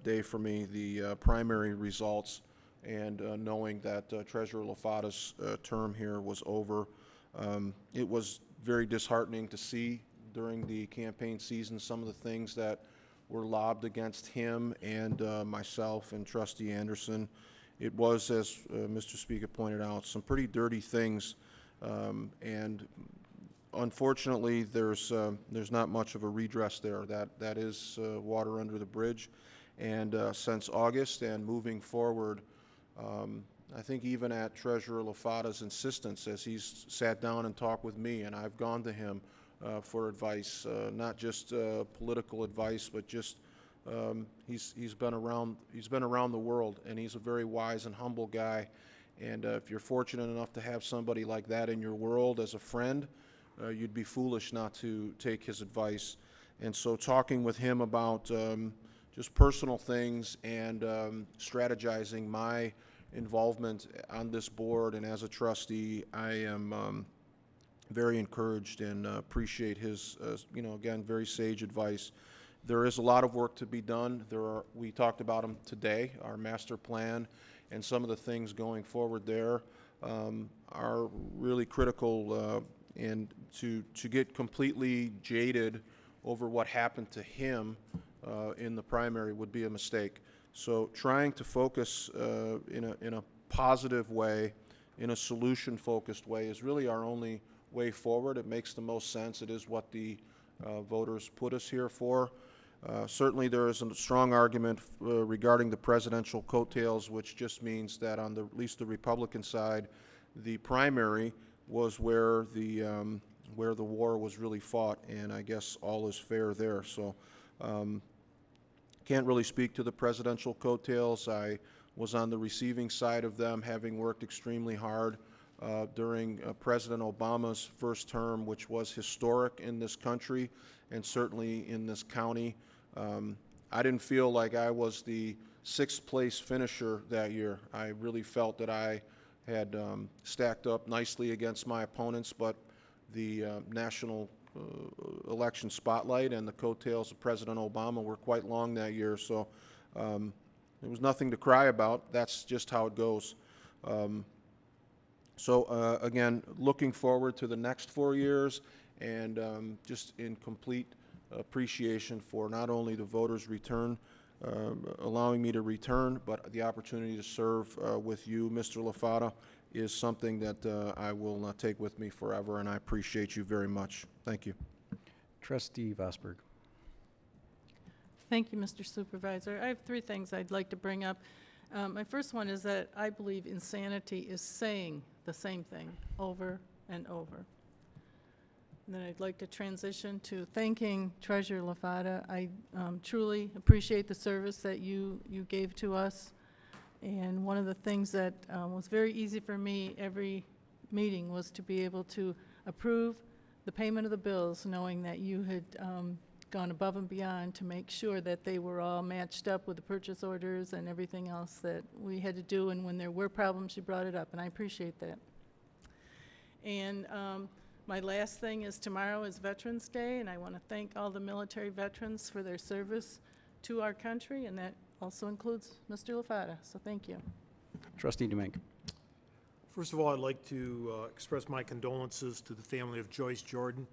day for me, the primary results, and knowing that Treasurer Lafada's term here was over. It was very disheartening to see during the campaign season some of the things that were lobbed against him and myself and Trustee Anderson. It was, as Mr. Speaker pointed out, some pretty dirty things, and unfortunately there's not much of a redress there. That is water under the bridge, and since August and moving forward, I think even at Treasurer Lafada's insistence, as he's sat down and talked with me, and I've gone to him for advice, not just political advice, but just he's been around the world, and he's a very wise and humble guy. And if you're fortunate enough to have somebody like that in your world as a friend, you'd be foolish not to take his advice. And so talking with him about just personal things and strategizing my involvement on this board and as a trustee, I am very encouraged and appreciate his, again, very sage advice. There is a lot of work to be done. We talked about them today, our master plan, and some of the things going forward there are really critical, and to get completely jaded over what happened to him in the primary would be a mistake. So trying to focus in a positive way, in a solution-focused way, is really our only way forward. It makes the most sense. It is what the voters put us here for. Certainly there is a strong argument regarding the presidential coattails, which just means that on at least the Republican side, the primary was where the war was really fought, and I guess all is fair there. So can't really speak to the presidential coattails. I was on the receiving side of them, having worked extremely hard during President Obama's first term, which was historic in this country and certainly in this county. I didn't feel like I was the sixth place finisher that year. I really felt that I had stacked up nicely against my opponents, but the national election spotlight and the coattails of President Obama were quite long that year, so there was nothing to cry about. That's just how it goes. So again, looking forward to the next 4 years, and just in complete appreciation for not only the voters' return, allowing me to return, but the opportunity to serve with you, Mr. Lafada, is something that I will take with me forever, and I appreciate you very much. Thank you. Trustee Vosberg. Thank you, Mr. Supervisor. I have three things I'd like to bring up. My first one is that I believe insanity is saying the same thing over and over. And then I'd like to transition to thanking Treasurer Lafada. I truly appreciate the service that you gave to us. And one of the things that was very easy for me every meeting was to be able to approve the payment of the bills, knowing that you had gone above and beyond to make sure that they were all matched up with the purchase orders and everything else that we had to do, and when there were problems, you brought it up, and I appreciate that. And my last thing is tomorrow is Veterans Day, and I want to thank all the military veterans for their service to our country, and that also includes Mr. LaFata, so thank you. Trustee Demink. First of all, I'd like to express my condolences to the family of Joyce Jordan.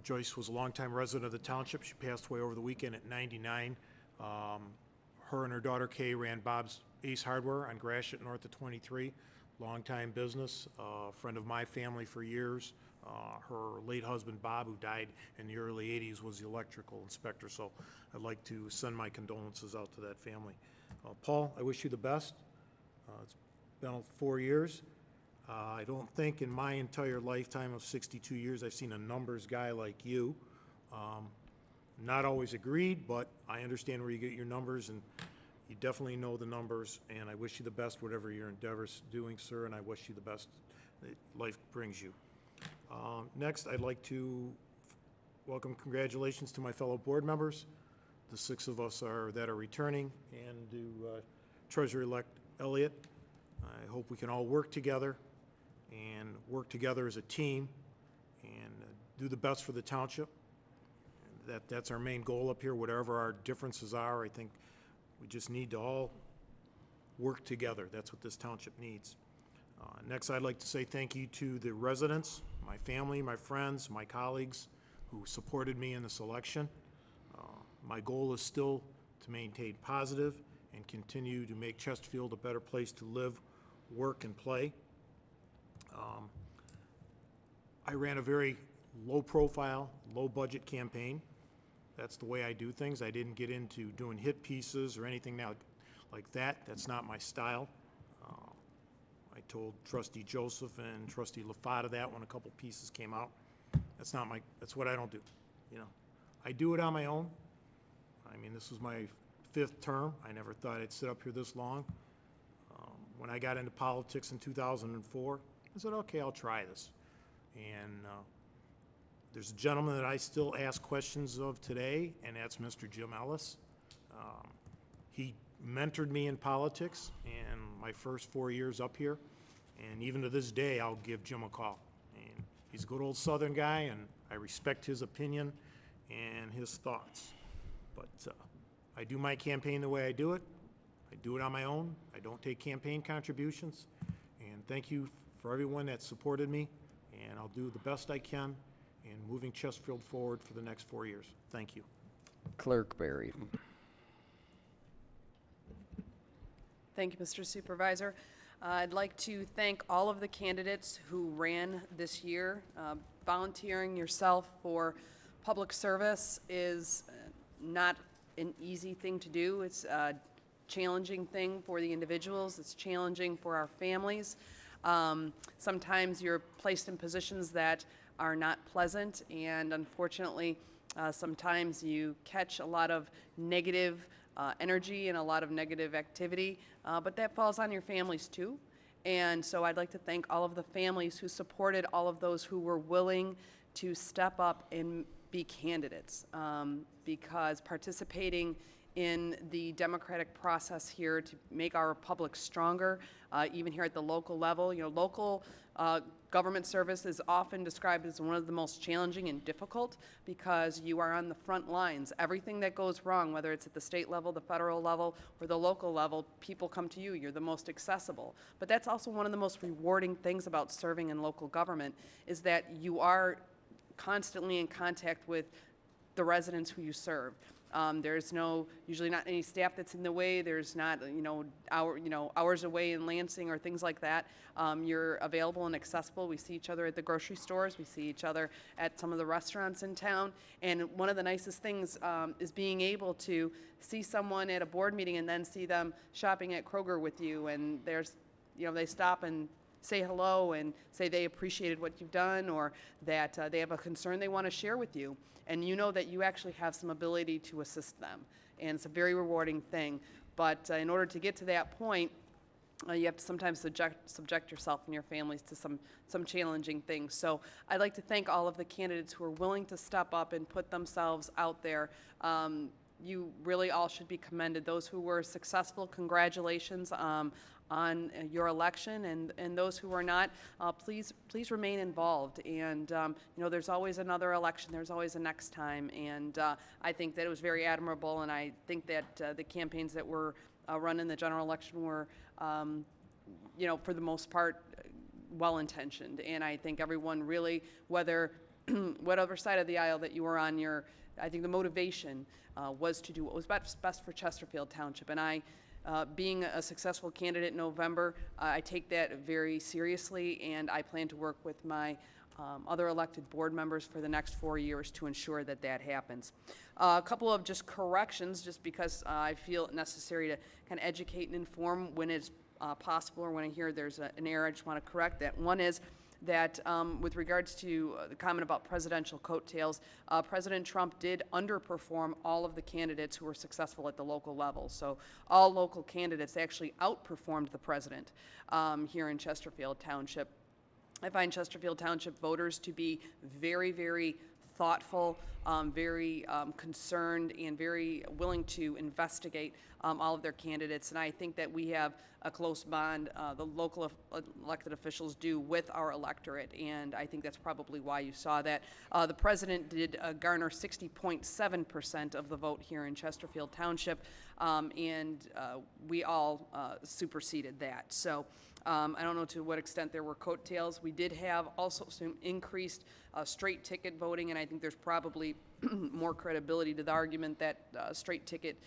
Joyce was a longtime resident of the township. She passed away over the weekend at 99. Her and her daughter Kay ran Bob's Ace Hardware on Gratiot north of 23. Longtime business, friend of my family for years. Her late husband Bob, who died in the early 80s, was the electrical inspector, so I'd like to send my condolences out to that family. Paul, I wish you the best. It's been 4 years. I don't think in my entire lifetime of 62 years I've seen a numbers guy like you. Not always agreed, but I understand where you get your numbers, and you definitely know the numbers, and I wish you the best whatever your endeavors doing, sir, and I wish you the best that life brings you. Next, I'd like to welcome congratulations to my fellow board members. The 6 of us that are returning, and to Treasurer-elect Elliott. I hope we can all work together and work together as a team and do the best for the township. That's our main goal up here, whatever our differences are. I think we just need to all work together. That's what this township needs. Next, I'd like to say thank you to the residents, my family, my friends, my colleagues who supported me in this election. My goal is still to maintain positive and continue to make Chesterfield a better place to live, work, and play. I ran a very low-profile, low-budget campaign. That's the way I do things. I didn't get into doing hit pieces or anything now like that. That's not my style. I told Trustee Joseph and Trustee LaFata that when a couple pieces came out. That's what I don't do. You know, I do it on my own. I mean, this was my 5th term. I never thought I'd sit up here this long. When I got into politics in 2004, I said, okay, I'll try this. And there's a gentleman that I still ask questions of today, and that's Mr. Jim Ellis. He mentored me in politics in my first 4 years up here, and even to this day, I'll give Jim a call. And he's a good old Southern guy, and I respect his opinion and his thoughts. But I do my campaign the way I do it. I do it on my own. I don't take campaign contributions. And thank you for everyone that supported me, and I'll do the best I can in moving Chesterfield forward for the next 4 years. Thank you. Clerk Barry. Thank you, Mr. Supervisor. I'd like to thank all of the candidates who ran this year. Volunteering yourself for public service is not an easy thing to do. It's a challenging thing for the individuals. It's challenging for our families. Sometimes you're placed in positions that are not pleasant, and unfortunately, sometimes you catch a lot of negative energy and a lot of negative activity, but that falls on your families too. And so I'd like to thank all of the families who supported all of those who were willing to step up and be candidates, because participating in the democratic process here to make our republic stronger, even here at the local level. You know, local government service is often described as one of the most challenging and difficult because you are on the front lines. Everything that goes wrong, whether it's at the state level, the federal level, or the local level, people come to you. You're the most accessible. But that's also one of the most rewarding things about serving in local government is that you are constantly in contact with the residents who you serve. There's usually not any staff that's in the way. There's not, hours away in Lansing or things like that. You're available and accessible. We see each other at the grocery stores. We see each other at some of the restaurants in town. And one of the nicest things is being able to see someone at a board meeting and then see them shopping at Kroger with you. And they stop and say hello and say they appreciated what you've done, or that they have a concern they want to share with you. And you know that you actually have some ability to assist them. And it's a very rewarding thing. But in order to get to that point, you have to sometimes subject yourself and your families to some challenging things. So I'd like to thank all of the candidates who are willing to step up and put themselves out there. You really all should be commended. Those who were successful, congratulations on your election, and those who are not, please remain involved. And you know, there's always another election. There's always a next time. And I think that it was very admirable, and I think that the campaigns that were run in the general election were, you know, for the most part, well-intentioned. And I think everyone really, whether whatever side of the aisle that you were on, I think the motivation was to do what was best for Chesterfield Township. And I, being a successful candidate in November, I take that very seriously, and I plan to work with my other elected board members for the next 4 years to ensure that that happens. A couple of just corrections, just because I feel it necessary to kind of educate and inform when it's possible, or when I hear there's an error, I just want to correct that. One is that with regards to the comment about presidential coattails, President Trump did underperform all of the candidates who were successful at the local level. So all local candidates actually outperformed the president here in Chesterfield Township. I find Chesterfield Township voters to be very, very thoughtful, very concerned, and very willing to investigate all of their candidates. And I think that we have a close bond, the local elected officials do, with our electorate, and I think that's probably why you saw that. The president did garner 60.7% of the vote here in Chesterfield Township, and we all superseded that. So I don't know to what extent there were coattails. We did have also some increased straight ticket voting, and I think there's probably more credibility to the argument that straight ticket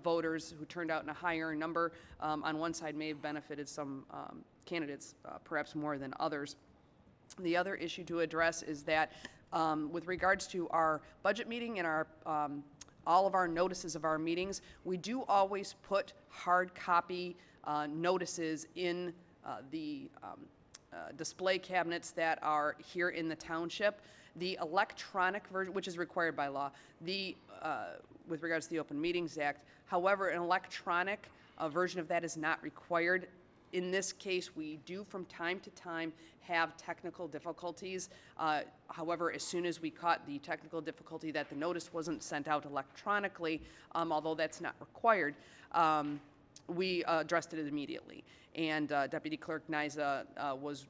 voters who turned out in a higher number on one side may have benefited some candidates perhaps more than others. The other issue to address is that with regards to our budget meeting and our all of our notices of our meetings, we do always put hard copy notices in the display cabinets that are here in the township. The electronic version, which is required by law, with regards to the Open Meetings Act. However, an electronic version of that is not required. In this case, we do from time to time have technical difficulties. However, as soon as we caught the technical difficulty that the notice wasn't sent out electronically, although that's not required, we addressed it immediately. And Deputy Clerk Niza was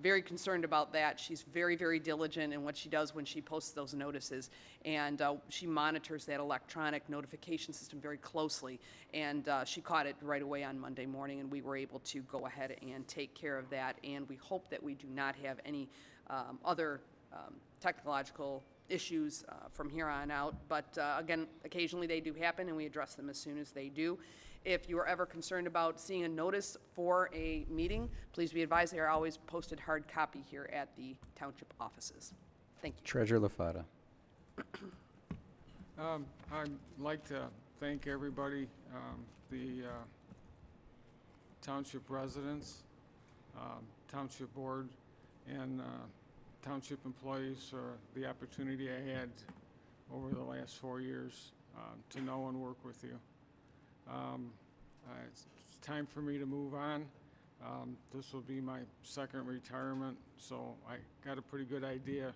very concerned about that. She's very, very diligent in what she does when she posts those notices. And she monitors that electronic notification system very closely. And she caught it right away on Monday morning, and we were able to go ahead and take care of that. And we hope that we do not have any other technological issues from here on out. But again, occasionally they do happen, and we address them as soon as they do. If you are ever concerned about seeing a notice for a meeting, please be advised they are always posted hard copy here at the township offices. Thank you. Treasurer LaFata. I'd like to thank everybody, the township residents, township board, and township employees for the opportunity I had over the last 4 years to know and work with you. It's time for me to move on. This will be my second retirement, so I got a pretty good idea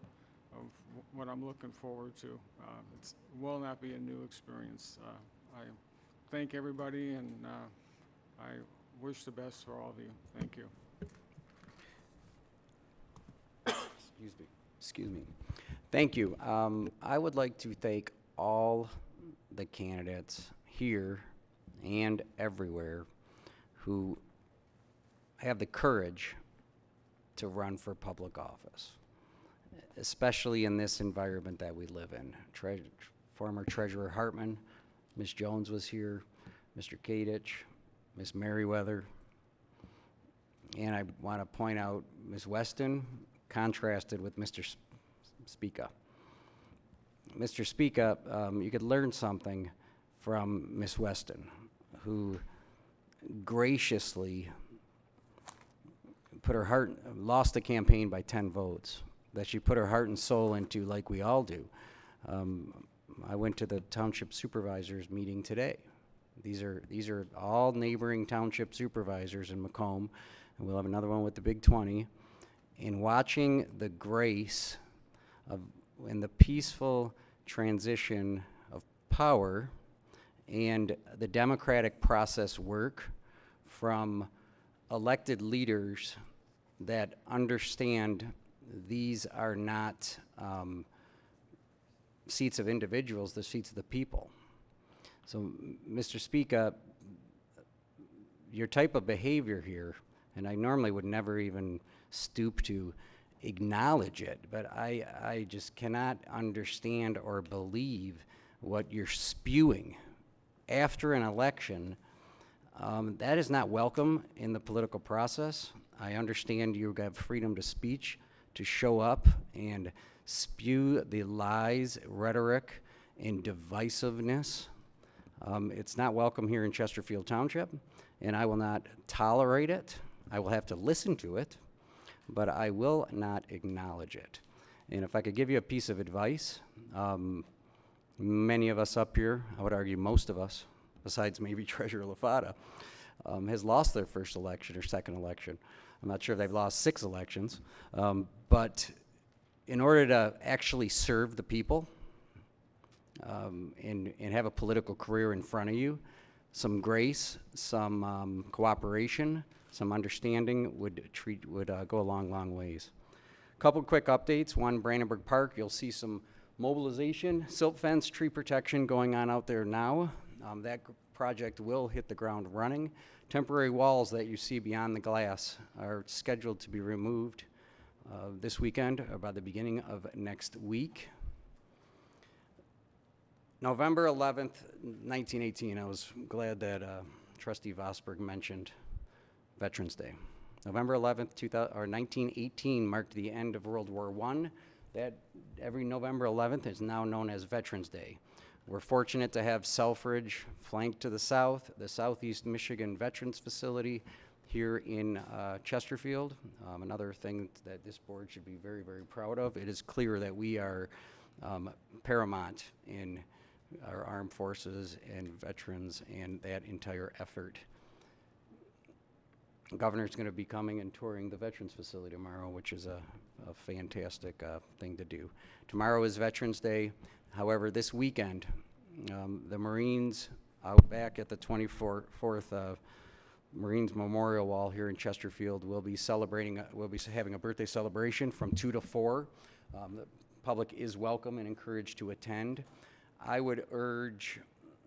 of what I'm looking forward to. It will not be a new experience. I thank everybody, and I wish the best for all of you. Thank you. Excuse me. Thank you. I would like to thank all the candidates here and everywhere who have the courage to run for public office, especially in this environment that we live in. Former Treasurer Hartman, Ms. Jones was here, Mr. Kadich, Ms. Merriweather, and I want to point out Ms. Weston contrasted with Mr. Speaka. Mr. Speaka, you could learn something from Ms. Weston, who graciously lost the campaign by 10 votes, that she put her heart and soul into, like we all do. I went to the Township Supervisors meeting today. These are all neighboring township supervisors in Macomb, and we'll have another one with the Big 20. In watching the grace of, and the peaceful transition of power and the democratic process work from elected leaders that understand these are not seats of individuals, the seats of the people. So, Mr. Speaker, your type of behavior here, and I normally would never even stoop to acknowledge it, but I just cannot understand or believe what you're spewing after an election. That is not welcome in the political process. I understand you have freedom to speech, to show up and spew the lies, rhetoric, and divisiveness. It's not welcome here in Chesterfield Township, and I will not tolerate it. I will have to listen to it, but I will not acknowledge it. And if I could give you a piece of advice, many of us up here, I would argue most of us, besides maybe Treasurer LaFata, has lost their first election or second election. I'm not sure if they've lost 6 elections, but in order to actually serve the people and have a political career in front of you, some grace, some cooperation, some understanding would go a long ways. Couple quick updates. One, Brandenburg Park, you'll see some mobilization, silt fence, tree protection going on out there now. That project will hit the ground running. Temporary walls that you see beyond the glass are scheduled to be removed this weekend or by the beginning of next week. November 11th, 1918, I was glad that Trustee Vosberg mentioned Veterans Day. November 11th, 1918 marked the end of World War I. That every November 11th is now known as Veterans Day. We're fortunate to have Selfridge flanked to the south, the Southeast Michigan Veterans Facility here in Chesterfield. Another thing that this board should be very proud of. It is clear that we are paramount in our armed forces and veterans and that entire effort. The governor's going to be coming and touring the Veterans Facility tomorrow, which is a fantastic thing to do. Tomorrow is Veterans Day. However, this weekend, the Marines out back at the 24th Marines Memorial Wall here in Chesterfield will be celebrating, we'll be having a birthday celebration from 2 to 4. The public is welcome and encouraged to attend. I would urge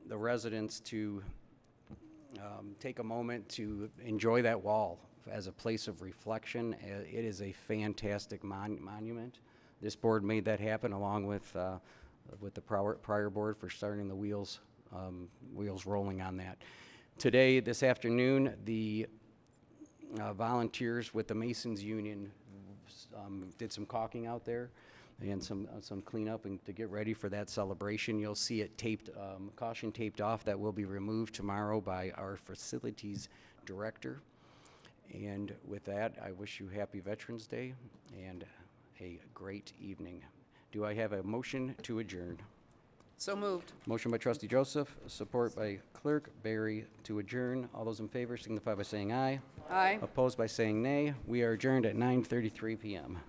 the residents to take a moment to enjoy that wall as a place of reflection. It is a fantastic monument. This board made that happen along with the prior board for starting the wheels rolling on that. Today, this afternoon, the volunteers with the Masons Union did some caulking out there and some cleanup and to get ready for that celebration. You'll see it taped, caution taped off. That will be removed tomorrow by our facilities director. And with that, I wish you happy Veterans Day and a great evening. Do I have a motion to adjourn? So moved. Motion by Trustee Joseph, support by Clerk Barry to adjourn. All those in favor signify by saying aye. Aye. Opposed by saying nay. We are adjourned at 9:33 p.m.